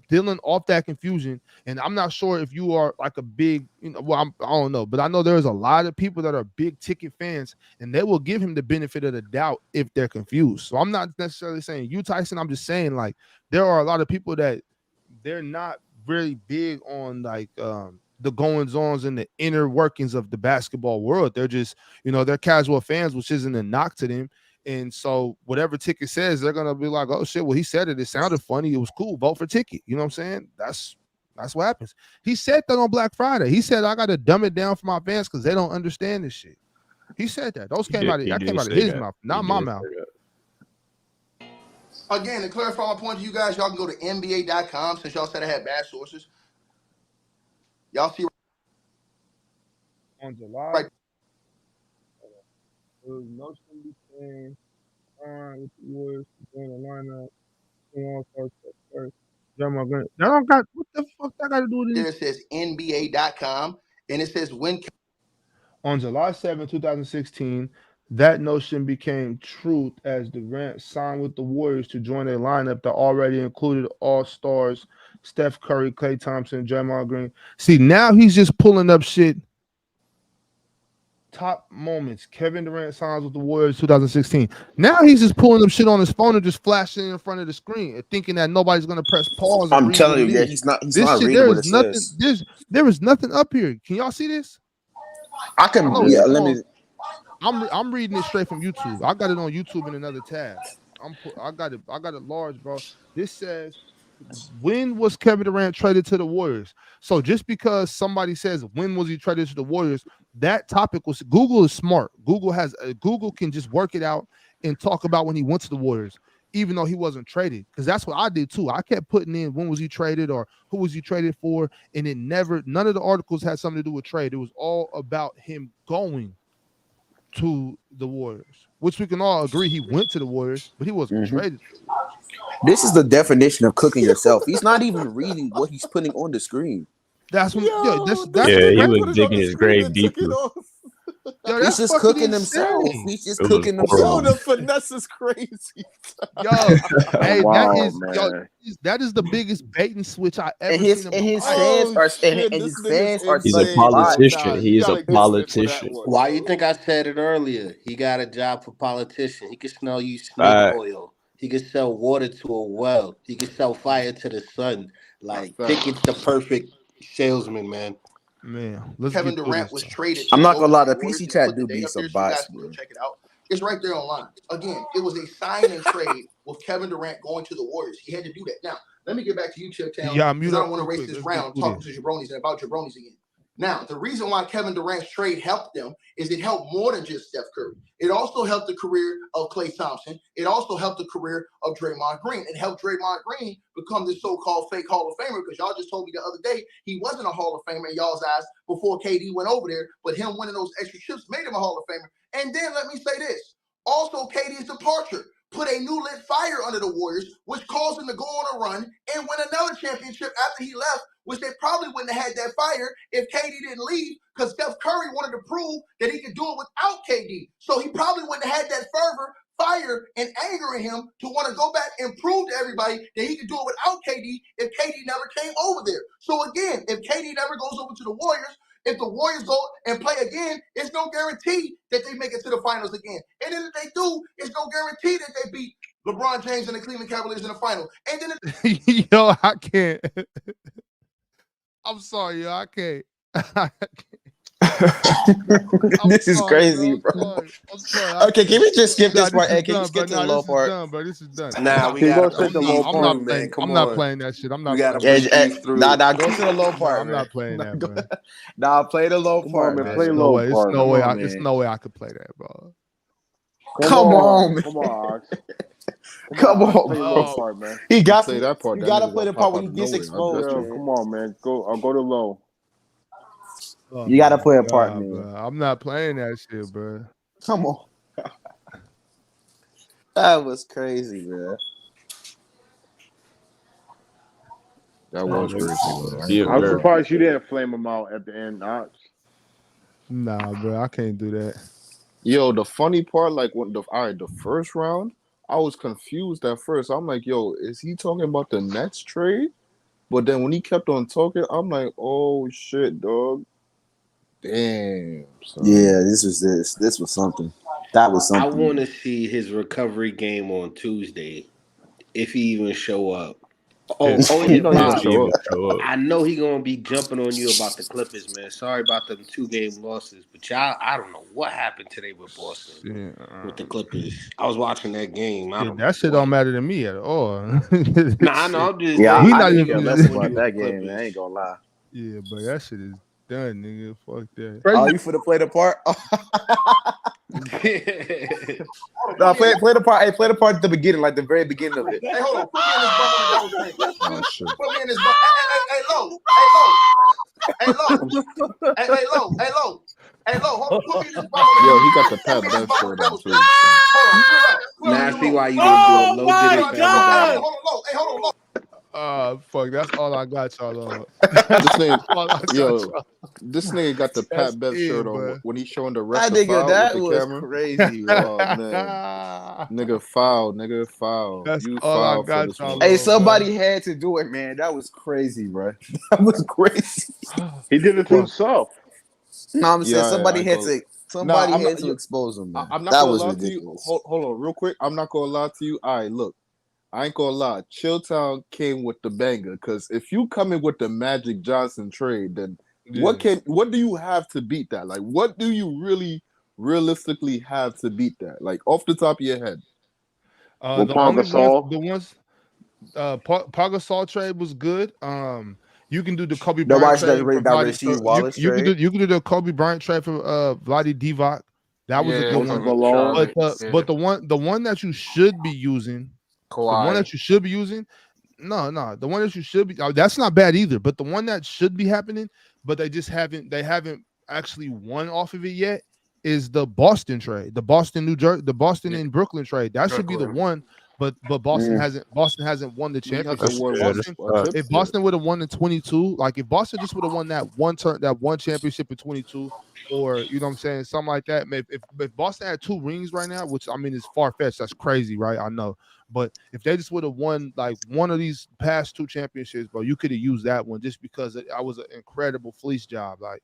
dealing off that confusion, and I'm not sure if you are like a big, you know, well, I don't know, but I know there's a lot of people that are big ticket fans, and they will give him the benefit of the doubt if they're confused. So I'm not necessarily saying you, Tyson. I'm just saying like there are a lot of people that they're not very big on like the goings-ons and the inner workings of the basketball world. They're just, you know, they're casual fans, which isn't a knock to them. And so whatever Ticket says, they're gonna be like, oh shit, well, he said it sounded funny, it was cool, vote for Ticket. You know what I'm saying? That's what happens. He said that on Black Friday. He said, I gotta dumb it down for my fans because they don't understand this shit. He said that. Those came out of his mouth, not my mouth. Again, to clarify my point to you guys, y'all can go to NBA.com since y'all said I had bad sources. Y'all see on July. Right. There was no between with the Warriors doing the lineup. That don't got what the fuck that got to do with it? It says NBA.com and it says when on July 7, 2016, that notion became truth as Durant signed with the Warriors to join a lineup that already included all-stars Steph Curry, Klay Thompson, Draymond Green. See, now he's just pulling up shit. top moments. Kevin Durant signs with the Warriors 2016. Now he's just pulling up shit on his phone and just flashing it in front of the screen and thinking that nobody's gonna press pause and I'm read telling what you, it yeah, is. he's not This shit, reading there what is it nothing. says. There is nothing up here. Can y'all see this? I I can, know it's yeah, let small. me. I'm reading it straight from YouTube. I got it on YouTube in another tab. I got it large, bro. This says, when was Kevin Durant traded to the Warriors? So just because somebody says when was he traded to the Warriors, that topic was, Google is smart. Google can just work it out and talk about when he went to the Warriors, even though he wasn't traded. Because that's what I did too. I kept putting in when was he traded or who was he traded for, and none of the articles had something to do with trade. It was all about him going to the Warriors, which we can all agree he went to the Warriors, but he wasn't traded to the Warriors. This is the definition of cooking yourself. He's not even reading what he's putting on the screen. That's when, that's Yeah, he crazy. was digging his grave deeper. Yo, He's that's just fucking cooking himself. insane. He's just It was cooking horrible. himself. Yo, the finesse is crazy. Yo, hey, Wow, yo, man. that is the biggest bait and switch I ever And his seen and in his my life. fans are Shit, and this his nigga's fans are He's a insane, bro. politician. Nah, He you is a gotta get Smith for that politician. one. Why you think I said it earlier? He got a job for politician. He can smell you snake Right. oil. He can sell water to a well. He can sell fire to the sun. Like, Pickett's the perfect salesman, man. Man, let's Kevin get through Durant this. was traded. I'm to not the gonna lie, Golden the State Warriors. PC Just chat put the do date be up there some so you guys bots, can go man. check it out. It's right there online. Again, it was a sign and trade with Kevin Durant going to the Warriors. He had to do that. Now, let me get back to you, Chip Town, Yeah, because mute I up don't want to real race quick. this Let's get round through talking this. to jabronis and about jabronis again. Now, the reason why Kevin Durant's trade helped them is it helped more than just Steph Curry. It also helped the career of Klay Thompson. It also helped the career of Draymond Green. It helped Draymond Green become this so-called fake Hall of Famer, because y'all just told me the other day he wasn't a Hall of Famer in y'all's eyes before KD went over there, but him winning those extra chips made him a Hall of Famer. And then let me say this. Also, KD's departure put a new lit fire under the Warriors, which caused them to go on a run and win another championship after he left, which they probably wouldn't have had that fire if KD didn't leave, because Steph Curry wanted to prove that he could do it without KD. So he probably wouldn't have had that fervor, fire, and anger in him to want to go back and prove to everybody that he could do it without KD if KD never came over there. So again, if KD never goes over to the Warriors, if the Warriors go and play again, it's no guarantee that they make it to the finals again. And then if they do, it's no guarantee that they beat LeBron James and the Cleveland Cavaliers in the final. And then Yo, I can't. I'm sorry, yo, I can't. This is crazy, bro. Okay, can we just skip this part? Hey, can you skip to the low part? This is done. Nah, we He gotta goes to the low breeze part. through, man. Come I'm on. not playing that shit. I'm not. We gotta playing breeze through. Nah, go to the low that. part, I'm man. not playing that, bro. Nah, play the low Come part, on, man. man. Play No low way. It's part. no Come way. on, It's man. no way I could play that, bro. Come on, man. Come on, Ox. Come on, Play bro. low part, man. He got Play to. that part. You That gotta nigga play gonna the part pop when out he of gets nowhere. I exposed, bet Yeah, you. man. come on, man. I'll go to low. Oh, You gotta my play a part, God, man. bro. I'm not playing that shit, bro. Come on. That was crazy, man. That was crazy, though. I ain't Be gonna I'm lie. surprised you didn't flame him out at the end, Ox. Nah, bro, I can't do that. Yo, the funny part, like when the first round, I was confused at first. I'm like, yo, is he talking about the next trade? But then when he kept on talking, I'm like, oh shit, dog. Damn. Son. Yeah, this was something. That was I something. want to see his recovery game on Tuesday, if he even show up. Oh You yeah, know he gonna Bob. show up. I know he gonna be jumping on you about the Clippers, man. Sorry about them 2-game losses, but y'all, I don't know what happened today with Boston, with the Clippers. I was watching that game. I Yeah, don't know that shit what. don't matter to me at all. Nah, I know. I'm just Yeah, saying. We I not could He even. care was less jumping on about you that with the game, man. I Clippers. ain't gonna lie. Yeah, but that shit is done, nigga. Fuck that. Oh, you finna play the part? No, play the part. Hey, play the part at the beginning, like the very beginning of it. Hey, hold on. Put me in this bum on the double screen. Oh shit. Put me in this bum. Hey, low. Hey, low. Hold on. Put me in this bum on the Yo, he got the Put Pat me in this Bev bum on shirt the on double too. screen. Hold on. Pull Now I up. see why you want to do a low my did it for everybody. God. Hold on, low. Hey, hold on, low. Fuck. That's all I got, y'all. On. This nigga, all I got, yo, y'all. this nigga got the That's Pat Bev it, shirt on bro. when he's showing the ref That the nigga, foul with that the was camera. crazy. Oh man, nigga foul. That's You all I foul for got, this y'all. one. Hey, On, somebody had to do it, man. That was crazy, bro. That was crazy. He did it to himself. No, I'm saying Yeah, somebody I had go. to. Somebody I'm had not, to expose him, man. I'm not That gonna was lie to you. ridiculous. Hold on, real quick. I'm not gonna lie to you. All right, look, I ain't gonna lie. Chilltown came with the banger because if you come in with the Magic Johnson trade, then what do you have to beat that? Like, what do you really realistically have to beat that? Like off the top of your head. Well, The Paul only ones, Gasol. the ones, Pau Gasol trade was good. You can do the Kobe The Bryant watch that trade for Vladi. Rasheed Wallace trade. You can do the Kobe Bryant trade for Vladi Divac. That was a good Moses one. Malone. But the one that you should be using, the one that Kawhi. you should be using, the one that you should be, that's not bad either. But the one that should be happening, but they haven't actually won off of it yet, is the Boston trade, the Boston and Brooklyn trade. That should be the one. But Boston hasn't won the He championship. hasn't won If Boston would have won in 22, like if Boston just would have won that one championship in 22, or you know what I'm saying, something like that. If Boston had 2 rings right now, which I mean is far fetched, that's crazy, right? I know. But if they just would have won like one of these past 2 championships, bro, you could have used that one just because I was an incredible fleece job. Like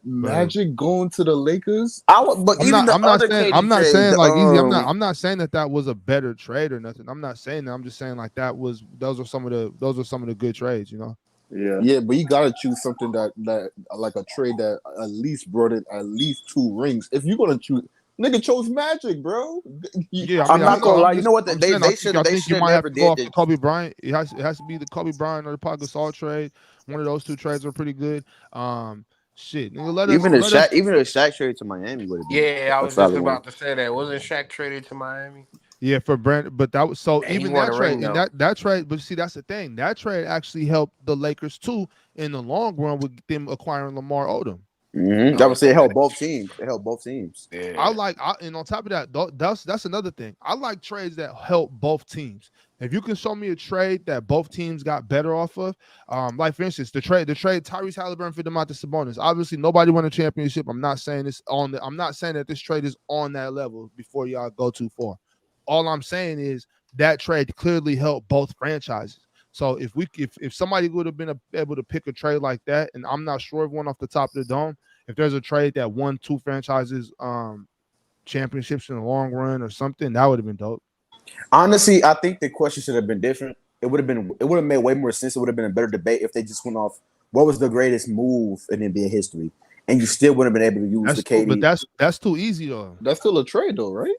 Magic going to the Lakers. I'm not saying like easy. I'm not saying that was a better trade or nothing. I'm not saying that. I'm just saying like those are some of the good trades, you know. Yeah, but you gotta choose something that like a trade that at least brought in at least 2 rings. If you're gonna choose, nigga chose Magic, bro. Yeah, I'm not gonna lie. You know what? They should have never did this. Kobe Bryant. It has to be the Kobe Bryant or the Pau Gasol trade. One of those 2 trades are pretty good. Shit, nigga, even the Shaq trade to Miami would have been. Yeah, I was just about to say that. Wasn't Shaq traded to Miami? Yeah, for Brandon, but that was so Yeah, even that trade and that trade. But see, that's the thing. That trade actually helped the Lakers too in the long run with them acquiring Lamar Odom. That would say it helped both teams. It helped both teams. Yeah. And on top of that, that's another thing. I like trades that help both teams. If you can show me a trade that both teams got better off of, like for instance, the trade Tyrese Halliburton for Domantas Sabonis. Obviously, nobody won a championship. I'm not saying that this trade is on that level before y'all go too far. All I'm saying is that trade clearly helped both franchises. So if somebody would have been able to pick a trade like that, and I'm not sure of one off the top of the dome, if there's a trade that won 2 franchises championships in the long run or something, that would have been dope. Honestly, I think the question should have been different. It would have made way more sense. It would have been a better debate if they just went off what was the greatest move in NBA history, and you still wouldn't have been able to use the KD. But that's too easy though. That's still a trade though, right?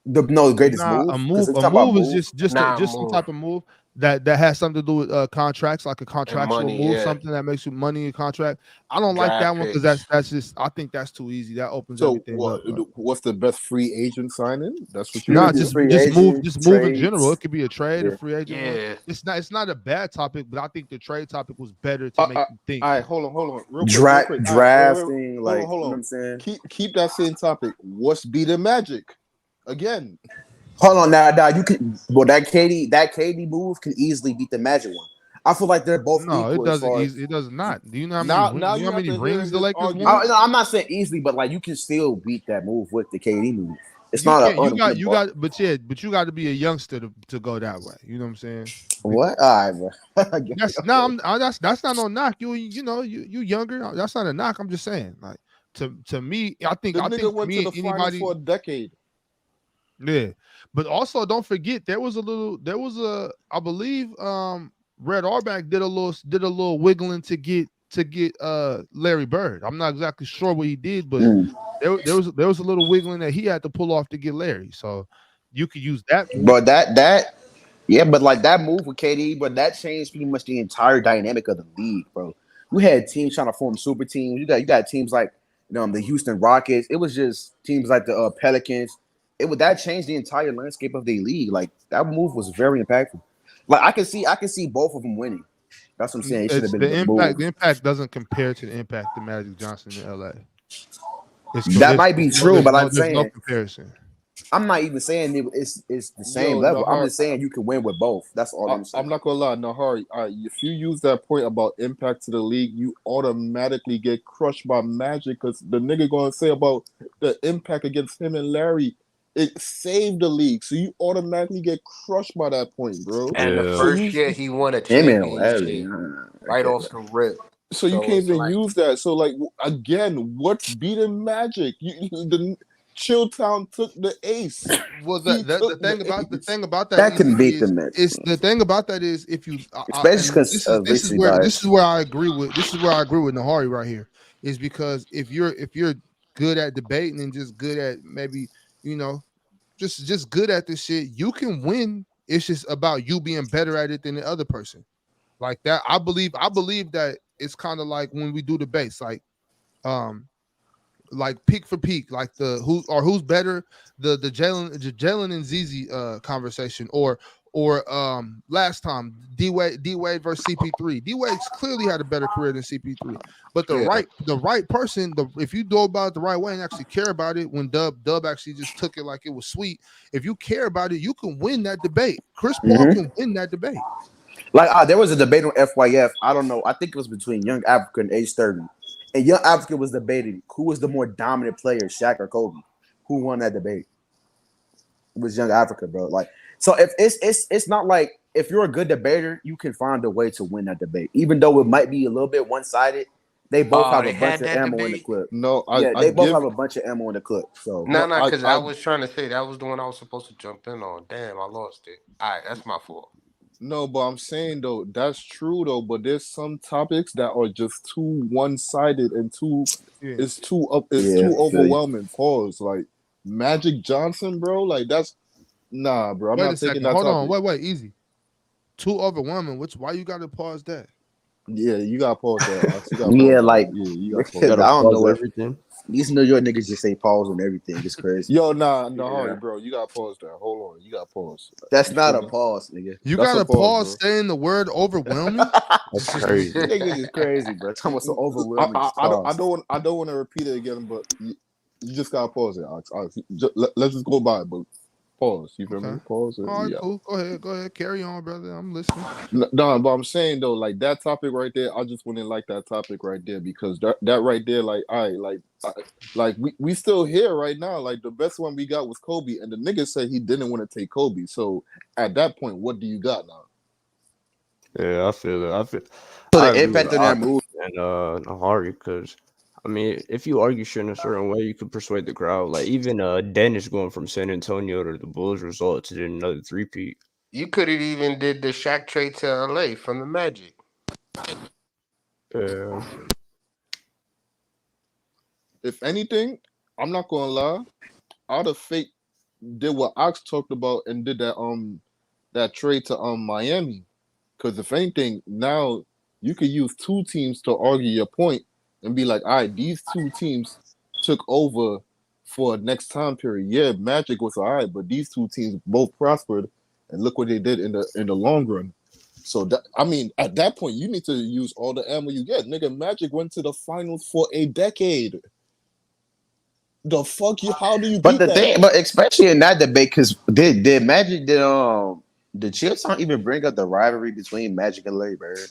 The greatest move. A move is just some type of move that has something to do with contracts, like a contractual move, something that makes you money in contract. I don't like that one because that's just, I think that's too easy. That opens everything up. What's the best free agent signing? That's what you just move in general. It could be a trade, a free agent. Yeah, it's not a bad topic, but I think the trade topic was better to make you think. All right, hold on, real quick. Drafting, hold on. You know what I'm saying? Keep that same topic. What's beating Magic again? Hold on now. You can that KD move can easily beat the Magic one. I feel like they're both equal. It doesn't. It does not. Do you know how many rings the Lakers won? I'm not saying easily, but like you can still beat that move with the KD move. It's not but you got to be a youngster to go that way. You know what I'm saying? What? All right, bro. That's not no knock. You younger. That's not a knock. I'm just saying. Like to me, I think went me to the and anybody for a decade. Yeah, but also don't forget I believe Red Auerbach did a little wiggling to get Larry Bird. I'm not exactly sure what he did, but there was a little wiggling that he had to pull off to get Larry. So you could use that. But but like that move with KD, but that changed pretty much the entire dynamic of the league, bro. You had teams trying to form super teams. You got teams like the Houston Rockets. It was just teams like the Pelicans. That changed the entire landscape of the league. Like that move was very impactful. Like I can see both of them winning. That's what I'm saying. It should have been the impact. The impact doesn't compare to the impact of Magic Johnson in LA. That might be true, but I'm saying no comparison. I'm not even saying it's the same level. I'm just saying you can win with both. That's all I'm saying. I'm not gonna lie, Nahari. If you use that point about impact to the league, you automatically get crushed by Magic because the nigga gonna say about the impact against him and Larry. It saved the league, so you automatically get crushed by that point, bro. And the first year he won a championship right off the rip. So you So can't it's even like use that. So like again, what's beating Magic? The Chilltown took the ace. Well, He the took the ace. thing about that That can easy beat the Mets, is the thing about that is if you especially and because of recency this bias. is where I agree with Nahari right here is because if you're good at debating and just good at maybe you know just good at this shit, you can win. It's just about you being better at it than the other person. Like that, I believe that it's kind of like when we do debates, like peak for peak, like the who's better, the Jalen and ZZ conversation, or last time D Wade versus CP3. D Wade's clearly had a better career than CP3, but Yeah. the right person, if you do about it the right way and actually care about it, when Dub actually just took it like it was sweet. If you care about it, you can win that debate. Chris Paul can win that debate. Like there was a debate on FYF. I don't know. I think it was between Young Africa and Age 30. And Young Africa was debating who was the more dominant player, Shaq or Kobe. Who won that debate? It was Young Africa, bro. Like, so if it's not like if you're a good debater, you can find a way to win that debate, even though it might be a little bit one-sided. They both have they a bunch had of that ammo in the debate. clip. No, Yeah, I they both give have a bunch of ammo in the clip. So No, no, because I was trying to say that was the one I was supposed to jump in on. Damn, I lost it. All right, that's my fault. no, but I'm saying though that's true though. But there's some topics that are just too one-sided and it's too overwhelming. Pause. Like Magic Johnson, bro. Like that's nah, bro. I'm Wait not a taking second, that hold topic. on, wait, easy. Too overwhelming. Why you got to pause that? Yeah, you gotta pause that. Ox. You gotta yeah, pause like that. Yeah, you gotta pause I Gotta that. don't know pause what everything. these New York niggas just say pause on everything. It's crazy. Yo, nah, Yeah. bro. You gotta pause that. Hold on. You gotta pause. That's You not feel a me? pause, nigga. You That's got a to pause, pause bro. saying the word overwhelming. That's crazy. Niggas is crazy, bro. It's almost so overwhelming. I, Just I, I don't I pause. don't want to repeat it again, but you just gotta pause it. Ox. Let's just go by it, but pause. You feel me? Okay. Pause it. All right, Yeah. cool. Go ahead. Carry on, brother. I'm listening. No, but I'm saying though, like that topic right there, I just wouldn't like that topic right there because that right there, like, like we still here right now. Like the best one we got was Kobe, and the nigga said he didn't want to take Kobe. So at that point, what do you got now? Yeah, I feel it. So I the agree with impact on that Ox move. and Nahari because I mean, if you argue shit in a certain way, you could persuade the crowd. Like even Dennis going from San Antonio to the Bulls results in another three-peat. You could have even did the Shaq trade to LA from the Magic. Yeah. If anything, I'm not gonna lie, I'd have fake did what Ox talked about and did that trade to Miami. Because if anything, now you could use two teams to argue your point and be like, all right, these two teams took over for next time period. Yeah, Magic was all right, but these two teams both prospered, and look what they did in the long run. So that, I mean, at that point, you need to use all the ammo you get. Nigga, Magic went to the finals for a decade. The fuck you? How do you But beat the that? thing, but especially in that debate, because did Magic did Chilltown even bring up the rivalry between Magic and Larry Bird?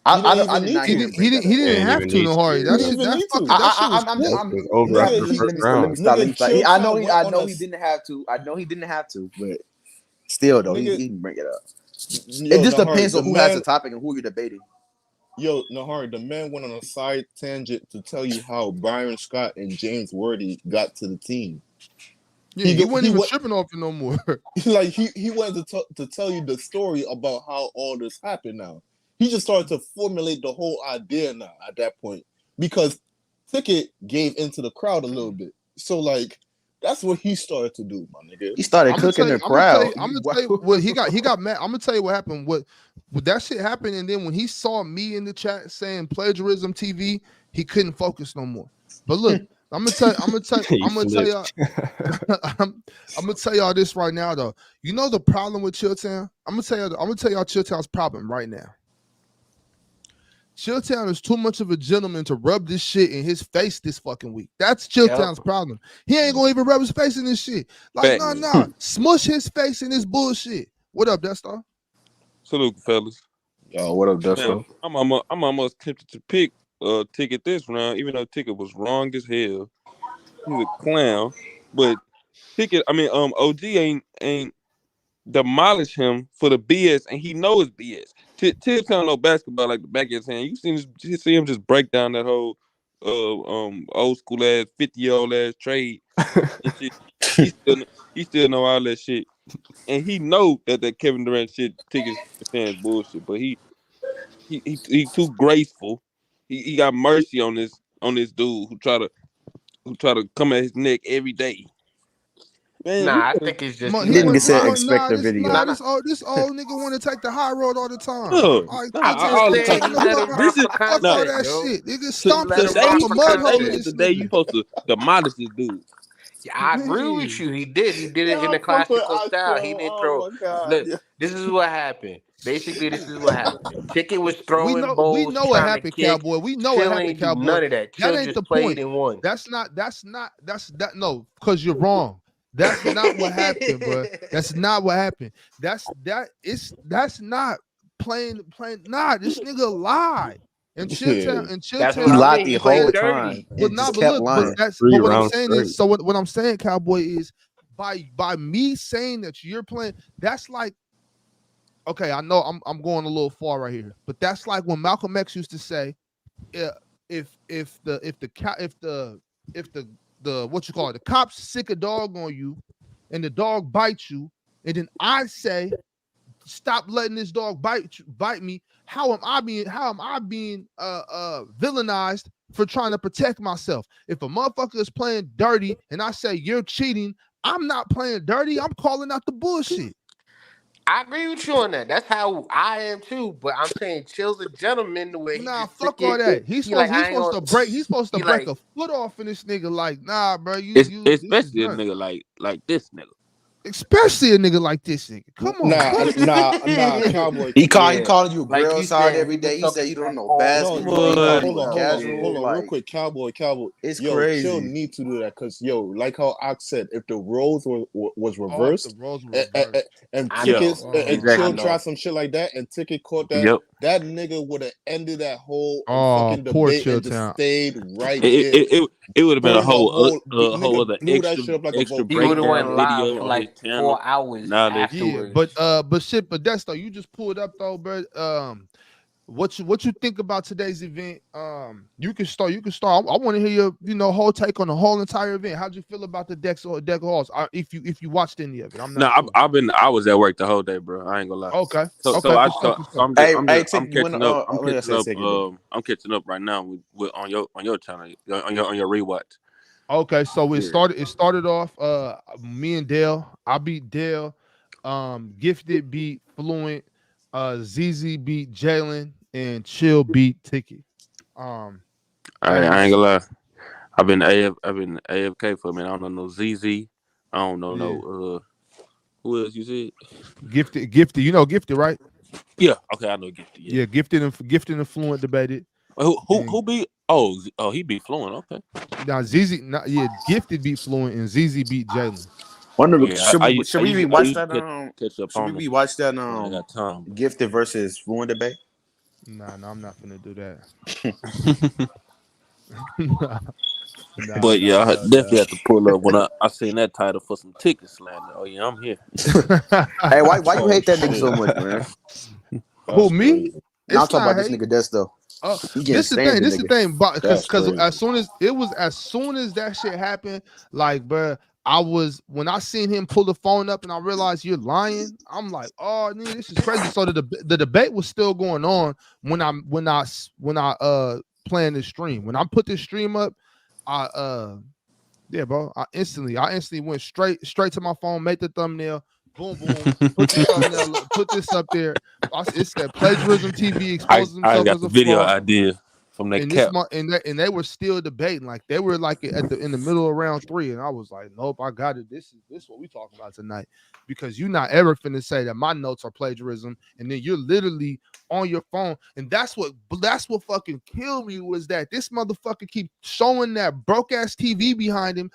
I did not hear him He bring that up. didn't have even to, need to. Nahari. That He didn't shit, even need to. that shit was I'm It was over let after Nigga, the me first stop. Let me round. stop. Let nigga, me stop. I know Chilltown went on he a didn't have to. I know he didn't have to, but still though, he nigga. didn't bring it up. Yo, It just Nahari, depends the on who has the man. topic and who you're debating. Yo, Nahari, the man went on a side tangent to tell you how Byron Scott and James Worthy got to the team. Yeah, he wasn't even tripping off it no more. Like he wanted to tell you the story about how all this happened. Now he just started to formulate the whole idea now at that point because Ticket gave into the crowd a little bit. So like that's what he started to do, my nigga. He started I'm gonna cooking the I'm gonna crowd. tell you what he got mad. I'm gonna tell you what happened. What that shit happened, and then when he saw me in the chat saying plagiarism TV, he couldn't focus no more. But look, I'm gonna tell He y'all. I'm gonna tell y'all this right now, though. You know the problem with Chilltown? I'm gonna tell y'all Chilltown's problem right now. Chilltown is too much of a gentleman to rub this shit in his face this fucking week. That's Chilltown's problem. He ain't gonna even rub his face in this shit. Like, nah. Smush his face in this bullshit. What up, Destar? Salute, fellas. Yo, what up, Destar? I'm almost tempted to pick Ticket this round, even though Ticket was wrong as hell. He's a clown, but Ticket. I mean, OG ain't demolish him for the BS, and he knows BS. Tibbs don't know basketball like the back of his hand. You see him just break down that whole old school ass 50-year-old ass trade and shit. He still know all that shit, and he know that Kevin Durant shit tickets fans bullshit. But he too graceful. He got mercy on this dude who try to come at his neck every day. Man, Nah, I think it's just He didn't get that expected video. This old nigga want to take the high road all the time. No, Like, I'm just saying he let him rock for fuck all content, that yo. shit. Nigga stomp let the him rock for mud hole in content. this the day you nigga. supposed to demolish this dude. Yeah, I agree with you. He did it in Yeah, a fuck with classical style. He Astro. didn't Oh throw. my god. Look, Yeah. this is what happened. Basically, this is what happened. Ticket was We throwing know bowls, what trying to happened, kick. Cowboy. We know what Chill happened, ain't do Cowboy. none of that. Chill That ain't just the played point. and won. No, because you're wrong. That's not what happened, bro. That's not what happened. That's not playing. Nah, this nigga lied. And Chilltown, That's He what I lied mean. the He played whole dirty. time Well, and nah, just but kept look, lying. but what I'm saying is, so what I'm saying, Cowboy, is by me saying that you're playing, that's like, okay, I know I'm going a little far right here, but that's like when Malcolm X used to say, if the what you call it, the cops sick a dog on you, and the dog bites you, and then I say, stop letting this dog bite me. How am I being villainized for trying to protect myself? If a motherfucker is playing dirty and I say you're cheating, I'm not playing dirty. I'm calling out the bullshit. I agree with you on that. That's how I am too. But I'm saying Chill's a gentleman the way he Nah, just fuck took all it. that. He's supposed to break a foot off in this nigga. Like, nah, bro, this is Especially a dirty. nigga like this nigga. Especially a nigga like this nigga. Come on, Nah, Cowboy. He calling you Like grill you side said, every he was day. He said talking you don't that know all basketball. He No, calling hold you on, casual. real Like, quick, Cowboy. it's Yo, crazy. Chill need to do that because like how Ox said, if the roles was reversed, and tickets and Chill tried some shit like that, and Ticket caught that, that nigga would have ended that whole fucking debate and just stayed right there. It would have been a whole nigga other blew that shit up like a extra volcano. He would have went breakdown live video for on like his channel. 4 hours Now afterwards. but that's though. You just pulled up though, bro. What you think about today's event? You can start. I want to hear your whole take on the whole entire event. How'd you feel about the deck halls? If you watched any of it, I'm not. No, I was at work the whole day, bro. I ain't gonna lie. Okay. So I'm catching up. I'm catching up right now with on your channel on your rewatch. Okay, so it started off. Me and Dale. I beat Dale. Gifted beat Fluent. ZZ beat Jalen, and Chill beat Ticket. I ain't gonna lie. I've been AFK for a minute. I don't know no ZZ. I don't know no who else you said? Gifted. You know Gifted, right? Yeah. Okay, I know Gifted. Yeah, Gifted and Fluent debated. Who beat? Oh, he beat Fluent. Okay. Now ZZ, Gifted beat Fluent and ZZ beat Jalen. Should we rewatch that? Should we rewatch that? I got time. Gifted versus Fluent debate. No, I'm not gonna do that. But yeah, I definitely have to pull up when I seen that title for some ticket slander. Oh yeah, I'm here. Hey, why you hate that nigga so much, man? Who, me? I'm talking about this nigga Des though. This the thing, because as soon as that shit happened, like, bro, when I seen him pull the phone up and I realized you're lying, I'm like, oh, nigga, this is crazy. So the debate was still going on when I playing this stream. When I put this stream up, I instantly went straight to my phone, made the thumbnail, boom, put this up there. It said PlagiarismTV exposes I himself got as the a video fraud. idea from that cap. And they were still debating, like they were like in the middle of round 3, and I was like, nope, I got it. This is what we talking about tonight, because you're not ever finna say that my notes are plagiarism, and then you're literally on your phone, and that's what fucking killed me, was that this motherfucker keep showing that broke ass TV behind him,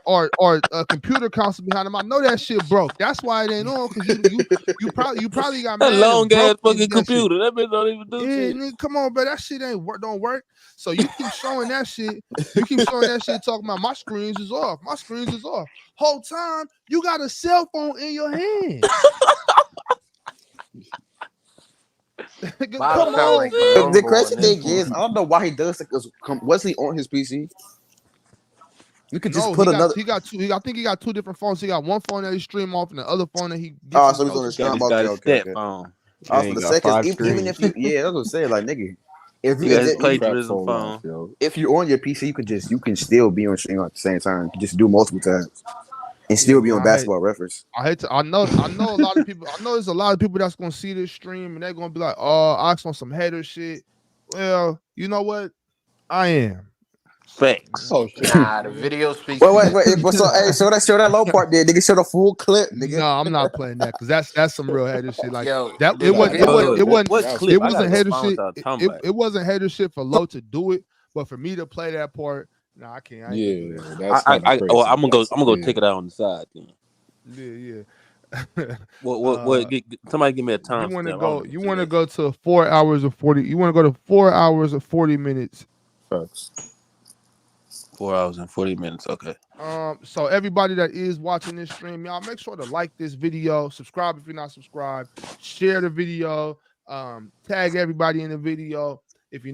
or a computer console behind him. I know that shit broke. That's why it ain't on, because you probably got that mad long ass fucking that computer. Shit. That bitch don't even do shit. Nigga, come on, bro. That shit don't work. So you keep showing that shit. You keep showing that shit, talking about my screens is off. My screens is off. Whole time you got a cell phone in your hand. Come sound like the on, The number crazy one thing is, influence. I don't know why he does it. Because was he on his PC? You could just No, put another. he got two. I think he got two different phones. He got one phone that he stream off, and the other phone that he gets Oh, his so he's on notes the and stream. stuff. He on. got Okay, his okay, stat okay. phone. I was He gonna got say, because 5 even screens. if you, yeah, that's what I'm saying. Like, nigga, if He you, got his if you plagiarism phone. Yo. if you're on your PC, you can still be on stream at the same time. You can just do multiple times and Yeah, still be man. on Basketball Reference. I know a lot of people. I know there's a lot of people that's gonna see this stream and they're gonna be like, "Oh, Ox on some hater shit." Well, you know what? I am. Facts. Oh shit. Nah, the video speaks for you. Wait. But so, hey, show that low part there. Nigga, show the full clip, nigga. No, I'm not playing that because that's some real hater shit. Like Yo, that, the What it clip? I gotta wasn't go hater find what shit. y'all talking about. It wasn't hater shit for Low to do it, but for me to play that part, nah, I can't. I ain't gonna do Yeah, that. that's kind of crazy. Oh, I'm gonna go Yeah. take it out on the side then. Yeah. Somebody give me a You time want to stamp. go? You want to go to 4 hours of 40? You want to go to 4 hours of 40 minutes? Facts. 4 hours and 40 minutes. Okay. So everybody that is watching this stream, y'all make sure to like this video, subscribe if you're not subscribed, share the video, tag everybody in the video. If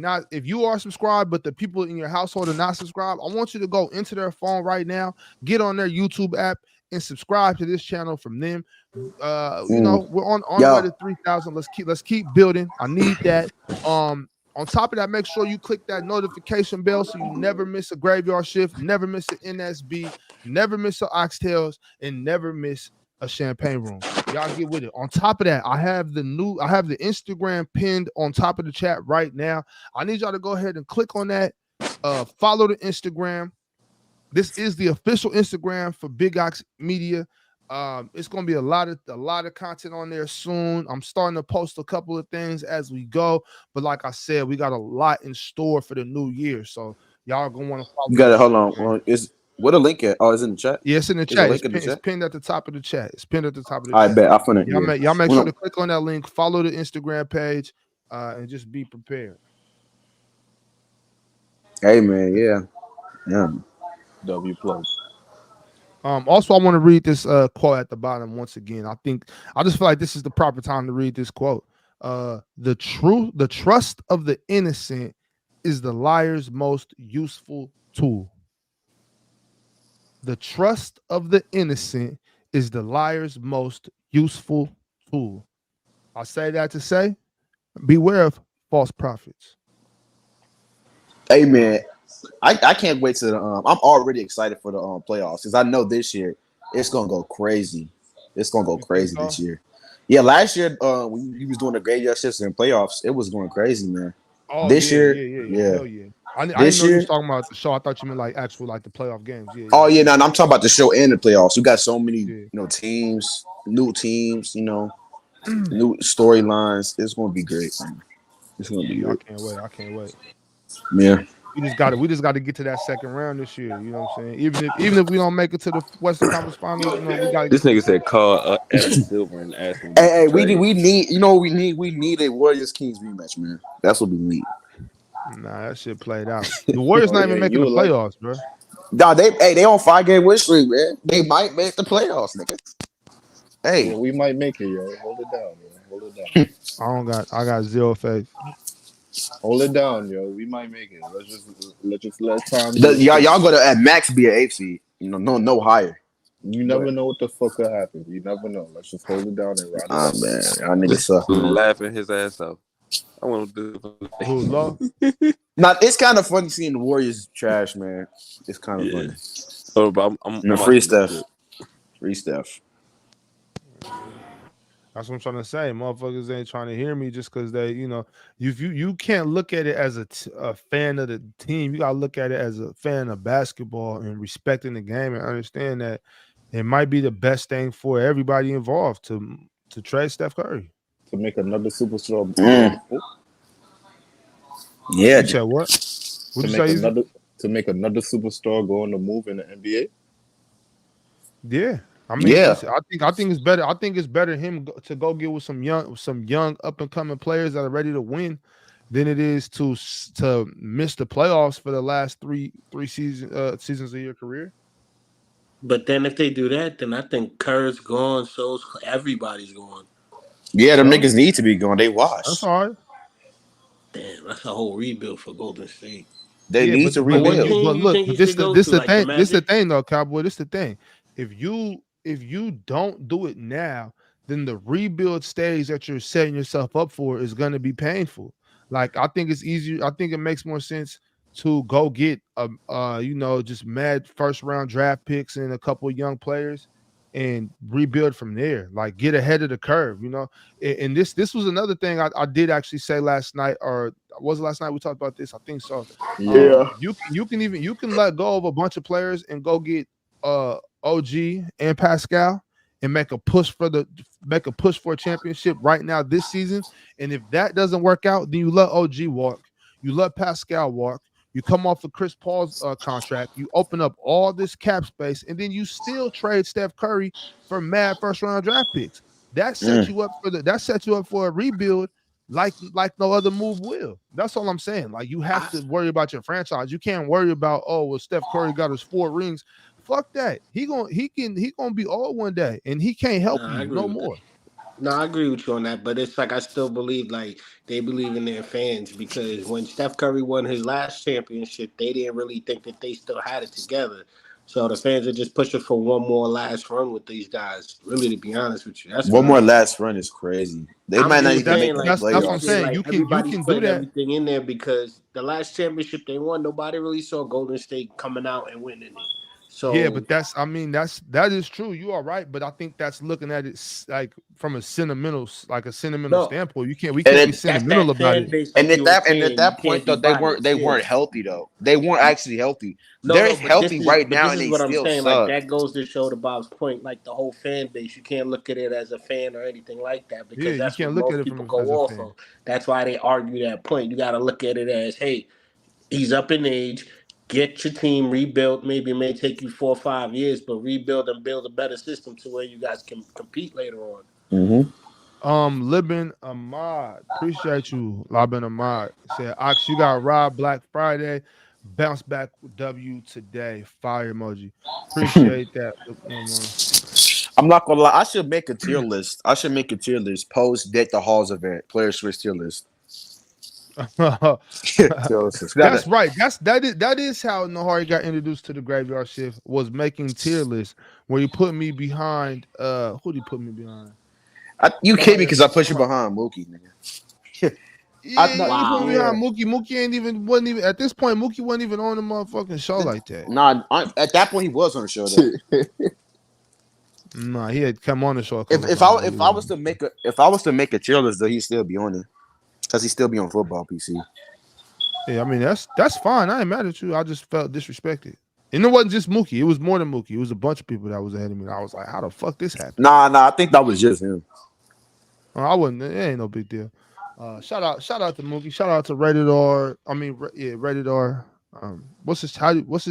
you are subscribed, but the people in your household are not subscribed, I want you to go into their phone right now, get on their YouTube app, and subscribe to this channel from them. You know, we're on the way to 3,000. Let's keep building. I need that. On top of that, make sure you click that notification bell so you never miss a graveyard shift, never miss an NSB, never miss an oxtails, and never miss a champagne room. Y'all get with it. On top of that, I have the Instagram pinned on top of the chat right now. I need y'all to go ahead and click on that. Follow the Instagram. This is the official Instagram for Big Ox Media. It's gonna be a lot of content on there soon. I'm starting to post a couple of things as we go, but like I said, we got a lot in store for the new year. So y'all gonna want to follow. You got it. Hold on. Well, what a link at? Oh, it's in the chat. Yeah, it's in the There's a chat. link in the It's chat. pinned at the top of the chat. It's pinned at the top of the I chat. bet. I find it. Y'all make sure to click on that link, follow the Instagram page, and just be prepared. Hey man, yeah. W plug. Also, I want to read this quote at the bottom once again. I just feel like this is the proper time to read this quote. The trust of the innocent is the liar's most useful tool. The trust of the innocent is the liar's most useful tool. I say that to say, beware of false prophets. Hey man, I can't wait to the I'm already excited for the playoffs because I know this year it's gonna go crazy. It's gonna go crazy this year. Yeah, last year when he was doing the graveyard shifts in playoffs, it was going crazy, man. Oh, this year, hell yeah. I didn't know you was talking about the show. I thought you meant like actual like the playoff games. Yeah. Oh yeah, no, I'm talking about the show and the playoffs. We got so many, teams, new teams, new storylines. It's gonna be great, man. It's gonna be great. I can't wait. Yeah. We just got to get to that second round this year. You know what I'm saying? Even if we don't make it to the Western Conference Finals, we got. This nigga said call Adam Silver and ask him. Hey, we need. You know what we need? We need a Warriors Kings rematch, man. That's what we need. Nah, that shit played out. The Warriors not even making the playoffs, bro. Nah, they on 5-game win streak, man. They might make the playoffs, nigga. Hey, we might make it, yo. Hold it down, yo. Hold it down. I got zero faith. Hold it down, yo. We might make it. Let's just let time. Y'all go to at max be an 8 seed. No higher. You never know what the fuck could happen. You never know. Let's just hold it down and ride it. Oh man, y'all niggas suck. Laughing his ass off. I want to do. Nah, it's kind of funny seeing the Warriors trash, man. It's kind of funny. Oh, but I'm free Steph. Free Steph. That's what I'm trying to say. Motherfuckers ain't trying to hear me just because they, you can't look at it as a fan of the team. You gotta look at it as a fan of basketball and respecting the game and understand that it might be the best thing for everybody involved to trade Steph Curry. To make another superstar. Yeah. You said what? To make another superstar go on the move in the NBA. Yeah. I mean, I think it's better. I think it's better him to go get with some young up and coming players that are ready to win than it is to miss the playoffs for the last three seasons of your career. But then if they do that, then I think Kerr's gone. So everybody's gone. Yeah, them niggas need to be gone. They washed. That's all right. Damn, that's a whole rebuild for Golden State. They Yeah, need to But what rebuild. team but you look, think but he should go this to? the Like the thing. This the Magic? thing though, Cowboy. This the thing. If you don't do it now, then the rebuild stage that you're setting yourself up for is going to be painful. Like I think it's easier. I think it makes more sense to go get just mad first round draft picks and a couple of young players and rebuild from there. Like get ahead of the curve. And this was another thing I did actually say last night, or was it last night we talked about this? I think so. Yeah. You can let go of a bunch of players and go get OG and Pascal and make a push for a championship right now this season. And if that doesn't work out, then you let OG walk, you let Pascal walk, you come off of Chris Paul's contract, you open up all this cap space, and then you still trade Steph Curry for mad first round draft picks. That sets you up for a rebuild like no other move will. That's all I'm saying. Like you have to worry about your franchise. You can't worry about, oh, well, Steph Curry got his 4 rings. Fuck that. He gonna be old one day, and he can't help No, I you agree no with that. more. No, I agree with you on that, but it's like I still believe like they believe in their fans because when Steph Curry won his last championship, they didn't really think that they still had it together. So the fans are just pushing for one more last run with these guys. Really, to be honest with you, that's what One I more think. last run is crazy. They I'm might not Yeah, just but even that's make saying, the like, that's what this I'm year, playoffs. saying. like, You everybody's can do putting that. everything in there because the last championship they won, nobody really saw Golden State coming out and winning it. Yeah, So, but that is true. You are right, but I think that's looking at it like from a sentimental no, standpoint. We And can't be it, that's sentimental that about fan it. base, and like you were at saying. You that can't point be though, biased. they Yeah. weren't healthy though. They weren't actually healthy. No, They're no, but healthy right now, this and is they what I'm still saying. Like suck. that goes to show to Bob's point, like the whole fan base. You can't look at it as a fan or anything like that Yeah, because you that's what can't look at most it people from go as a off fan. of. That's why they argue that point. You got to look at it as, hey, he's up in age. Get your team rebuilt. Maybe it may take you 4 or 5 years, but rebuild and build a better system to where you guys can compete later on. Mm-hmm. Libin Ahmad, appreciate you. Labin Ahmad said, Ox, you got Rob Black Friday. Bounce back with W today. Fire emoji. Appreciate that. I'm not gonna lie. I should make a tier list. I should make a tier list. Post Deck the Halls event. Player Swiss tier list. That's right. That is how Nahari got introduced to the graveyard shift, was making tier lists where he put me behind who did he put me behind? You kidding me Somebody because I put you somebody behind Mookie, nigga. Yeah, you put me Wow. behind Mookie. Wasn't even at this point, Mookie wasn't even on the motherfucking show like that. Nah, at that point he was on the show though. Nah, he had come on the show a if couple if I times. But if I was to make a tier list though, he'd still be on it because he'd still be on football PC. yeah, I mean that's fine. I ain't mad at you. I just felt disrespected. And it wasn't just Mookie. It was more than Mookie. It was a bunch of people that was ahead of me. I was like, how the fuck this happened? Nah, I think that was just him. I wouldn't. It ain't no big deal. Shout out to Mookie. Shout out to Rated R. Rated R. What's his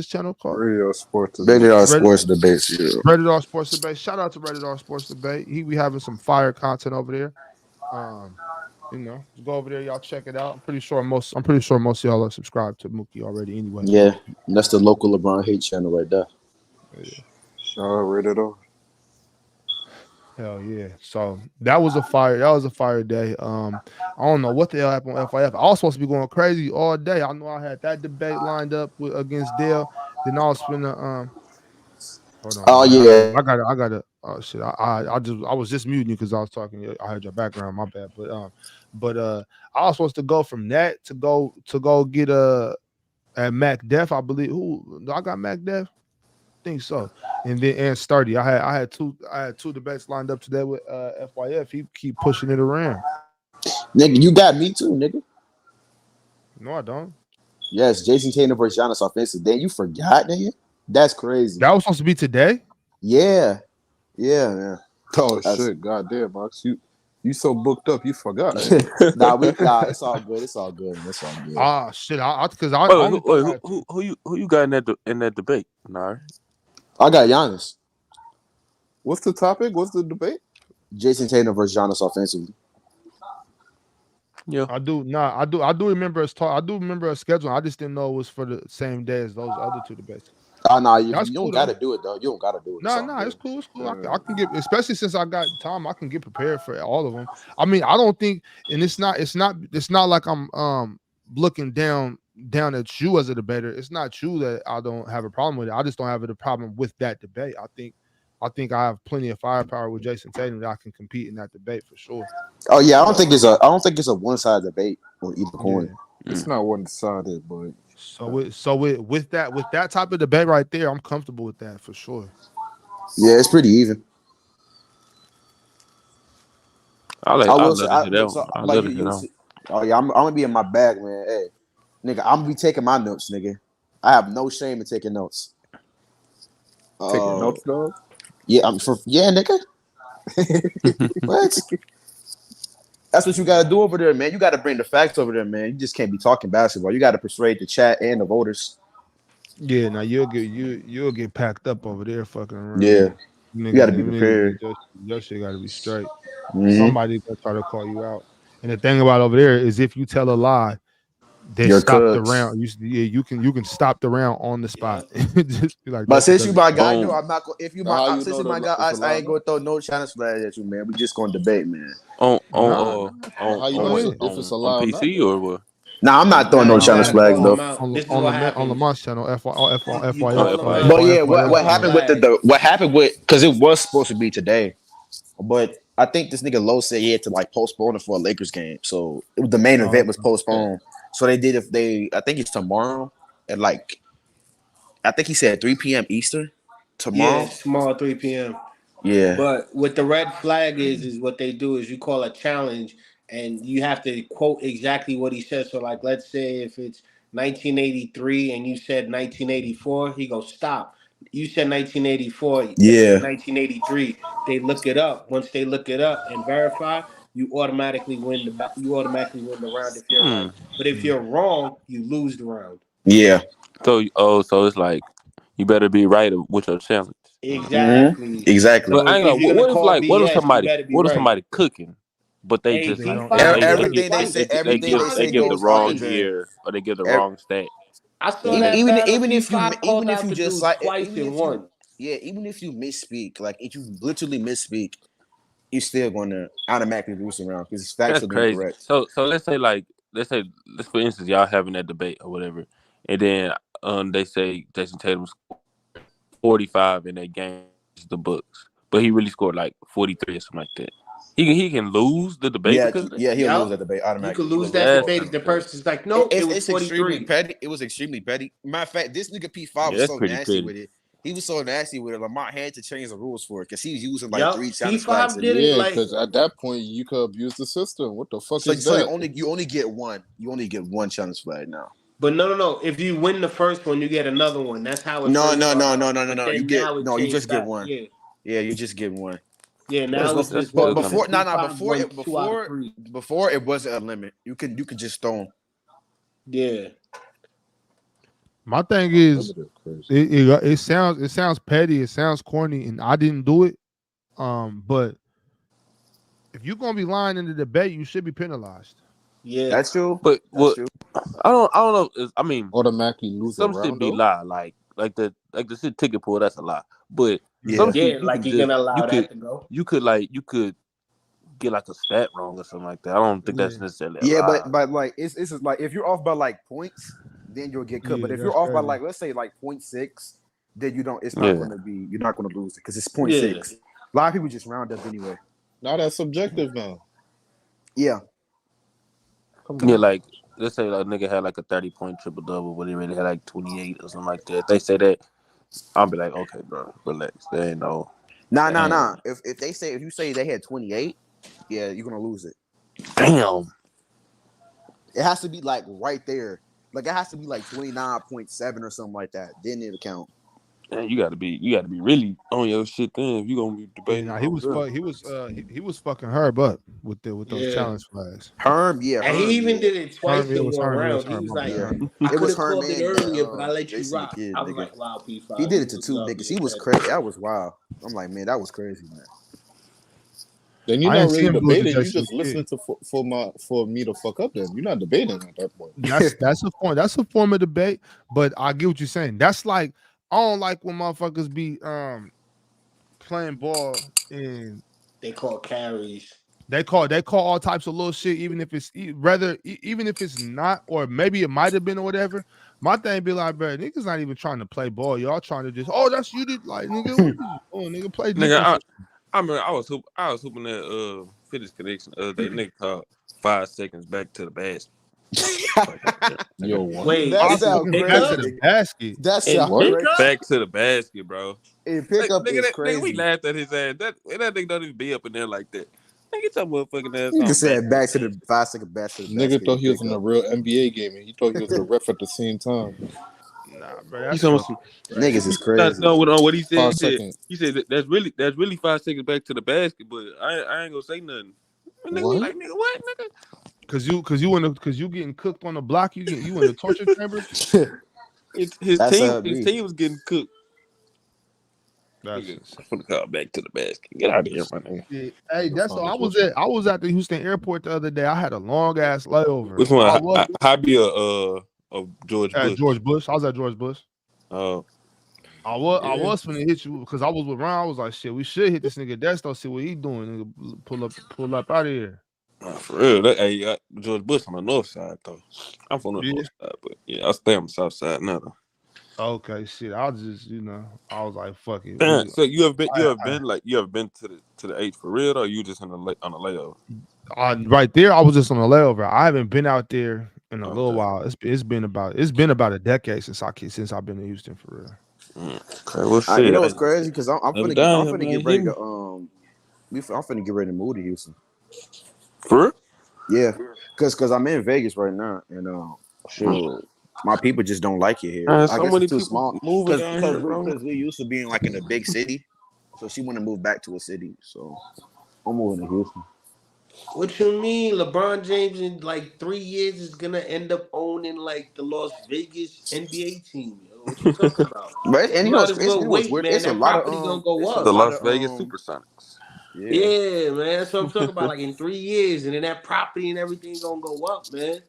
channel called? Radio Sports. Rated R Rated, Sports Debates. Yeah. Rated R Sports Debate. Shout out to Rated R Sports Debate. He be having some fire content over there. Go over there, y'all check it out. I'm pretty sure most of y'all are subscribed to Mookie already anyway. Yeah, that's the local LeBron hate channel right there. Yeah. Shout out Rated R. Hell yeah. So that was a fire day. I don't know what the hell happened with FIF. I was supposed to be going crazy all day. I know I had that debate lined up against Dale. Then I was finna hold on. Oh yeah. I got it. Oh shit. I was just muting you because I was talking. I heard your background, my bad. But I was supposed to go from that to go get at Mac Def, I believe. Who I got Mac Def? Think so. And then Sturdy. I had two debates lined up today with FYF. He keep pushing it around. Nigga, you got me too, nigga. No, I don't. Yes, Jason Tatum versus Giannis offensive. Damn, you forgot, nigga? That's crazy. That was supposed to be today? Yeah. Yeah, man. Oh shit, goddamn, Max. You so booked up, you forgot. Nah, it's all good. It's all good. It's all good. Ah, shit. Who you got in that debate? Nah. I got Giannis. What's the topic? What's the debate? Jason Tatum versus Giannis offensively. Yeah, I do. Nah, I do remember us talk. I do remember us scheduling. I just didn't know it was for the same day as those other two debates. Oh no, you That's don't cool gotta do it though. You don't gotta do it. No, it's cool. It's cool. I can get, especially since I got time, I can get prepared for all of them. I mean, I don't think, and it's not like I'm looking down at you as a debater. It's not true that I don't have a problem with it. I just don't have a problem with that debate. I think I have plenty of firepower with Jason Tatum that I can compete in that debate for sure. Oh yeah, I don't think it's a one-sided debate on either coin. It's not one-sided, but with that type of debate right there, I'm comfortable with that for sure. Yeah, it's pretty even. I will love say, to hear that one. I love to hear that one. oh yeah, I'm gonna be in my bag, man. Hey, nigga, I'm gonna be taking my notes, nigga. I have no shame in taking notes. Taking notes, dog. Yeah, nigga. What? That's what you gotta do over there, man. You gotta bring the facts over there, man. You just can't be talking basketball. You gotta persuade the chat and the voters. Yeah, now you'll get packed up over there, fucking around. Yeah, nigga, you gotta be prepared. Your shit gotta be straight. Mm-hmm. Somebody gonna try to call you out. And the thing about over there is, if you tell a lie, they You're stop the cooked. round. You can stop the round on the spot. Just be like, But since you my guy, Boom. no, I'm not. If you my since you my guy, I ain't gonna throw no challenge flag at you, man. We just gonna debate, man. How you know if it's a lie on PC or what? Nah, I'm not throwing no challenge flags though. This is what happens. On Lamont's channel, FYF. But yeah, what happened with what happened with, because it was supposed to be today, but I think this nigga Lowe said he had to like postpone it for a Lakers game, so the main event was postponed. So they did I think it's tomorrow at like, I think he said 3 p.m. Eastern tomorrow. Yeah, tomorrow 3 p.m. Yeah. But what the red flag is what they do is you call a challenge and you have to quote exactly what he said. So like, let's say if it's 1983 and you said 1984, he goes, stop. You said 1984. Yeah. 1983. They look it up. Once they look it up and verify, you automatically win the round if you're right. But if you're wrong, you lose the round. Yeah. So it's like you better be right with your challenge. Exactly. Mm-hmm. Exactly. But I ain't if what if somebody cooking, but they Hey, just everything they say they give the wrong year or they give the wrong stat. I saw that even if you just like twice in one. Yeah, even if you misspeak, like if you literally misspeak, you're still gonna automatically lose the round because it's factually incorrect. So let's for instance y'all having that debate or whatever, and then they say Jason Tatum scored 45 in that game the books, but he really scored like 43 or something like that. He can lose the debate. He'll lose that debate automatically. You can lose that debate if the person's like, no, it was 43. Extremely petty. It was extremely petty. Matter of fact, this nigga P5 was so nasty with it. He was so nasty with it. Lamont had to change the rules for it because he was using like 3 challenge flags. Yeah, because at that point you could abuse the system. What the fuck is that? So you only get one. You only get one challenge flag now. But no. If you win the first one, you get another one. That's how it. No. You just get one. Yeah, you just get one. Yeah, now before it wasn't a limit. You could just throw them. Yeah. My thing is, it sounds petty, it sounds corny, and I didn't do it. But if you're gonna be lying in the debate, you should be penalized. Yeah, that's true. But what I don't know. I mean, automatically lose. Some shit be lie, like the shit ticket pool. That's a lie. But some shit, you're gonna allow that to go. You could get like a stat wrong or something like that. I don't think that's necessarily. But like it's like if you're off by like points, then you'll get cut. But if you're off by like, let's say like 0.6, then you don't. It's not going to be. You're not going to lose it because it's 0.6. A lot of people just round up anyway. Now that's subjective now. Yeah. Yeah, like let's say like a nigga had like a 30-point triple double, but he really had like 28 or something like that. If they say that, I'll be like, okay, bro, relax. There ain't no. Nah. If you say they had 28, yeah, you're gonna lose it. Damn. It has to be like right there. Like it has to be like 29.7 or something like that. Then it'll count. Man, you gotta be really on your shit then if you gonna be debating. He was fucking Herb up with those challenge flags. Herb, yeah. And he even did it twice in one Herm, round. He was like, I could have called it earlier, but I let you rock. I was like, wow, P5. He did it to 2 niggas. He was crazy. That was wild. I'm like, man, that was crazy, man. Then you're not really debating. You just listening to for me to fuck up. Then you're not debating at that point. That's a form of debate. But I get what you're saying. That's like I don't like when motherfuckers be playing ball and they call carries. They call all types of little shit, even if it's even if it's not, or maybe it might have been or whatever. My thing be like, bro, niggas not even trying to play ball. Y'all trying to just, that's you did, like, nigga, what is you doing, nigga? Play defense. Nigga, I remember I was hooping at Fitness Connection the other day. Nigga called 5 seconds back to the basket. Yo, what? Wait, That sounds back crazy. to the basket. That in sounds What? crazy. Back to the basket, bro. And pickup is Nigga, we crazy. laughed at his ass. That nigga don't even be up in there like that. Nigga, get your motherfucking ass Nigga on said back to the 5 second back to the Nigga basket. thought he was in a Pickup. real NBA game and he thought he was the ref at the same time. Nah, bro, You that's talking fucking Niggas is crazy. No, what he said. 5 seconds. He said that's really 5 seconds back to the basket, but I ain't gonna say nothing. And nigga, we What? like, nigga, what, nigga? Cause you getting cooked on the block. You in the torture chamber. His That's team was getting cooked. That's Nigga, insane. I'm finna call back to the basket. Get out of here, my nigga. Yeah. Hey, that's all. I was at the Houston airport the other day. I had a long ass layover. Which one? I be a George At Bush. George Bush. I was at George Bush. Oh, I was finna hit you because I was with Ron. I was like, shit, we should hit this nigga Desto, see what he doing. Nigga, pull up out of here. for real. George Bush on the north side though. I'm from the north side, but yeah, I stay on the south side now though. Okay, shit. I just, I was like, fuck it. Damn, so you have been to the H for real, or you just on a layover? Right there, I was just on a layover. I haven't been out there in a little while. It's been about a decade since I've been in Houston for real. Okay, well, shit. You know what's crazy? Because I'm finna get ready to I'm finna get ready to move to Houston. For real? Yeah, because I'm in Vegas right now, and shoot, my people just don't like it here. I So guess many it's too people small. moving down here, bro. Because we used to being like in a big city, so she want to move back to a city. So I'm moving to Houston. What you mean? LeBron James in like 3 years is gonna end up owning like the Las Vegas NBA team. Yo. What you talking about? But and You you know, might as well what's wait, weird? man. It's a That lot of property gonna go it's a up. The lot Las of Vegas Supersonics. Yeah, man. That's what I'm talking about. Like in 3 years, and then that property and everything gonna go up, man.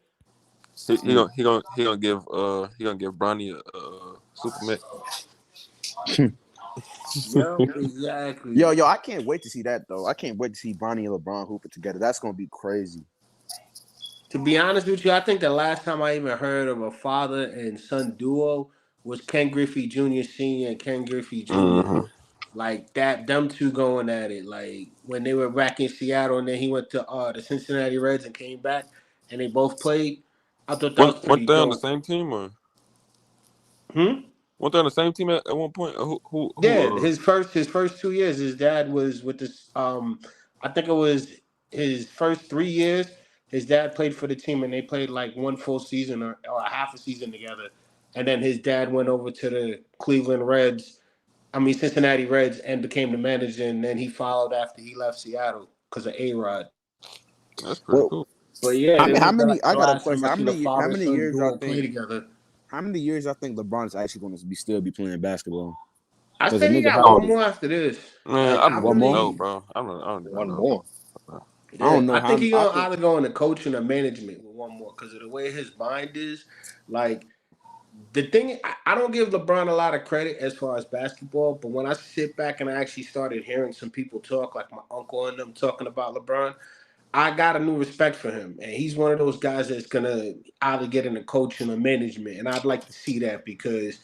He gonna give Bronny a Superman. Yo, exactly. Yo, I can't wait to see that though. I can't wait to see Bronny and LeBron hooping together. That's gonna be crazy. To be honest with you, I think the last time I even heard of a father and son duo was Ken Griffey Jr. Sr. and Ken Griffey junior Mm-hmm. Like that, them two going at it. Like when they were back in Seattle, and then he went to the Cincinnati Reds and came back, and they both played. I thought that was pretty Weren't they on the dope. same team or? Hmm? Weren't they on the same team at one point? Yeah, his first 2 years, his dad was with this. I think it was his first 3 years. His dad played for the team, and they played like one full season or a half a season together. And then his dad went over to the Cincinnati Reds, and became the manager. And then he followed after he left Seattle because of A-Rod. That's pretty cool. But yeah, I got a last time question. I seen a How father many son years duo play together. How many years I think LeBron's actually going to still be playing basketball? I Because say he got one more after this. Man, Like, I don't one more? know, bro. I don't One know. more. I don't know I how. think he's gonna either go into coaching or management with one more because of the way his mind is. Like the thing, I don't give LeBron a lot of credit as far as basketball, but when I sit back and I actually started hearing some people talk, like my uncle and them talking about LeBron, I got a new respect for him, and he's one of those guys that's gonna either get into coaching or management, and I'd like to see that because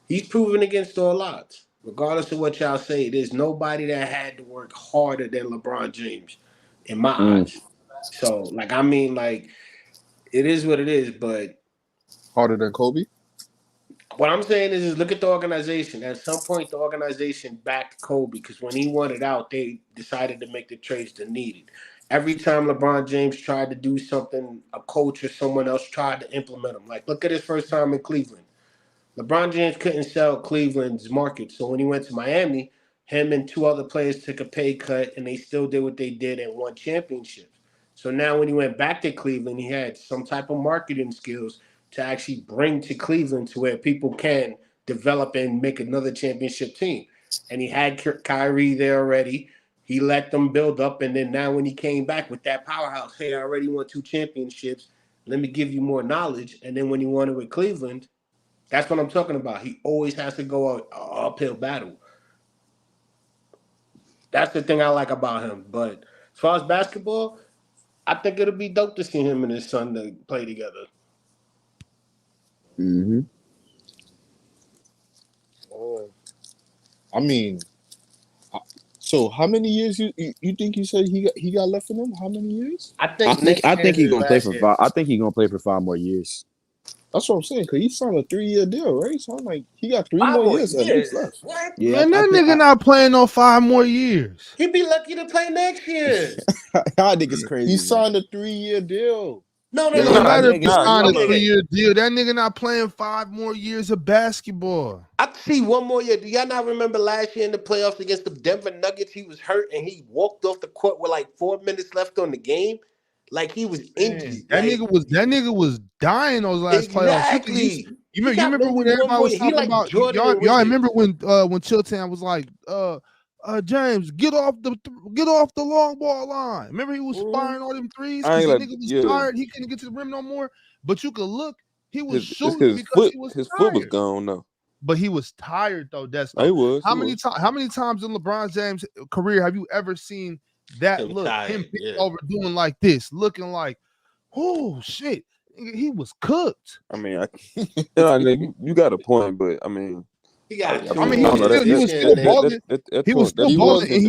he's proven against all odds. Regardless of what y'all say, there's nobody that had to work harder than LeBron James, in my eyes. So, like, it is what it is, but Harder than Kobe? what I'm saying is look at the organization. At some point, the organization backed Kobe because when he wanted out, they decided to make the trades that needed. Every time LeBron James tried to do something, a coach or someone else tried to implement him. Like, look at his first time in Cleveland. LeBron James couldn't sell Cleveland's market. So when he went to Miami, him and two other players took a pay cut, and they still did what they did and won championships. So now when he went back to Cleveland, he had some type of marketing skills to actually bring to Cleveland to where people can develop and make another championship team. And he had Kyrie there already. He let them build up, and then now when he came back with that powerhouse, hey, I already won 2 championships. Let me give you more knowledge. And then when he won it with Cleveland, That's what I'm talking about. He always has to go an uphill battle. That's the thing I like about him. But as far as basketball, I think it'll be dope to see him and his son to play together. Mm-hmm. I mean, so how many years you think you said he got left in him? How many years? I think he's gonna play for 5. I think he's gonna play for 5 more years. That's what I'm saying. Cause he signed a 3-year deal, right? So I'm like, he got 3 more years at least left. What? Yeah, Man, that nigga not playing no 5 more years. He'd be lucky to play next year. I think it's crazy. He signed a 3-year deal. No, It don't matter if he nah, signed a nah. 3-year deal. That nigga not playing 5 more years of basketball. I see one more year. Do y'all not remember last year in the playoffs against the Denver Nuggets? He was hurt and he walked off the court with like 4 minutes left on the game. Like he was injured. That nigga was dying those last playoffs. Exactly. You remember when everybody was talking about y'all remember when Chilltown was like, James, get off the long ball line. Remember he was firing all them threes because the nigga was tired. He couldn't get to the rim no more. But you could look, he was shooting because he was his tired. foot was gone though. But he was tired though. That's he was. How many times in LeBron James' career have you ever seen that look? Him over doing like this, looking like, oh shit, he was cooked. I mean, you got a point, but I mean. He got. He was still balling. He was still balling. He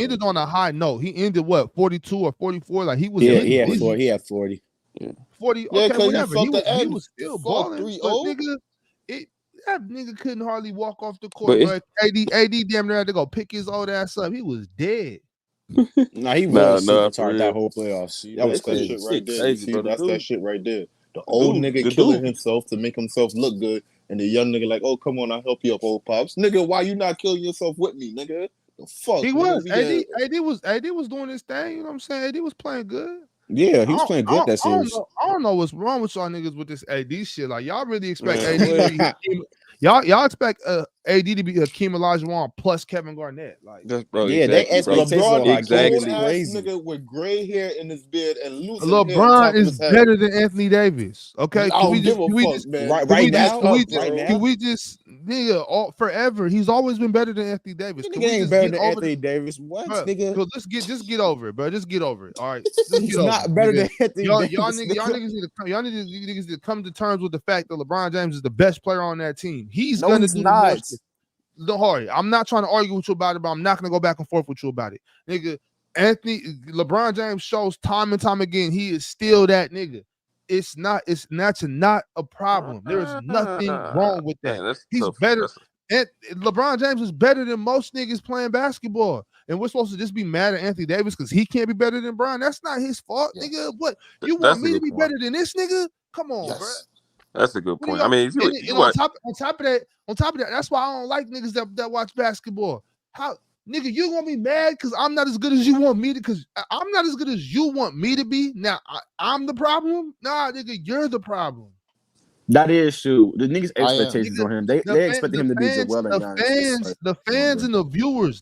ended on a high note. He ended what 42 or 44. Like he was. He had 40. Yeah. 40. Yeah, okay, whatever. He was still balling. But nigga, that nigga couldn't hardly walk off the court. But AD damn near had to go pick his old ass up. He was dead. Nah, he was retarded that whole playoffs. That was that crazy. shit right there. See, that's that shit right there. The old nigga killing himself to make himself look good. And the young nigga like, oh, come on, I'll help you up, old pops. Nigga, why you not killing yourself with me, nigga? The fuck? He was. AD was doing his thing. You know what I'm saying? AD was playing good. Yeah, he was playing good that series. I don't know what's wrong with y'all niggas with this AD shit. Like, y'all really expect AD to be y'all expect AD to be Hakeem Olajuwon plus Kevin Garnett. Like, they expectations LeBron exactly crazy. Nigga with gray hair in his beard and losing LeBron is better than Anthony Davis. Okay, can we just nigga forever? He's always been better than Anthony Davis. Nigga ain't better than Anthony Davis. What, nigga? Just get over it, bro. Just get over it. All right, he's not better than Anthony Davis. Y'all niggas need to come to terms with the fact that LeBron James is the best player on that team. He's gonna do not. Don't worry. I'm not trying to argue with you about it, but I'm not gonna go back and forth with you about it, nigga. LeBron James shows time and time again he is still that nigga. It's not a problem. There is nothing wrong with that. He's better. And LeBron James is better than most niggas playing basketball. And we're supposed to just be mad at Anthony Davis because he can't be better than Bron. That's not his fault, nigga. What you want me to be better than this nigga? Come on, bro. That's a good point. I mean, on top of that, that's why I don't like niggas that watch basketball. How nigga, you gonna be mad because I'm not as good as you want me to? Because I'm not as good as you want me to be. Now I'm the problem. Nah, nigga, you're the problem. That is true. The niggas' expectations on him. They expected him to be Joel and Giannis. The fans and the viewers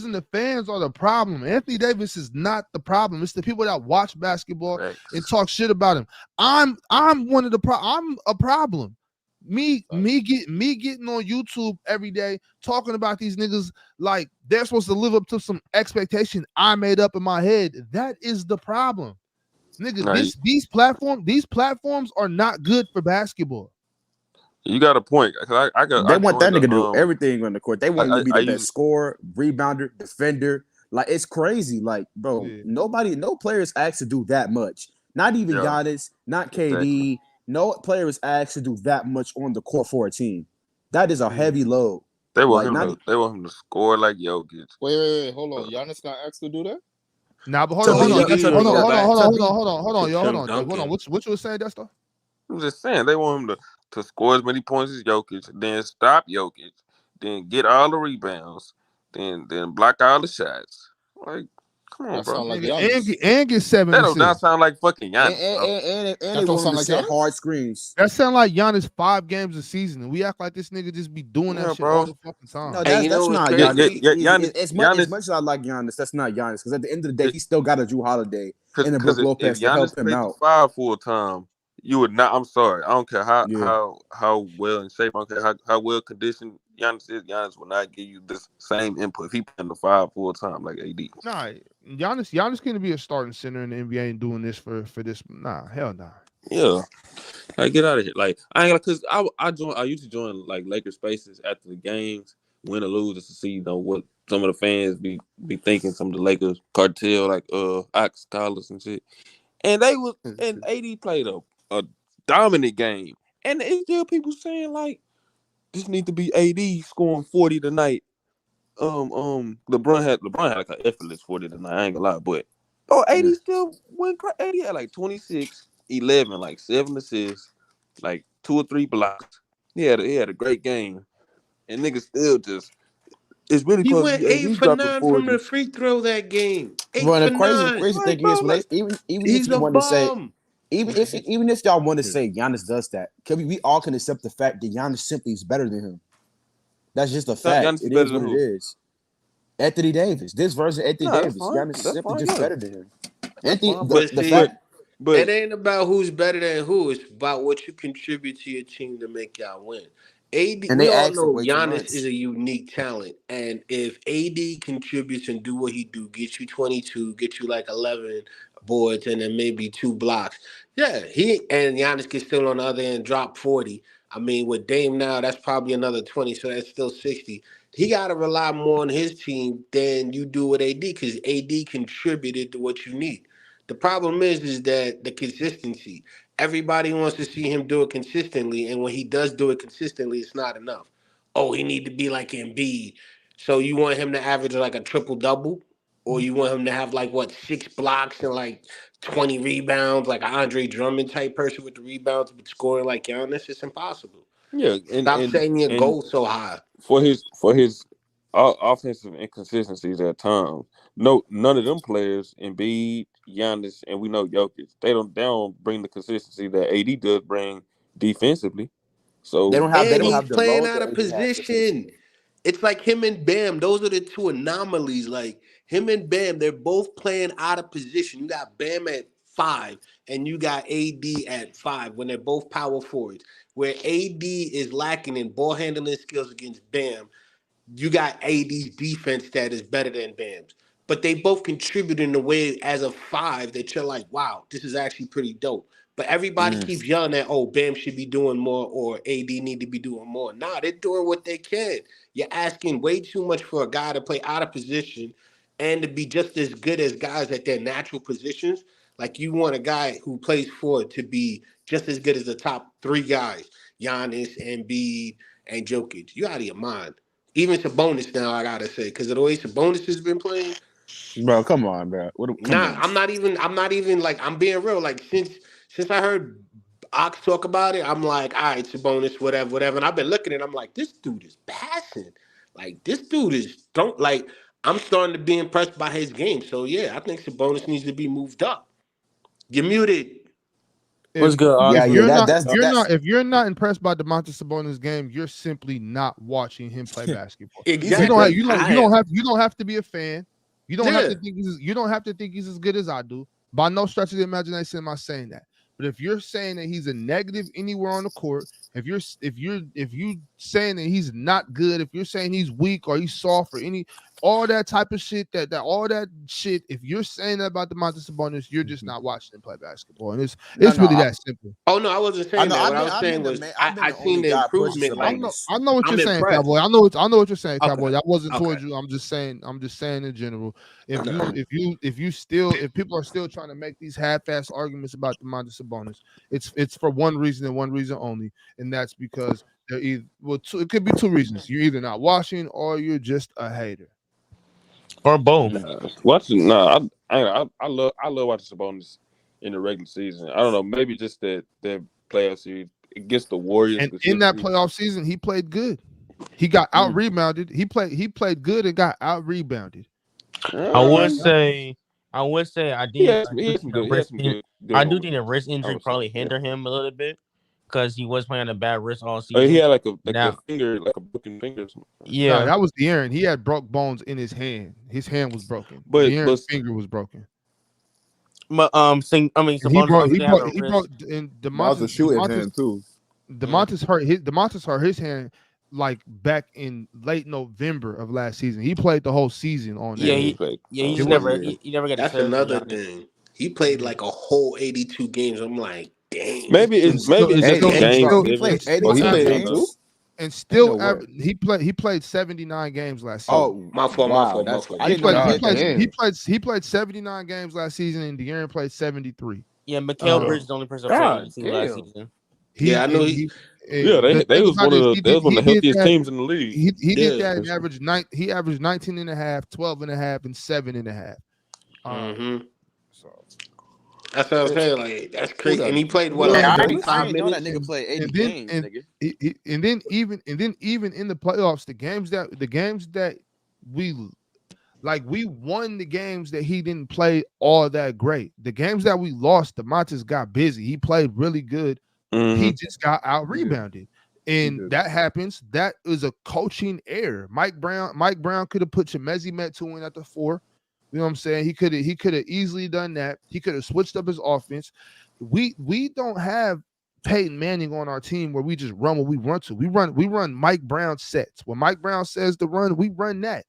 and the fans are the problem. Anthony Davis is not the problem. It's the people that watch basketball and talk shit about him. I'm one of the I'm a problem. Me getting on YouTube every day talking about these niggas like they're supposed to live up to some expectation I made up in my head. That is the problem. Nigga, these platforms are not good for basketball. You got a point. They want that nigga to do everything on the court. They want him to be the best scorer, rebounder, defender. Like, it's crazy. Like, bro, no player is asked to do that much. Not even Giannis, not KD. Exactly. No player is asked to do that much on the court for a team. That is a heavy load. They want him to score like Jokic. Wait, hold on. Giannis not asked to do that? Nah, but hold on, y'all. What you were saying, Desto? I'm just saying they want him to score as many points as Jokic, then stop Jokic, then get all the rebounds, then block all the shots. Like, come on, bro. Like and get 7 That does not sound like fucking Giannis. And they don't sound like hard screens. That sound like Giannis 5 games a season, and we act like this nigga just be doing that shit all the fucking time. No, that's not Giannis. As much as I like Giannis, that's not Giannis. Because at the end of the day, he still got a Drew Holiday and a Brook Lopez to help him out. 5 full time, You would not. I'm sorry. I don't care Yeah. how well in shape. I don't care how well conditioned Giannis is. Giannis will not give you this same input if he playing the 5 full time like AD. Nah, Giannis can't be a starting center in the NBA and doing this for this. Nah, hell nah. Yeah, like get out of here. Like I ain't because I used to join like Lakers Spaces after the games, win or lose, just to see what some of the fans be thinking. Some of the Lakers cartel like Ox Collars and shit. And AD played a dominant game. And it's still people saying like this need to be AD scoring 40 tonight. LeBron had like an effortless 40 tonight. I ain't gonna lie, but AD still went. AD had like 26, 11, like 7 assists, like 2 or 3 blocks. He had a great game, and niggas still just. It's really He supposed to went be 8 AD for dropping 9 from 40. the free throw that game. 8 Bro, for the crazy 9. thing Like, is, bro, when like even if He's you a want to say, bum. even if y'all want to say Giannis does that, we all can accept the fact that Giannis simply is better than him. That's just a fact. Giannis is It better is than what it who? is. Anthony Davis, this version of Anthony Nah, that's Davis, fine. Giannis is That's simply fine. just Yeah, better than him. that's Anthony, fine. But the see, fact, it But ain't about who's better than who. It's about what you contribute to your team to make y'all win. AD, and we they all asked him know way too Giannis is much. a unique talent, and if AD contributes and do what he do, get you 22, get you like 11 boards, and then maybe 2 blocks. Yeah, he and Giannis can still on the other end drop 40. I mean, with Dame now, that's probably another 20, so that's still 60. He got to rely more on his team than you do with AD because AD contributed to what you need. The problem is that the consistency. Everybody wants to see him do it consistently, and when he does do it consistently, it's not enough. Oh, he need to be like Embiid. So you want him to average like a triple double, or you want him to have like 6 blocks and like 20 rebounds, like an Andre Drummond type person with the rebounds, but scoring like Giannis? It's impossible. yeah, Stop setting your and goals so high. for his offensive inconsistencies at times. No, none of them players, Embiid, Giannis, and we know Jokic, they don't bring the consistency that AD does bring defensively. they So don't have they And don't he's have the playing load out that of AD has position. defensively. It's like him and Bam. Those are the two anomalies. Like him and Bam, they're both playing out of position. You got Bam at 5, and you got AD at 5 when they're both power forwards. Where AD is lacking in ball handling skills against Bam, you got AD's defense that is better than Bam's. But they both contribute in a way as a 5 that you're like, wow, this is actually pretty dope. But everybody keeps yelling at, oh, Bam should be doing more or AD need to be doing more. Nah, they're doing what they can. You're asking way too much for a guy to play out of position and to be just as good as guys at their natural positions. Like you want a guy who plays forward to be just as good as the top 3 guys, Giannis, Embiid, and Jokic. You out of your mind. Even Sabonis now, I gotta say, because of the way Sabonis has been playing. Bro, come on, bro. Come Nah, on. I'm not even like I'm being real. Like since I heard Ox talk about it, I'm like, all right, Sabonis, whatever, whatever. And I've been looking at it, I'm like, this dude is passing. Like this dude is don't like I'm starting to be impressed by his game. So yeah, I think Sabonis needs to be moved up. You're muted. What's If good, Yeah, if yeah, you're not that's if you're not impressed by DeMontis Sabonis' game, you're simply not watching him play basketball. Exactly. You don't have to be a fan. You don't have Yeah. to think you don't have to think he's as good as I do. By no stretch of the imagination am I saying that. But if you're saying that he's a negative anywhere on the court, if you saying that he's not good, if you're saying he's weak or he's soft or all that type of shit, all that shit, if you're saying that about DeMontis Sabonis, you're just not watching him play basketball. And it's really that simple. Oh no, I wasn't saying that. What I was saying was I the seen only the guy pushing improvement. Like I know what I'm you're saying, impressed. Cowboy. I know what you're saying, Okay. Cowboy. That wasn't Okay. towards you. I'm just saying in general. If people are still trying to make these half-ass arguments about DeMontis Sabonis, it's for one reason and one reason only, and that's because they're either it could be 2 reasons. You're either not watching or you're just a hater. Or both. I love watching Sabonis in the regular season. I don't know, maybe just that playoff series against the Warriors And in that specifically. playoff season, he played good. He got out rebounded. He played good and got out rebounded. I would say I He did. had some good I do moments. think the wrist I injury would say, probably yeah. hindered him a little bit because he was playing on a bad wrist all He season. had like a Now, finger, like a broken finger. Or something. No, yeah, that was De'Aaron. He had broke bones in his hand. His hand was broken. But De'Aaron's finger was broken. Sabonis he obviously have brought a he wrist. brought and That was a shooting hand too. Demontis hurt his hand like back in late November of last season. He played the whole season on Yeah, that. he he played. he It just was never he never got a That's surgery another on it. thing. He played like a whole 82 games. I'm like, dang. Maybe and still it's and just still a and 82. game still He seven. played and Oh, still he 82 played average 82. games. and Ain't no still way. he played 79 games last season. Oh My fault, my wow, fault, my that's fault. I He didn't know played he he God played that played many. damn. he played 79 games last season, and De'Aaron played 73. Yeah, Mikal Um, Bridges is the only person that played God 82 last damn. season. Yeah, I know he he. Yeah, the they thing was about one it of is they was one of the he did healthiest that teams in the league. he did Yeah. that and he averaged 19 and a half, 12 and a half, and 7 and a half. Mm-hmm. So That's what I'm and, saying. Like, that's Who crazy. the And he played who what, the like I 35 ain't know that minutes? nigga played 80 and then games, and nigga. and then even in the playoffs, the games that we like we won the games that he didn't play all that great. The games that we lost, DeMontis got busy. He played really good. He just got out rebounded. And that happens. That is a coaching error. Mike Brown could have put Chemezi Metu in at the 4. You know what I'm saying? He could have easily done that. He could have switched up his offense. We don't have Peyton Manning on our team where we just run what we want to. We run Mike Brown sets. When Mike Brown says to run, we run that.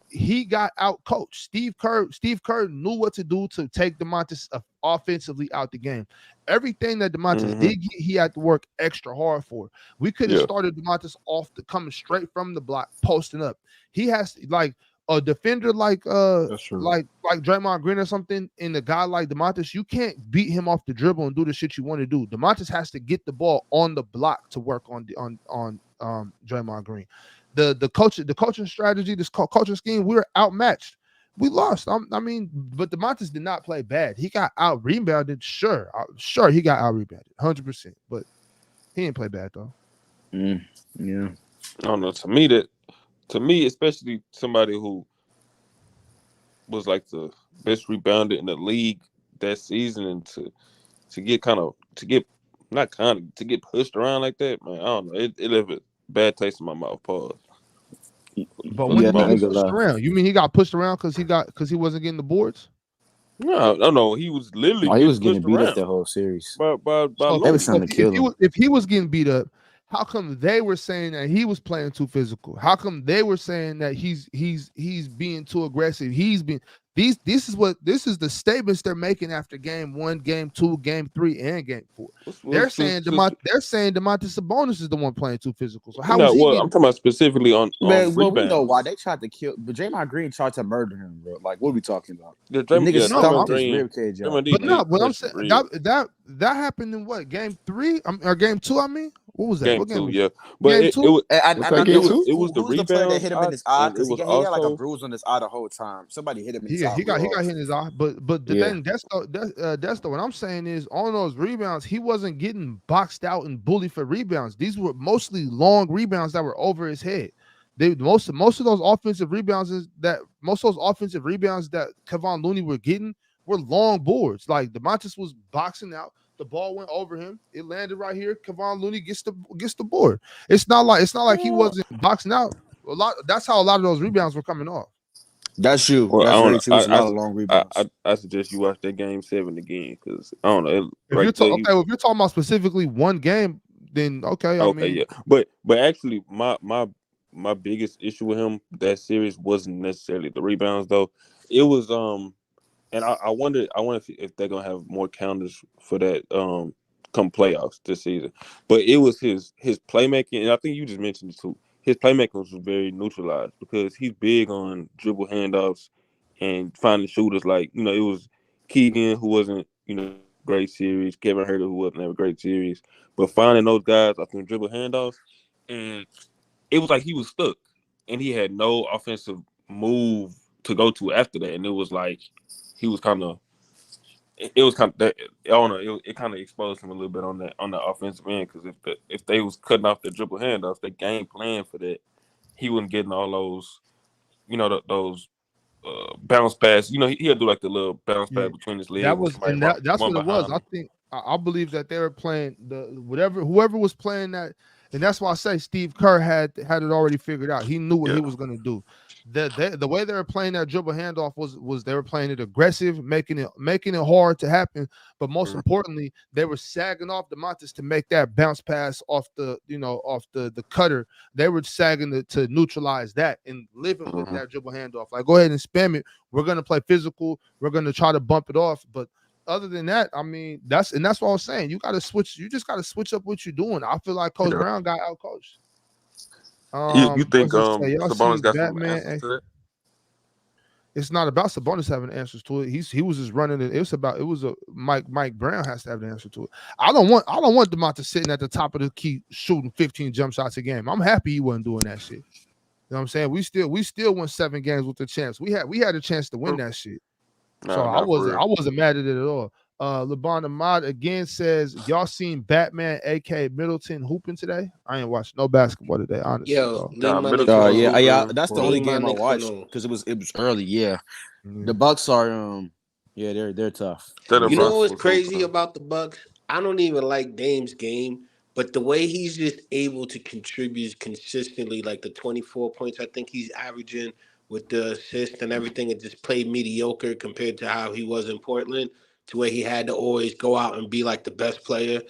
He got out coached. Steve Kerr knew what to do to take DeMontis offensively out the game. Everything that DeMontis did, he had to work extra hard for. We could have started DeMontis off coming straight from the block, posting up. He has like a defender like Draymond Green or something, and a guy like DeMontis, you can't beat him off the dribble and do the shit you want to do. DeMontis has to get the ball on the block to work on Draymond Green. The coaching strategy, this coaching scheme, we were outmatched. We lost. But DeMontis did not play bad. He got out rebounded. Sure, he got out rebounded, 100%. But he didn't play bad though. Yeah, I don't know. To me, especially somebody who was like the best rebounder in the league that season, and to get pushed around like that, man. I don't know. It left a bad taste in my mouth. Pause. But when yeah, did he I ain't get gonna pushed lie. around? You mean he got pushed around because he wasn't getting the boards? No. He was literally Oh, he was getting getting pushed beat up around the whole series. by So They was Looney. trying to kill him. if he was getting beat up, how come they were saying that he was playing too physical? How come they were saying that he's being too aggressive? This is the statements they're making after game 1, game 2, game 3, and game 4. They're saying DeMontis Sabonis is the one playing too physical. So how is he getting? I'm talking about specifically on Man, well, we know rebounds. why they tried to kill, but Draymond Green tried to murder him, bro. Like, what are we talking about? The The nigga Draymond stomped his Green, rib cage out. Draymond But Green no, did what I'm push saying real. that happened in what, game 3 or game 2? I mean, what was that? Game What game 2, was yeah. it? But Game it 2? was And I know it was the who's the player that rebounds, hit him in his eye and it because was he had like a also bruise on his eye the whole time. Somebody hit him in his Yeah, eye he real got hard. hit in his eye. But the Yeah, thing that's what I'm saying is on those rebounds, he wasn't getting boxed out and bullied for rebounds. These were mostly long rebounds that were over his head. Most of those offensive rebounds that Kevon Looney were getting were long boards. Like DeMontis was boxing out, the ball went over him, it landed right here. Kevon Looney gets the board. It's not like he wasn't boxing out. That's how a lot of those rebounds were coming off. that's true. well, I That's don't very know. true. It's a lot of long rebounds. I suggest you watch that game 7 again because I don't know. If you're Right there, if you're talking about specifically one game, then okay. I okay, mean, yeah. But actually, my biggest issue with him that series wasn't necessarily the rebounds though. It was and I wonder if they're gonna have more counters for that come playoffs this season. But it was his playmaking, and I think you just mentioned it too. His playmaking was very neutralized because he's big on dribble handoffs and finding shooters. Like it was Keegan who wasn't great series, Kevin Herter who wasn't have a great series, but finding those guys I think dribble handoffs, and it was like he was stuck and he had no offensive move to go to after that, and it was like he was kind of. It was kind of that. I don't know. It kind of exposed him a little bit on the offensive end because if they was cutting off the dribble handoffs, the game plan for that, he wasn't getting all those, those bounce pass. He'll do like the little bounce pass yeah, between his legs that when was somebody that's run what it was. behind I him. think I believe that they were playing whoever was playing that And that's why I say Steve Kerr had it already figured out. He knew what he was going to do. The way they were playing that dribble handoff was they were playing it aggressive, making it hard to happen. But most importantly, they were sagging off DeMontis to make that bounce pass off the cutter. They were sagging to neutralize that and living with that dribble handoff. Like, go ahead and spam it. We're gonna play physical. We're gonna try to bump it off, but other than that, I mean, that's what I was saying. You got to switch. You just got to switch up what you're doing. I feel like Coach Brown got out coached. You think Y'all Sabonis seen got some Batman? answers to that? It's not about Sabonis having answers to it. He was just running it. It was a Mike Brown has to have the answer to it. I don't want DeMontis sitting at the top of the key shooting 15 jump shots a game. I'm happy he wasn't doing that shit. You know what I'm saying? We still won 7 games with the chance. We had a chance to win that shit. So I wasn't mad at it at all. LeBron Ahmad again says, y'all seen Batman, aka Middleton, hooping today? I ain't watched no basketball today, honestly. Yo, yeah, that's the only game I watched because it was early. Yeah, the Bucks are they're tough. You know what's crazy about the Bucks? I don't even like Dame's game, but the way he's just able to contribute consistently, like the 24 points I think he's averaging with the assist and everything, it just played mediocre compared to how he was in Portland, to where he had to always go out and be like the best player.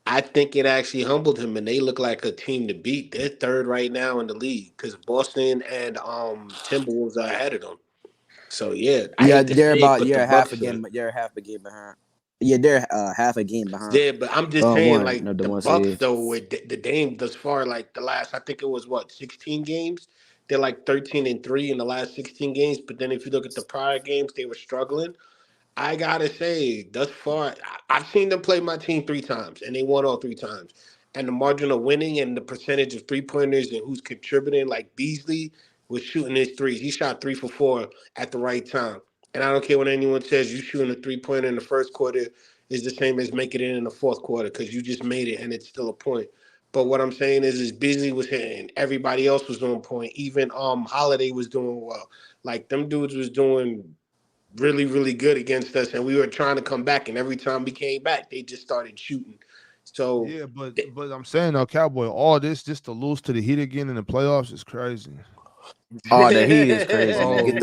I think it actually humbled him, and they look like a team to beat. They're third right now in the league because Boston and Timberwolves are ahead of them. So they're about half a game. They're half a game behind. Yeah, they're half a game behind. Yeah, but I'm just saying, like the Bucks though, with the Dame thus far, like the last, I think it was 16 games. They're like 13-3 in the last 16 games. But then if you look at the prior games, they were struggling. I gotta say, thus far, I've seen them play my team 3 times, and they won all 3 times. And the margin of winning and the percentage of 3-pointers and who's contributing, like Beasley was shooting his threes. He shot 3 for 4 at the right time. And I don't care what anyone says, you shooting a 3-pointer in the first quarter is the same as making it in the fourth quarter because you just made it and it's still a point. But what I'm saying is Beasley was hitting, everybody else was on point. Even Holiday was doing well. Like them dudes was doing really, really good against us, and we were trying to come back, and every time we came back, they just started shooting. So yeah, but I'm saying though, Cowboy, all this just to lose to the Heat again in the playoffs is crazy. Oh, the Heat is crazy, man. Get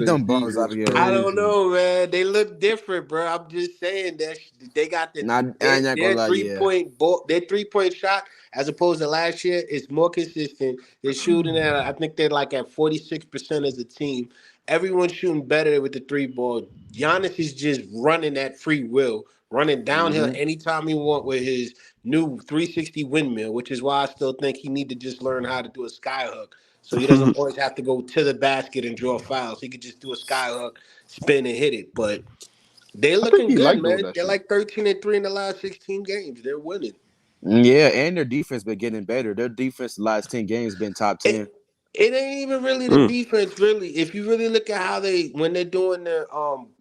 them bums out of here. I don't know, man. They look different, bro. I'm just saying that they got their 3-point shot as opposed to last year is more consistent. They're shooting at, I think they're like at 46% as a team. Everyone's shooting better with the 3 ball. Giannis is just running at free will, running downhill anytime he want with his new 360 windmill, which is why I still think he need to just learn how to do a sky hook. So he doesn't always have to go to the basket and draw fouls. He could just do a sky hook, spin and hit it. But they're looking good, man. They're like 13-3 in the last 16 games. They're winning. Yeah, and their defense been getting better. Their defense the last 10 games been top 10. It ain't even really the defense, really. If you really look at how when they're doing the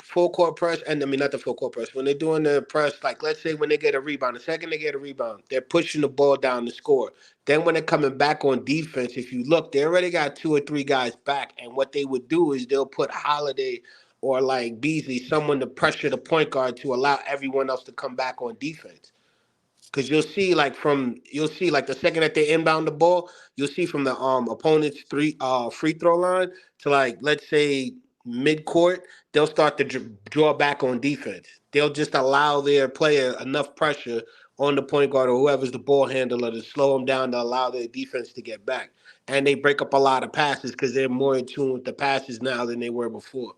full court press, and I mean not the full court press, when they're doing the press, like let's say when they get a rebound, the second they get a rebound, they're pushing the ball down to score. Then when they're coming back on defense, if you look, they already got 2 or 3 guys back, and what they would do is they'll put Holiday or like Beasley, someone to pressure the point guard to allow everyone else to come back on defense. Because you'll see like the second that they inbound the ball, you'll see from the opponent's free throw line to like let's say mid court, they'll start to draw back on defense. They'll just allow their player enough pressure on the point guard or whoever's the ball handler to slow them down to allow their defense to get back. And they break up a lot of passes because they're more in tune with the passes now than they were before.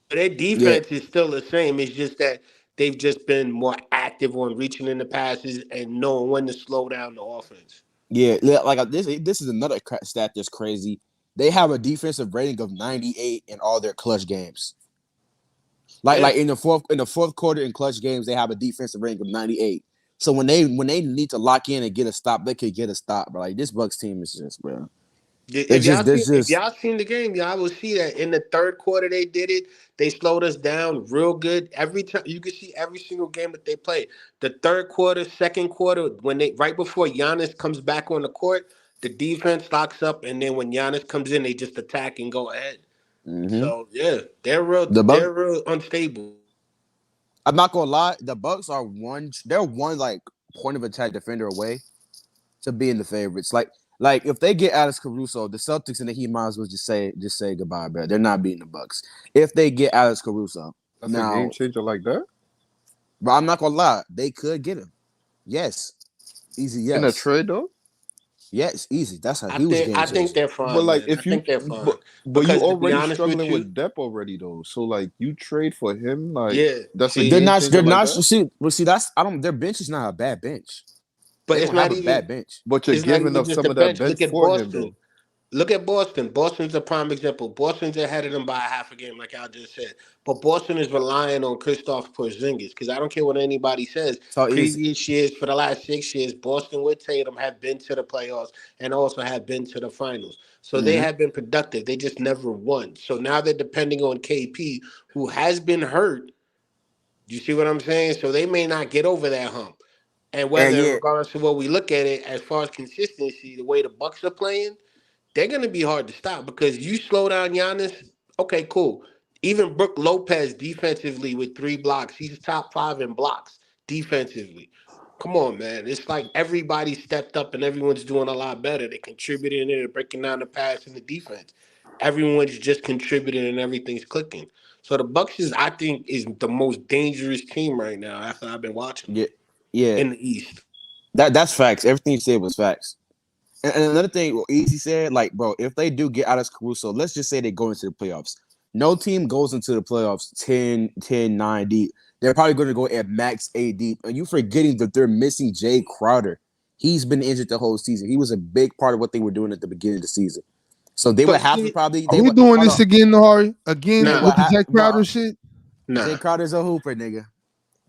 Their defense is still the same. It's just that they've just been more active on reaching in the passes and knowing when to slow down the offense. Yeah, like this is another stat that's crazy. They have a defensive rating of 98 in all their clutch games. Like in the fourth quarter in clutch games, they have a defensive rating of 98. So when they need to lock in and get a stop, they could get a stop. But like this Bucks team is just, bro. If y'all seen the game, y'all will see that in the third quarter they did it. They slowed us down real good. Every time you can see every single game that they play. The third quarter, second quarter, when right before Giannis comes back on the court, the defense locks up, and then when Giannis comes in, they just attack and go ahead. So yeah, they're real unstable. I'm not gonna lie, the Bucks are one like point of attack defender away to being the favorites. Like if they get Alex Caruso, the Celtics and the Heat might as well just say goodbye, bro. They're not beating the Bucks if they get Alex Caruso. That's a game changer like that. But I'm not gonna lie, they could get him. Yes, easy. Yes, in a trade though. Yes, easy. That's a huge game I changer. think they're fine. But like, man. if you, they're fine. but you Because to be already honest struggling with with depth already though. So like, you trade for him, like, Yeah, that's a see, game They're changer like not. that? See, that's I don't. Their bench is not a bad bench. but They it's don't have not a even. bad bench. But you're It's not giving even up just some the of that bench. bench Look at for him Boston. though. Look at Boston. Boston's a prime example. Boston's ahead of them by a half a game, like I just said. But Boston is relying on Kristaps Porzingis because I don't care what anybody says. So Previous years, for the last 6 years, Boston with Tatum have been to the playoffs and also have been to the finals. So they have been productive. They just never won. So now they're depending on KP, who has been hurt. Do you see what I'm saying? So they may not get over that hump. And whether, yeah, regardless of what we look at it, as far as consistency, the way the Bucks are playing, they're going to be hard to stop because you slow down Giannis, okay, cool. Even Brook Lopez defensively with 3 blocks, he's top 5 in blocks defensively. Come on, man. It's like everybody stepped up and everyone's doing a lot better. They're contributing and they're breaking down the pass and the defense. Everyone's just contributing and everything's clicking. So the Bucks I think, is the most dangerous team right now after I've been watching them yeah. in the East. That's facts. Everything you said was facts. And another thing, what Easy said, like, bro, if they do get Alex Caruso, let's just say they go into the playoffs. No team goes into the playoffs 10, 9 deep. They're probably going to go at max 8 deep. And you forgetting that they're missing Jay Crowder. He's been injured the whole season. He was a big part of what they were doing at the beginning of the season. So they would have to probably. Are we doing this again, Nahari? Again with the Jay Crowder shit? Jay Crowder's a hooper, nigga.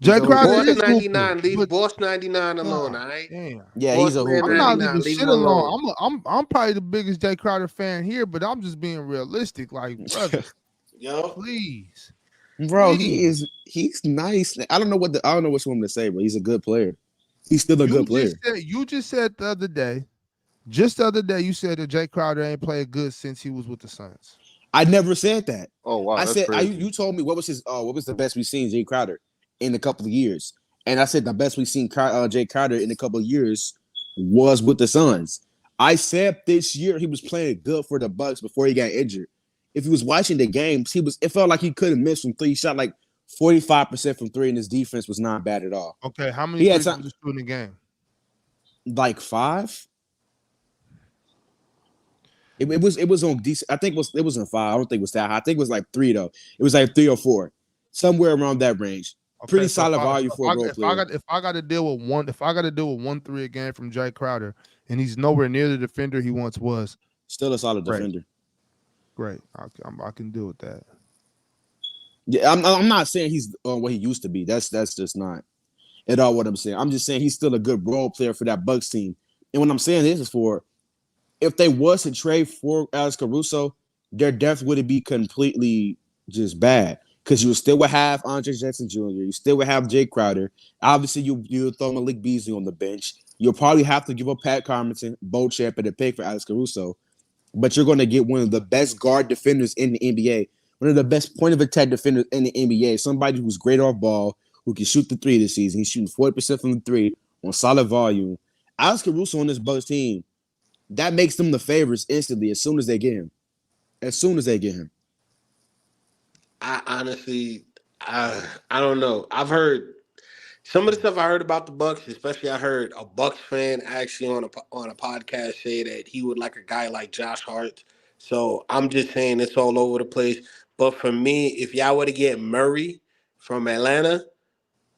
Jay Crowder Boss is 99, hooping, leave Boss 99 alone, all right? Damn. Yeah, Boss he's a man hooper. I'm not 99, leaving leave shit him alone. I'm probably the biggest Jay Crowder fan here, but I'm just being realistic. Like, brother, Yo, please, Bro, please. he's nice. I don't know what you want to say, but he's a good player. He's still a good player. You just said the other day, you said that Jay Crowder ain't played good since he was with the Suns. I never said that. Oh wow, I that's said crazy. you told me what was the best we've seen Jay Crowder in a couple of years, and I said the best we've seen Jay Crowder in a couple of years was with the Suns. I said this year he was playing good for the Bucks before he got injured. If he was watching the games, it felt like he couldn't miss from 3. He shot like 45% from 3, and his defense was not bad at all. Okay, how many threes was he shooting a game? Like 5. It was on decent. I think it was on 5. I don't think it was that high. I think it was like 3 though. It was like 3 or 4, somewhere around that range. Okay, Pretty so solid value for a role player. If I got to deal with 1 3 a game from Jay Crowder, and he's nowhere near the defender he once was, still a solid defender. Great, I can deal with that. Yeah, I'm not saying he's what he used to be. That's just not at all what I'm saying. I'm just saying he's still a good role player for that Bucks team. And what I'm saying this is for, if they was to trade for Alex Caruso, their depth would be completely just bad. Because you still would have Andre Jackson Jr., you still would have Jay Crowder. Obviously, you'll throw Malik Beasley on the bench. You'll probably have to give up Pat Connaughton, Beauchamp, and a pick for Alex Caruso. But you're going to get one of the best guard defenders in the NBA, one of the best point of attack defenders in the NBA, somebody who's great off ball, who can shoot the 3 this season. He's shooting 40% from the 3 on solid volume. Alex Caruso on this Bucks team, that makes them the favorites instantly as soon as they get him. I honestly, I don't know. I've heard some of the stuff I heard about the Bucks, especially I heard a Bucks fan actually on a podcast say that he would like a guy like Josh Hart. So I'm just saying it's all over the place. But for me, if y'all were to get Murray from Atlanta,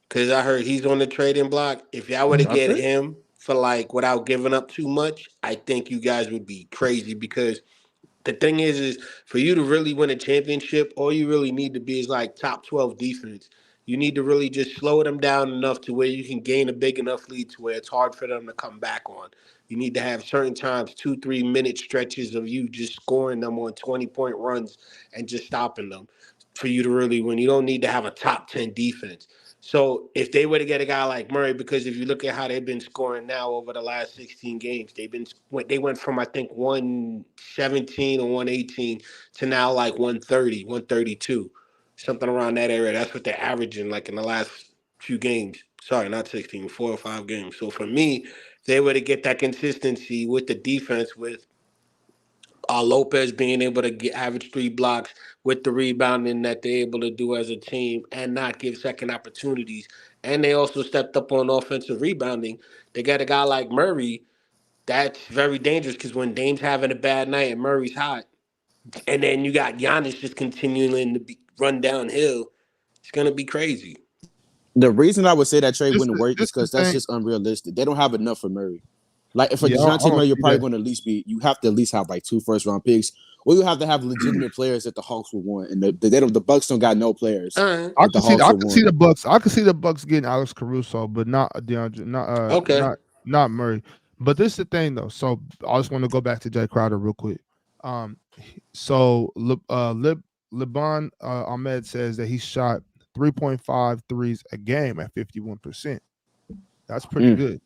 because I heard he's on the trading block, if y'all were to get him for like without giving up too much, I think you guys would be crazy because the thing is for you to really win a championship, all you really need to be is like top 12 defense. You need to really just slow them down enough to where you can gain a big enough lead to where it's hard for them to come back on. You need to have certain times 2-3 minute stretches of you just scoring them on 20-point runs and just stopping them for you to really win. You don't need to have a top 10 defense. So if they were to get a guy like Murray, because if you look at how they've been scoring now over the last 16 games, they went from I think 117 or 118 to now like 130, 132, something around that area. That's what they're averaging like in the last few games. Sorry, not 16, 4 or 5 games. So for me, they were to get that consistency with the defense, with Lopez being able to get average 3 blocks with the rebounding that they're able to do as a team and not give second opportunities. And they also stepped up on offensive rebounding. They got a guy like Murray that's very dangerous because when Dame's having a bad night and Murray's hot, and then you got Giannis just continuing to run downhill, it's gonna be crazy. The reason I would say that trade This wouldn't is work this is the because that's thing. just unrealistic. They don't have enough for Murray. Like if for Yeah, I DeJounte don't Murray, you're see probably that. going to at least be. You have to at least have like 2 first-round picks, or you have to have legitimate players that the Hawks would want. And the Bucks don't got no players All right. I that the can see Hawks I would can see want. the Bucks. I can see the Bucks getting Alex Caruso, but not DeAndre, Okay. not Murray. But this is the thing though. So I just want to go back to Jay Crowder real quick. So Liban Ahmed says that he shot 3.5 threes a game at 51%. That's pretty good.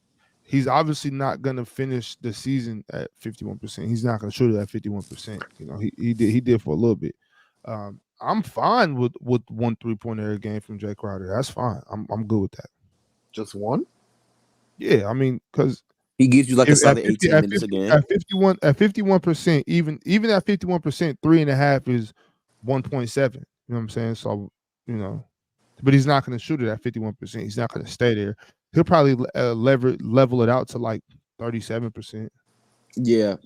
He's obviously not going to finish the season at 51%. He's not going to shoot it at 51%. You know, he did for a little bit. I'm fine with 1 3-pointer a game from Jay Crowder. That's fine. I'm good with that. Just one? Yeah, I mean, because he gives you like a solid 50, 18 minutes a game. At 51%, even at 51%, 3.5 is 1.7. You know what I'm saying? So, you know, but he's not going to shoot it at 51%. He's not going to stay there. He'll probably level it out to like 37%. Yeah.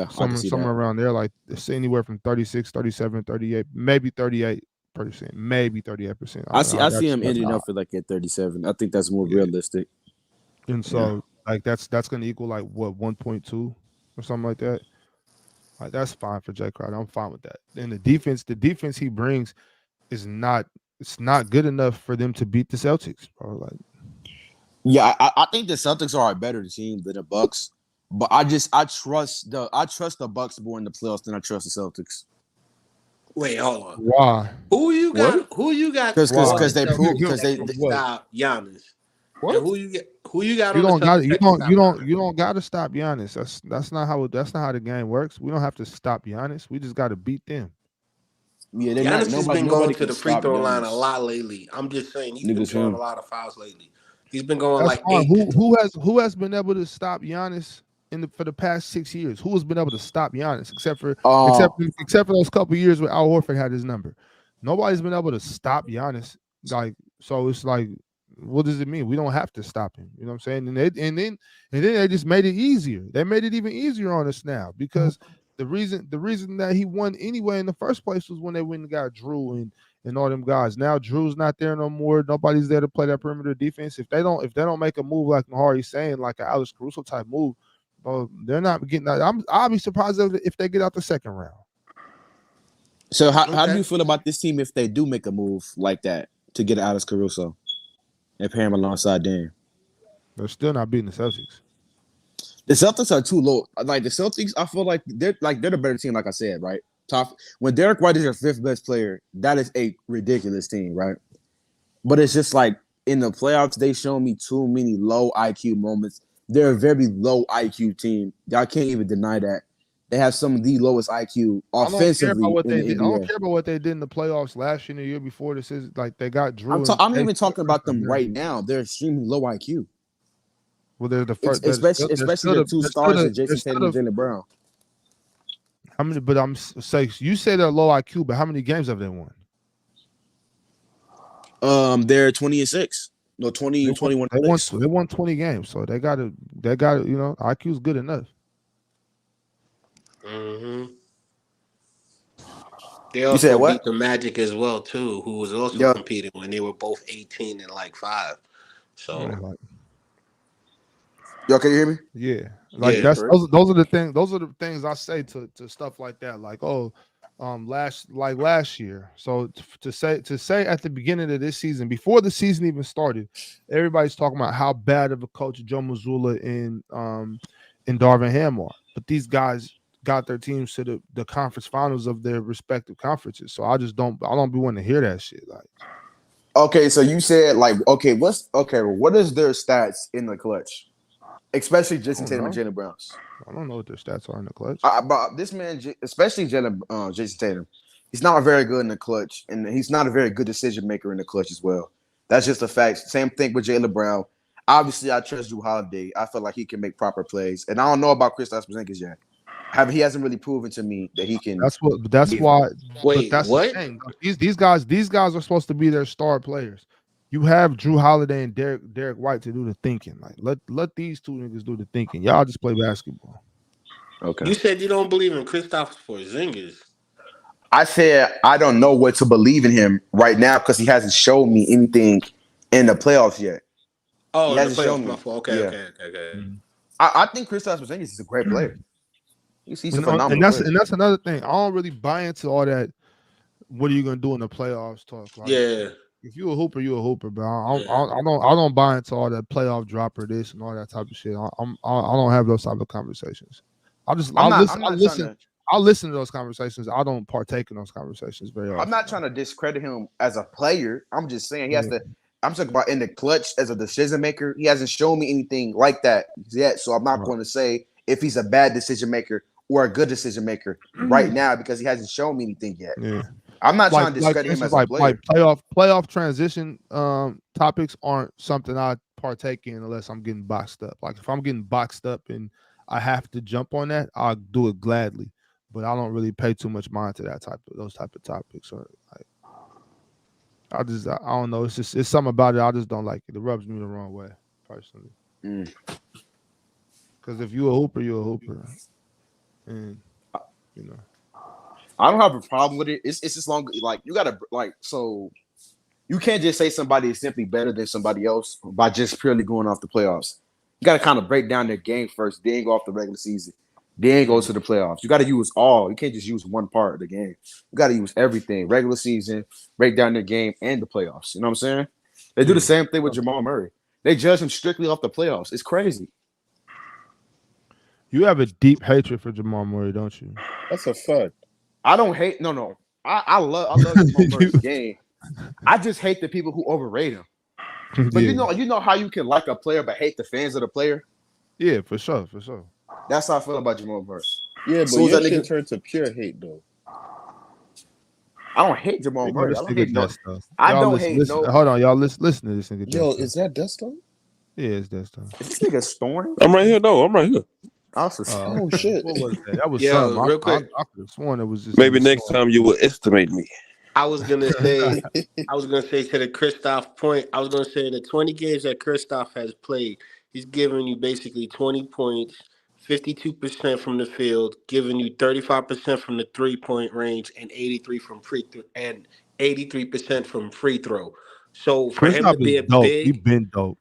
Somewhere around there, like it's anywhere from 36, 37, 38, maybe 38%, maybe 38%. I see him ending up for like at 37. I think that's more realistic. And so like that's going to equal like what 1.2 or something like that. Like that's fine for Jay Crowder. I'm fine with that. And the defense he brings is not good enough for them to beat the Celtics, bro. Like, yeah, I think the Celtics are a better team than the Bucks, but I trust the Bucks more in the playoffs than I trust the Celtics. Wait, hold on. Why? Who you got? Who you got? Because they stop Giannis. What? And who you got? You on don't the got you don't got to stop Giannis. That's not how the game works. We don't have to stop Giannis. We just got to beat them. Yeah, Giannis has been going to the free throw line a lot lately. I'm just saying he's been throwing a lot of fouls lately. He's been going That's like fine. 8. Who has been able to stop Giannis for the past 6 years? Who has been able to stop Giannis except for those couple years where Al Horford had his number? Nobody's been able to stop Giannis. Like, so it's like, what does it mean? We don't have to stop him. You know what I'm saying? And then they just made it easier. They made it even easier on us now because the reason that he won anyway in the first place was when they went and got Drew and all them guys. Now Drew's not there no more. Nobody's there to play that perimeter defense. If they don't make a move like Nahari's saying, like an Alex Caruso type move, they're not getting out. I'll be surprised if they get out the second round. So how do you feel about this team if they do make a move like that to get Alex Caruso and pair him alongside Dame? They're still not beating the Celtics. The Celtics are too low. Like the Celtics, I feel like they're the better team, like I said, right? Top when Derek White is your 5th best player, that is a ridiculous team, right? But it's just like in the playoffs, they show me too many low IQ moments. They're a very low IQ team. I can't even deny that. They have some of the lowest IQ offensively in the NBA. I don't care about what they did in the playoffs last year and the year before. This is like they got Drew. I'm not even talking about them right now. They're extremely low IQ. Well, they're the first, especially the 2 stars of Jason Tatum and Jaylen Brown. How many? But I'm saying you say they're low IQ, but how many games have they won? They're 20-6. No, 21. They won 20 games, so they got to. You know, IQ is good enough. Mm-hmm. They also beat the Magic as well too, who was also competing when they were both 18 and like 5. So. Yo, can you hear me? Yeah, like those are the things. Those are the things I say to stuff like that. Like, last year. So to say at the beginning of this season, before the season even started, everybody's talking about how bad of a coach Joe Mazzulla and Darvin Ham are. But these guys got their teams to the conference finals of their respective conferences. So I don't be wanting to hear that shit. Like, okay, so you said like, what is their stats in the clutch? Especially Jason Tatum and Jaylen Brown's. I don't know what their stats are in the clutch. But this man, especially Jason Tatum, he's not very good in the clutch, and he's not a very good decision maker in the clutch as well. That's just a fact. Same thing with Jaylen Brown. Obviously, I trust Drew Holiday. I feel like he can make proper plays, and I don't know about Kristaps Porzingis yet. He hasn't really proven to me that he can. That's why. Wait, But that's what? the thing. These guys are supposed to be their star players. You have Drew Holiday and Derek White to do the thinking. Like let these two niggas do the thinking. Y'all just play basketball. Okay. You said you don't believe in Kristaps Porzingis. I said I don't know what to believe in him right now because he hasn't shown me anything in the playoffs yet. Oh, he in the hasn't shown playoffs, me. my fault. Okay, Yeah. okay. I think Kristaps Porzingis is a great player. He's a phenomenal player. And that's another thing. I don't really buy into all that. What are you gonna do in the playoffs talk? Like, Yeah. If you a hooper, you a hooper, bro. I don't buy into all that playoff dropper this and all that type of shit. I don't have those type of conversations. I'll listen to those conversations. I don't partake in those conversations very often. I'm not trying to discredit him as a player. I'm just saying he has to. I'm talking about in the clutch as a decision maker. He hasn't shown me anything like that yet. So I'm not going to say if he's a bad decision maker or a good decision maker right now because he hasn't shown me anything yet. Yeah. I'm not trying to discredit him as a player. Like playoff transition topics aren't something I partake in unless I'm getting boxed up. Like if I'm getting boxed up and I have to jump on that, I'll do it gladly. But I don't really pay too much mind to those type of topics. Or like I don't know. It's something about it. I just don't like it. It rubs me the wrong way, personally. Because if you're a hooper, you're a hooper. And you know. I don't have a problem with it. It's just long like you gotta so you can't just say somebody is simply better than somebody else by just purely going off the playoffs. You gotta kind of break down their game first, then go off the regular season, then go to the playoffs. You gotta use all. You can't just use one part of the game. You gotta use everything. Regular season, break down their game, and the playoffs. You know what I'm saying? They do the same thing with Jamal Murray. They judge him strictly off the playoffs. It's crazy. You have a deep hatred for Jamal Murray, don't you? That's a fact. I don't hate. No. I love Jamal Murray's game. I just hate the people who overrate him. But you know how you can like a player but hate the fans of the player. Yeah, for sure. That's how I feel about Jamal Murray. Yeah, but your shit turned to pure hate though. I don't hate Jamal Murray. I don't hate no. Hold on, y'all. Listen to this nigga. Yo, is that Desto? Yeah, it's Desto. Is this nigga snoring? I'm right here. No, I'm right here. Oh shit! What was that? That was Yo, something. real quick. I could have sworn it was just. Maybe next time you will estimate me. I was gonna say to the Kristaps point. I was gonna say the 20 games that Kristaps has played, he's giving you basically 20 points, 52% from the field, giving you 35% from the 3-point range, and 83% from free throw. So for him to be a big, he been dope.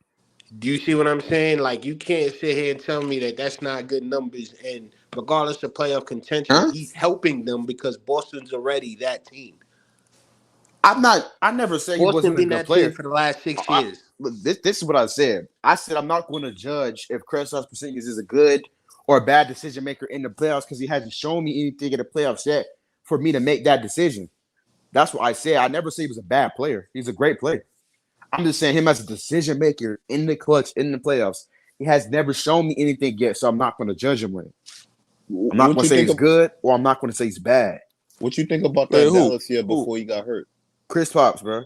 Do you see what I'm saying? Like, you can't sit here and tell me that that's not good numbers. And regardless of playoff contention, he's helping them because Boston's already that team. I never said he wasn't a good player for the last 6 years. This is what I said. I said I'm not going to judge if Kristaps Porzingis is a good or a bad decision maker in the playoffs because he hasn't shown me anything in the playoffs yet for me to make that decision. That's what I said. I never said he was a bad player. He's a great player. I'm just saying him as a decision maker in the clutch, in the playoffs. He has never shown me anything yet, so I'm not going to judge him with it. I'm not going to say he's good or I'm not going to say he's bad. What you think about that Dallas year before he got hurt? Chris Pops, bro.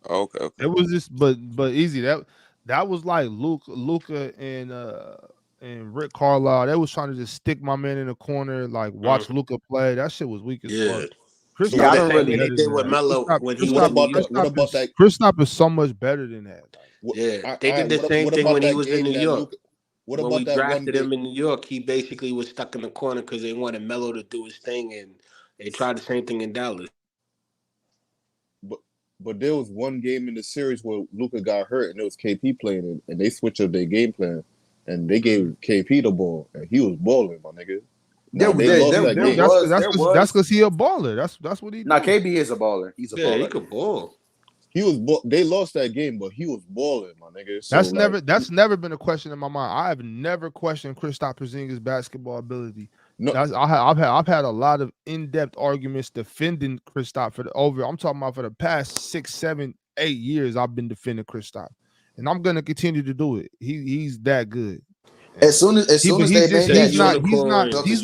Okay. It was just, but easy. That was like Luka and Rick Carlisle. They was trying to just stick my man in the corner, like watch Luka play. That shit was weak as fuck. I don't really. They did with Melo when he was. What about that? Kristaps is so much better than that. Yeah, they did the same thing when he was in New York. When we drafted him in New York, he basically was stuck in the corner because they wanted Melo to do his thing, and they tried the same thing in Dallas. But there was one game in the series where Luka got hurt and it was KP playing it, and they switched up their game plan, and they gave KP the ball, and he was balling, my nigga. That's because he a baller. That's what he. Now KB is a baller. He's a baller. He could ball. They lost that game, but he was balling, my nigga. So that's never been a question in my mind. I have never questioned Kristaps Porzingis' basketball ability. No, I've had a lot of in-depth arguments defending Kristaps I'm talking about for the past 6, 7, 8 years. I've been defending Kristaps, and I'm gonna continue to do it. He's that good. As soon as they made that, he's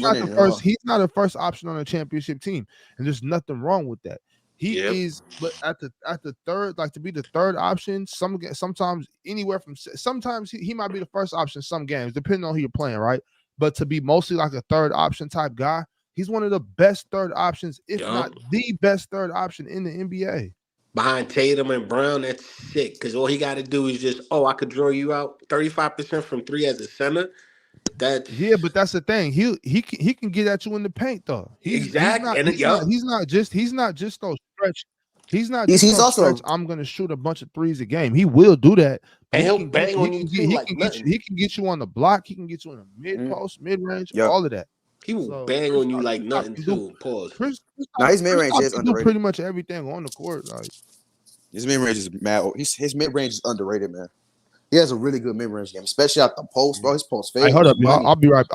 not a first option on a championship team, and there's nothing wrong with that. He is, but at the third, like to be the third option, sometimes anywhere from sometimes he might be the first option some games, depending on who you're playing, right? But to be mostly like a third option type guy, he's one of the best third options, if not the best third option in the NBA. Behind Tatum and Brown, that's sick. Because all he got to do is just, I could draw you out 35% from three as a center. That's but that's the thing. He can get at you in the paint though. He's not just no stretch. He's not just he's no also stretch. I'm gonna shoot a bunch of threes a game. He will do that. And he'll bang on you too, like nothing. He can get you on the block. He can get you in the mid post, mid range, all of that. He will bang on you like nothing too. Pause. Now his mid range is do underrated. pretty much everything on the court. Like his mid range is mad. His mid range is underrated, man. He has a really good mid range game, especially at the post, bro. His post fade. Hey, hold up, y'all. I'll be right.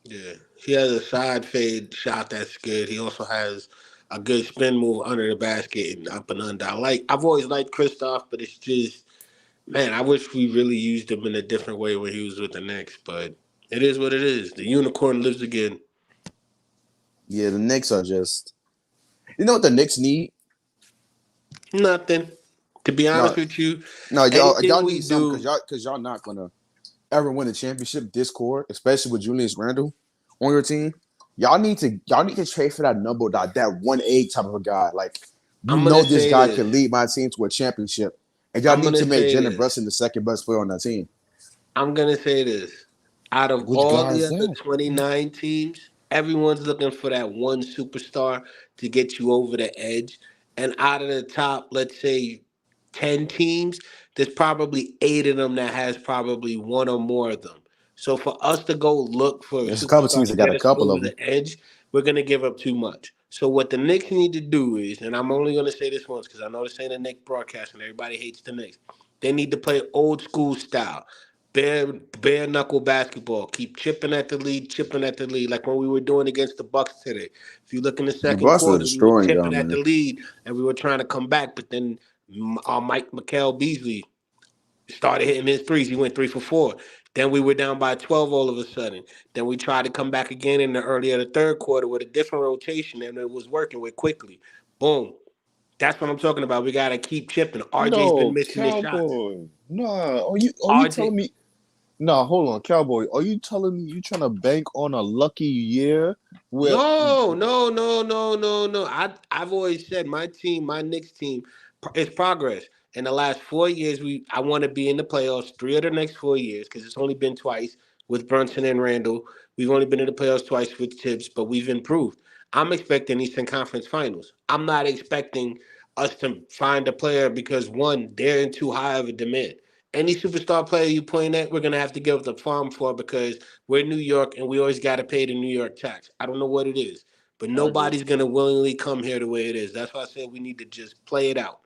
Yeah, he has a side fade shot that's good. He also has a good spin move under the basket and up and under. I've always liked Kristaps, but it's just, man, I wish we really used him in a different way when he was with the Knicks. But it is what it is. The unicorn lives again. Yeah, the Knicks are just. You know what the Knicks need? Nothing. To be honest with you, y'all need something because y'all not gonna ever win a championship this core, especially with Julius Randle on your team. Y'all need to trade for that number, that 1A type of a guy. Like this guy can lead my team to a championship, and y'all need to make Jalen Brunson the second best player on that team. I'm gonna say this: out of all the other 29 teams, everyone's looking for that one superstar to get you over the edge, and out of the top, let's say 10 teams, there's probably 8 of them that has probably one or more of them. So for us to go look for there's a couple teams that got a couple of them. The edge, we're going to give up too much. So what the Knicks need to do is, and I'm only going to say this once because I know this ain't a Knicks broadcast and everybody hates the Knicks. They need to play old school style. Bare knuckle basketball. Keep chipping at the lead, like when we were doing against the Bucks today. If you look in the second quarter, we were chipping at the lead and we were trying to come back, but then Mikal Beasley started hitting his threes. He went 3 for 4. Then we were down by 12 all of a sudden. Then we tried to come back again in the early of the third quarter with a different rotation, and it was working with quickly. Boom. That's what I'm talking about. We got to keep chipping. RJ's been missing his shots. Nah, are you telling me? Nah, hold on, Cowboy. Are you telling me you trying to bank on a lucky year? No. I've always said my Knicks team, is progress. In the last 4 years, I want to be in the playoffs 3 of the next 4 years because it's only been twice with Brunson and Randall. We've only been in the playoffs twice with Tibbs, but we've improved. I'm expecting Eastern Conference Finals. I'm not expecting us to find a player because, one, they're in too high of a demand. Any superstar player you point at, we're going to have to give up the farm for because we're New York and we always got to pay the New York tax. I don't know what it is, but nobody's going to willingly come here the way it is. That's why I said we need to just play it out.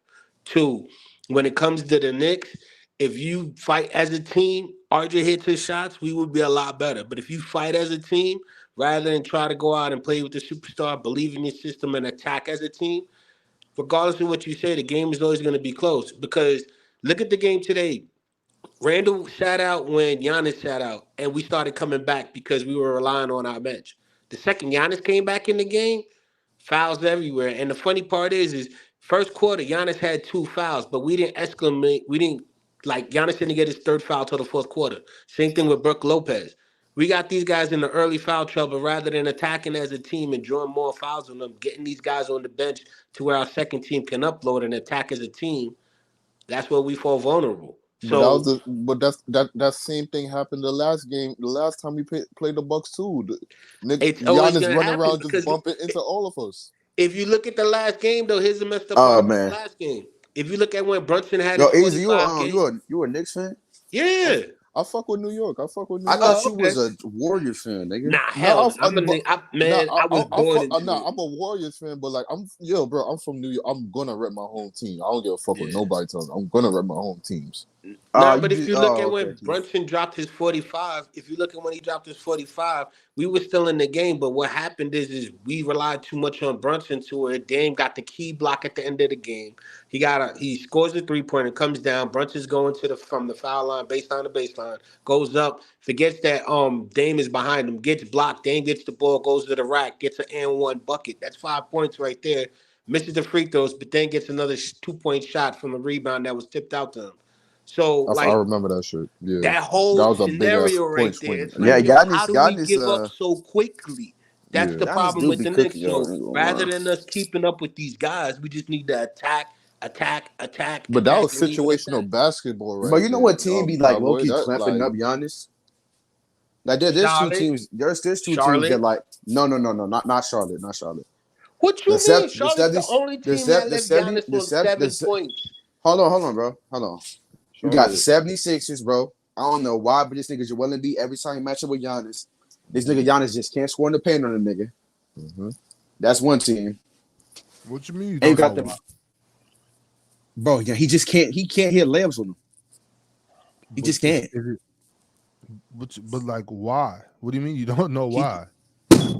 2, when it comes to the Knicks, if you fight as a team, RJ hits his shots, we would be a lot better. But if you fight as a team, rather than try to go out and play with the superstar, believe in your system and attack as a team, regardless of what you say, the game is always going to be close. Because look at the game today. Randall sat out when Giannis sat out, and we started coming back because we were relying on our bench. The second Giannis came back in the game, fouls everywhere. And the funny part is first quarter, Giannis had 2 fouls, but we didn't exclamate. Giannis didn't get his 3rd foul till the 4th quarter. Same thing with Brook Lopez. We got these guys in the early foul trouble rather than attacking as a team and drawing more fouls on them, getting these guys on the bench to where our second team can upload and attack as a team. That's where we fall vulnerable. So, that same thing happened the last game. The last time we played the Bucks too. Giannis running around just bumping into all of us. If you look at the last game, though, here's the messed up part of the last game. If you look at when Brunson had his 45 games, you a Knicks fan? Yeah. I fuck with New York. I thought you was a Warriors fan, nigga. Nah, hell, I'm a Warriors fan, but like I'm from New York. I'm gonna rep my home team. I don't give a fuck what nobody tells me. I'm gonna rep my home teams. But if you look at when Brunson dropped his 45, we were still in the game. But what happened is we relied too much on Brunson to where Dame got the key block at the end of the game. He scores a 3-pointer, comes down. Brunson's going from the foul line, baseline to baseline, goes up, forgets that Dame is behind him, gets blocked. Dame gets the ball, goes to the rack, gets an and 1 bucket. That's 5 points right there. misses the free throws, but then gets another 2-point shot from a rebound that was tipped out to him. So, I like, remember that shit. Yeah, that that whole was a big ass scenario right point there, swing. it's Yeah, like, yo, how Giannis, do we Giannis, give up so quickly? That's Yeah, the Giannis problem do with be the cooking, Knicks. yo. So I ain't gonna rather lie. than us keeping up with these guys, we just need to attack, but that was and leave it at that. situational basketball But right you know there. what team be like low Cowboy. key That clamping like up Giannis? Like there's two Charlotte, teams. There's two teams that Charlotte. like not Charlotte, not Charlotte. What The you mean? sev the Charlotte's the 70s only the team sev that the left 70 Giannis the on sev the 7 points. hold on, bro. Hold on. You got the Charlotte. 76ers, bro. I don't know why, but this nigga Joel Embiid every time he match up with Giannis, this nigga Giannis just can't score in the paint on the nigga. That's one team. What you mean you And you don't know got the why? bro. Yeah, he just can't. He can't hit layups with him. He But just can't. but like why? What do you mean you don't know why?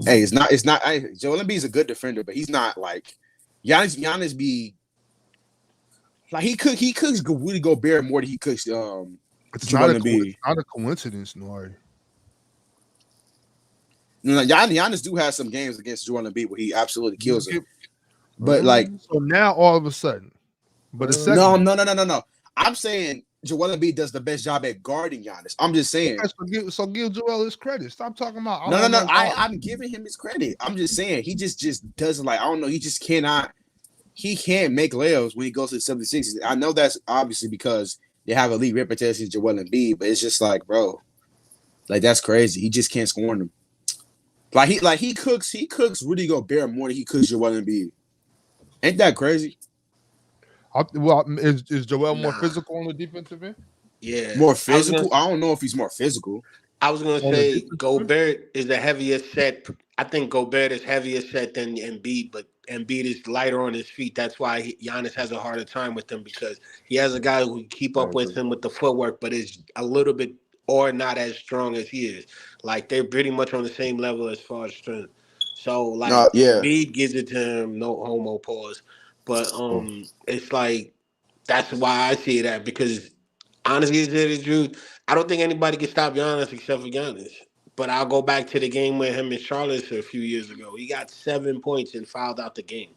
Hey, it's not. Joel Embiid is a good defender, but he's not like Giannis. Giannis be like he cooks Rudy Gobert more than he cooks It's Joel not Embiid. a coincidence, Nori. Giannis do have some games against Joel Embiid where he absolutely kills him. But like, so now all of a sudden, but the second no. I'm saying Joel Embiid does the best job at guarding Giannis. I'm just saying. Okay, so give Joel his credit. Stop talking about. No. I'm giving him his credit. I'm just saying he just doesn't like. I don't know. He just cannot. He can't make layups when he goes to the 76ers. I know that's obviously because they have elite reputation, Joel Embiid, but it's just like, bro, like that's crazy. He just can't score on them. Like he cooks Rudy Gobert more than he cooks Joel Embiid. Ain't that crazy? Is Joel more physical on the defensive end? Yeah, More physical. I don't know if he's more physical. I was gonna say Gobert is the heaviest set. I think Gobert is heavier set than Embiid, but Embiid is lighter on his feet. That's why Giannis has a harder time with him because he has a guy who can keep up with him with the footwork, but is a little bit or not as strong as he is. Like they're pretty much on the same level as far as strength. So like Embiid gives it to him, no homo pause. But it's like that's why I see that because honestly, to tell the truth, I don't think anybody can stop Giannis except for Giannis. But I'll go back to the game with him and Charlotte a few years ago. He got 7 points and fouled out the game.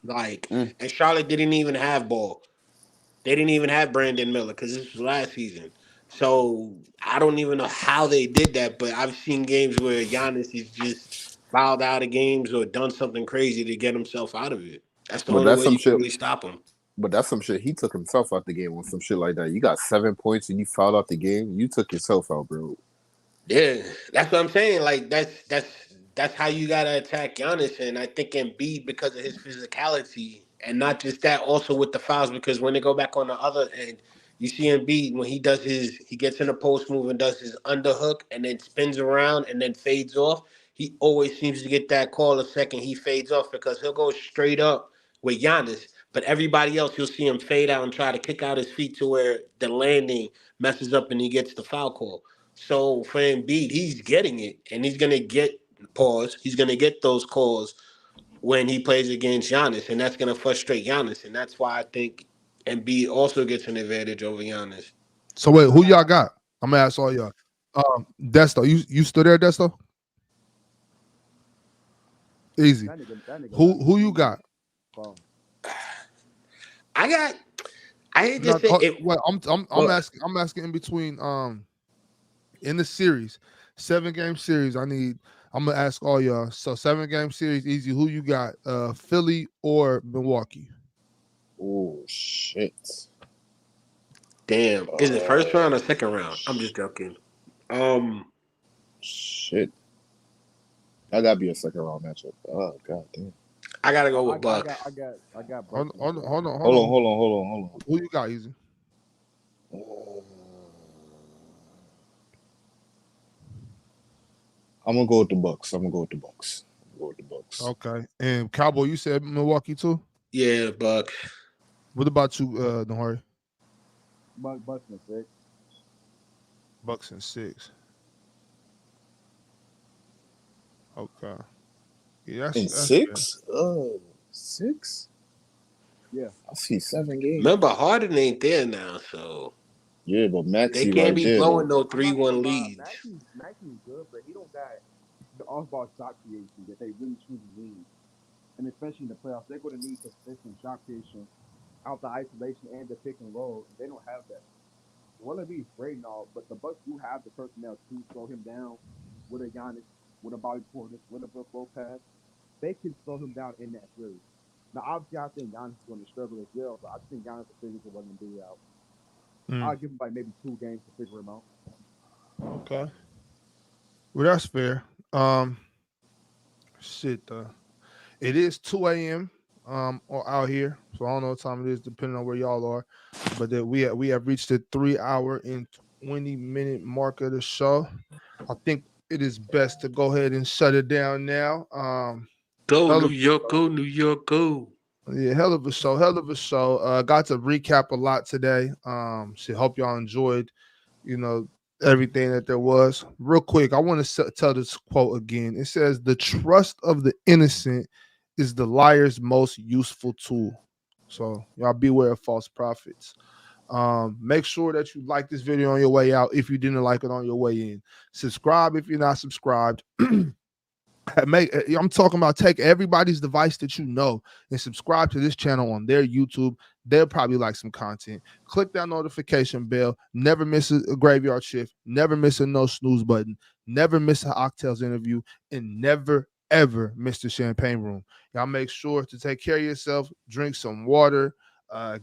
And Charlotte didn't even have ball. They didn't even have Brandon Miller because this was last season. So I don't even know how they did that, but I've seen games where Giannis is just fouled out of games or done something crazy to get himself out of it. That's the only way you can really stop him. But that's some shit. He took himself out the game with some shit like that. You got 7 points and you fouled out the game. You took yourself out, bro. Yeah, that's what I'm saying. Like that's how you gotta attack Giannis, and I think Embiid because of his physicality, and not just that, also with the fouls. Because when they go back on the other end, you see Embiid when he gets in a post move and does his underhook, and then spins around and then fades off. He always seems to get that call the second he fades off because he'll go straight up with Giannis, but everybody else you'll see him fade out and try to kick out his feet to where the landing messes up and he gets the foul call. So for Embiid, he's getting it, and he's gonna get pause. He's gonna get those calls when he plays against Giannis, and that's gonna frustrate Giannis, and that's why I think Embiid also gets an advantage over Giannis. So wait, who y'all got? I'm gonna ask all y'all. Desto, you still there, Desto? Easy. Who you got? I hate to say it. Well, I'm asking in between in the series, 7-game series. I'm gonna ask all y'all. So 7-game series, easy. Who you got? Philly or Milwaukee? Oh shit. Damn. Is it first round or second round? I'm just joking. Shit. That gotta be a second round matchup. Oh god damn. I gotta go with Bucks. I got Hold on. Hold on. Who you got, easy? I'm gonna go with the Bucks. Okay. And Cowboy, you said Milwaukee too? Yeah, Bucks. What about you, Nahari? Bucks and 6. Bucks and 6. Okay. Yeah, that's 6? 6? Yeah. I see 7 games. Remember, Harden ain't there now, so yeah, but Maxey they can't right be there, blowing though. no 3-1 leads. Maxey's good, but he don't got the off-ball shot creation that they really truly need. and especially in the playoffs, they're going to need consistent shot creation out the isolation and the pick and roll. They don't have that. Wemby is great and all, but the Bucks do have the personnel to slow him down with a Giannis, with a Bobby Portis, with a Brook Lopez. They can slow him down in that series. Now, obviously, I think Giannis is going to struggle as well, but I think Giannis will figure Wemby out. I'll give him like maybe 2 games to figure him out. Okay. Well, that's fair. Shit. It is 2 a.m. Or out here, so I don't know what time it is, depending on where y'all are. But that we have reached the 3-hour and 20-minute mark of the show. I think it is best to go ahead and shut it down now. Go New York, go New York, go. Yeah, hell of a show. Got to recap a lot today. Hope y'all enjoyed, everything that there was. Real quick, I want to tell this quote again. It says, "The trust of the innocent is the liar's most useful tool." So y'all beware of false prophets. Make sure that you like this video on your way out if you didn't like it on your way in. Subscribe if you're not subscribed. I'm talking about take everybody's device that you know and subscribe to this channel on their YouTube. They'll probably like some content. Click that notification bell. Never miss a graveyard shift. Never miss a no snooze button. Never miss an Octels interview. And never, ever miss the champagne room. Y'all make sure to take care of yourself. Drink some water.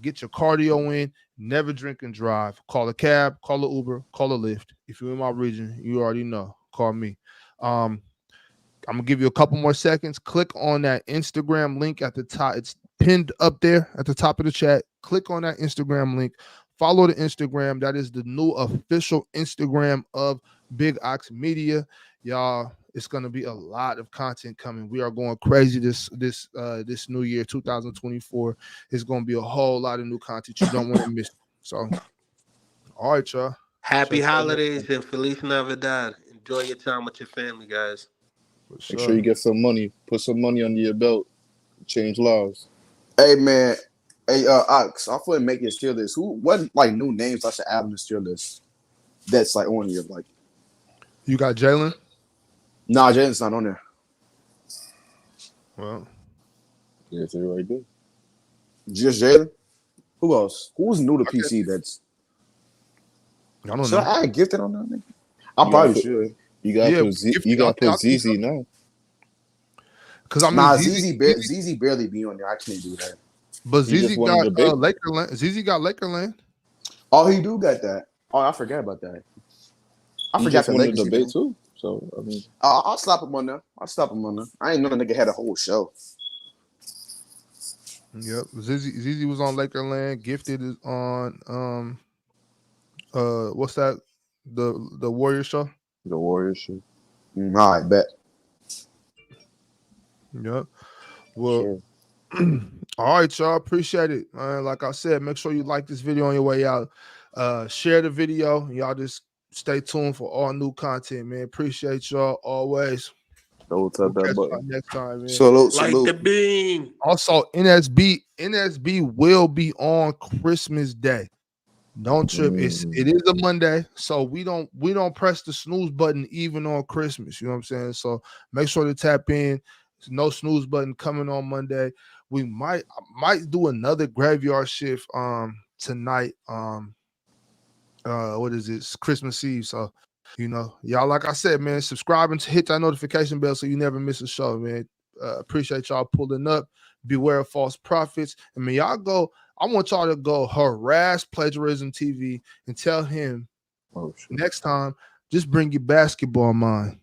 Get your cardio in. Never drink and drive. Call a cab. Call an Uber. Call a Lyft. If you're in my region, you already know. Call me. I'm gonna give you a couple more seconds. Click on that Instagram link at the top. It's pinned up there at the top of the chat. Click on that Instagram link. Follow the Instagram. That is the new official Instagram of Big Ox Media. Y'all, it's gonna be a lot of content coming. We are going crazy this new year, 2024. It's gonna be a whole lot of new content. You don't want to miss. So, all right, y'all. Happy holidays and Feliz Navidad. Enjoy your time with your family, guys. Make sure you get some money. Put some money under your belt. Change lives. Hey man, hey Ox, I feel make your tier list. What like new names I should add on this tier list? That's like on here, like. You got Jalen? Nah, Jalen's not on there. Well, yeah, it's right there. Just Jalen. Who else? Who's new to PC? That's. I don't know. Should I add Gifted on that? Nigga? I probably should. You got to put ZZ now. Because I mean, ZZ barely be on there. I can't do that. But ZZ got Lakerland. ZZ got Lakerland. Oh, he do got that. Oh, I forgot about that. I forgot the Lakers debate too. So I mean, I'll slap him on there. I ain't know the nigga had a whole show. Yep, ZZ was on Lakerland. Gifted is on what's that? The Warrior show. The Warrior show. All right, bet. Yep. Well, all right, y'all. Appreciate it. Like I said, make sure you like this video on your way out. Share the video. Y'all just stay tuned for all new content, man. Appreciate y'all always. Don't tap that button. Next time, man. Salute. Like the beam. Also, NSB will be on Christmas Day. Don't trip. It is a Monday, so we don't press the snooze button even on Christmas. You know what I'm saying? So make sure to tap in. There's no snooze button coming on Monday. We might do another graveyard shift tonight. What is it? It's Christmas Eve. So y'all, like I said, man, subscribe and hit that notification bell so you never miss a show, man. Appreciate y'all pulling up. Beware of false prophets. I mean, I want y'all to go harass Plagiarism TV and tell him next time, just bring your basketball mind.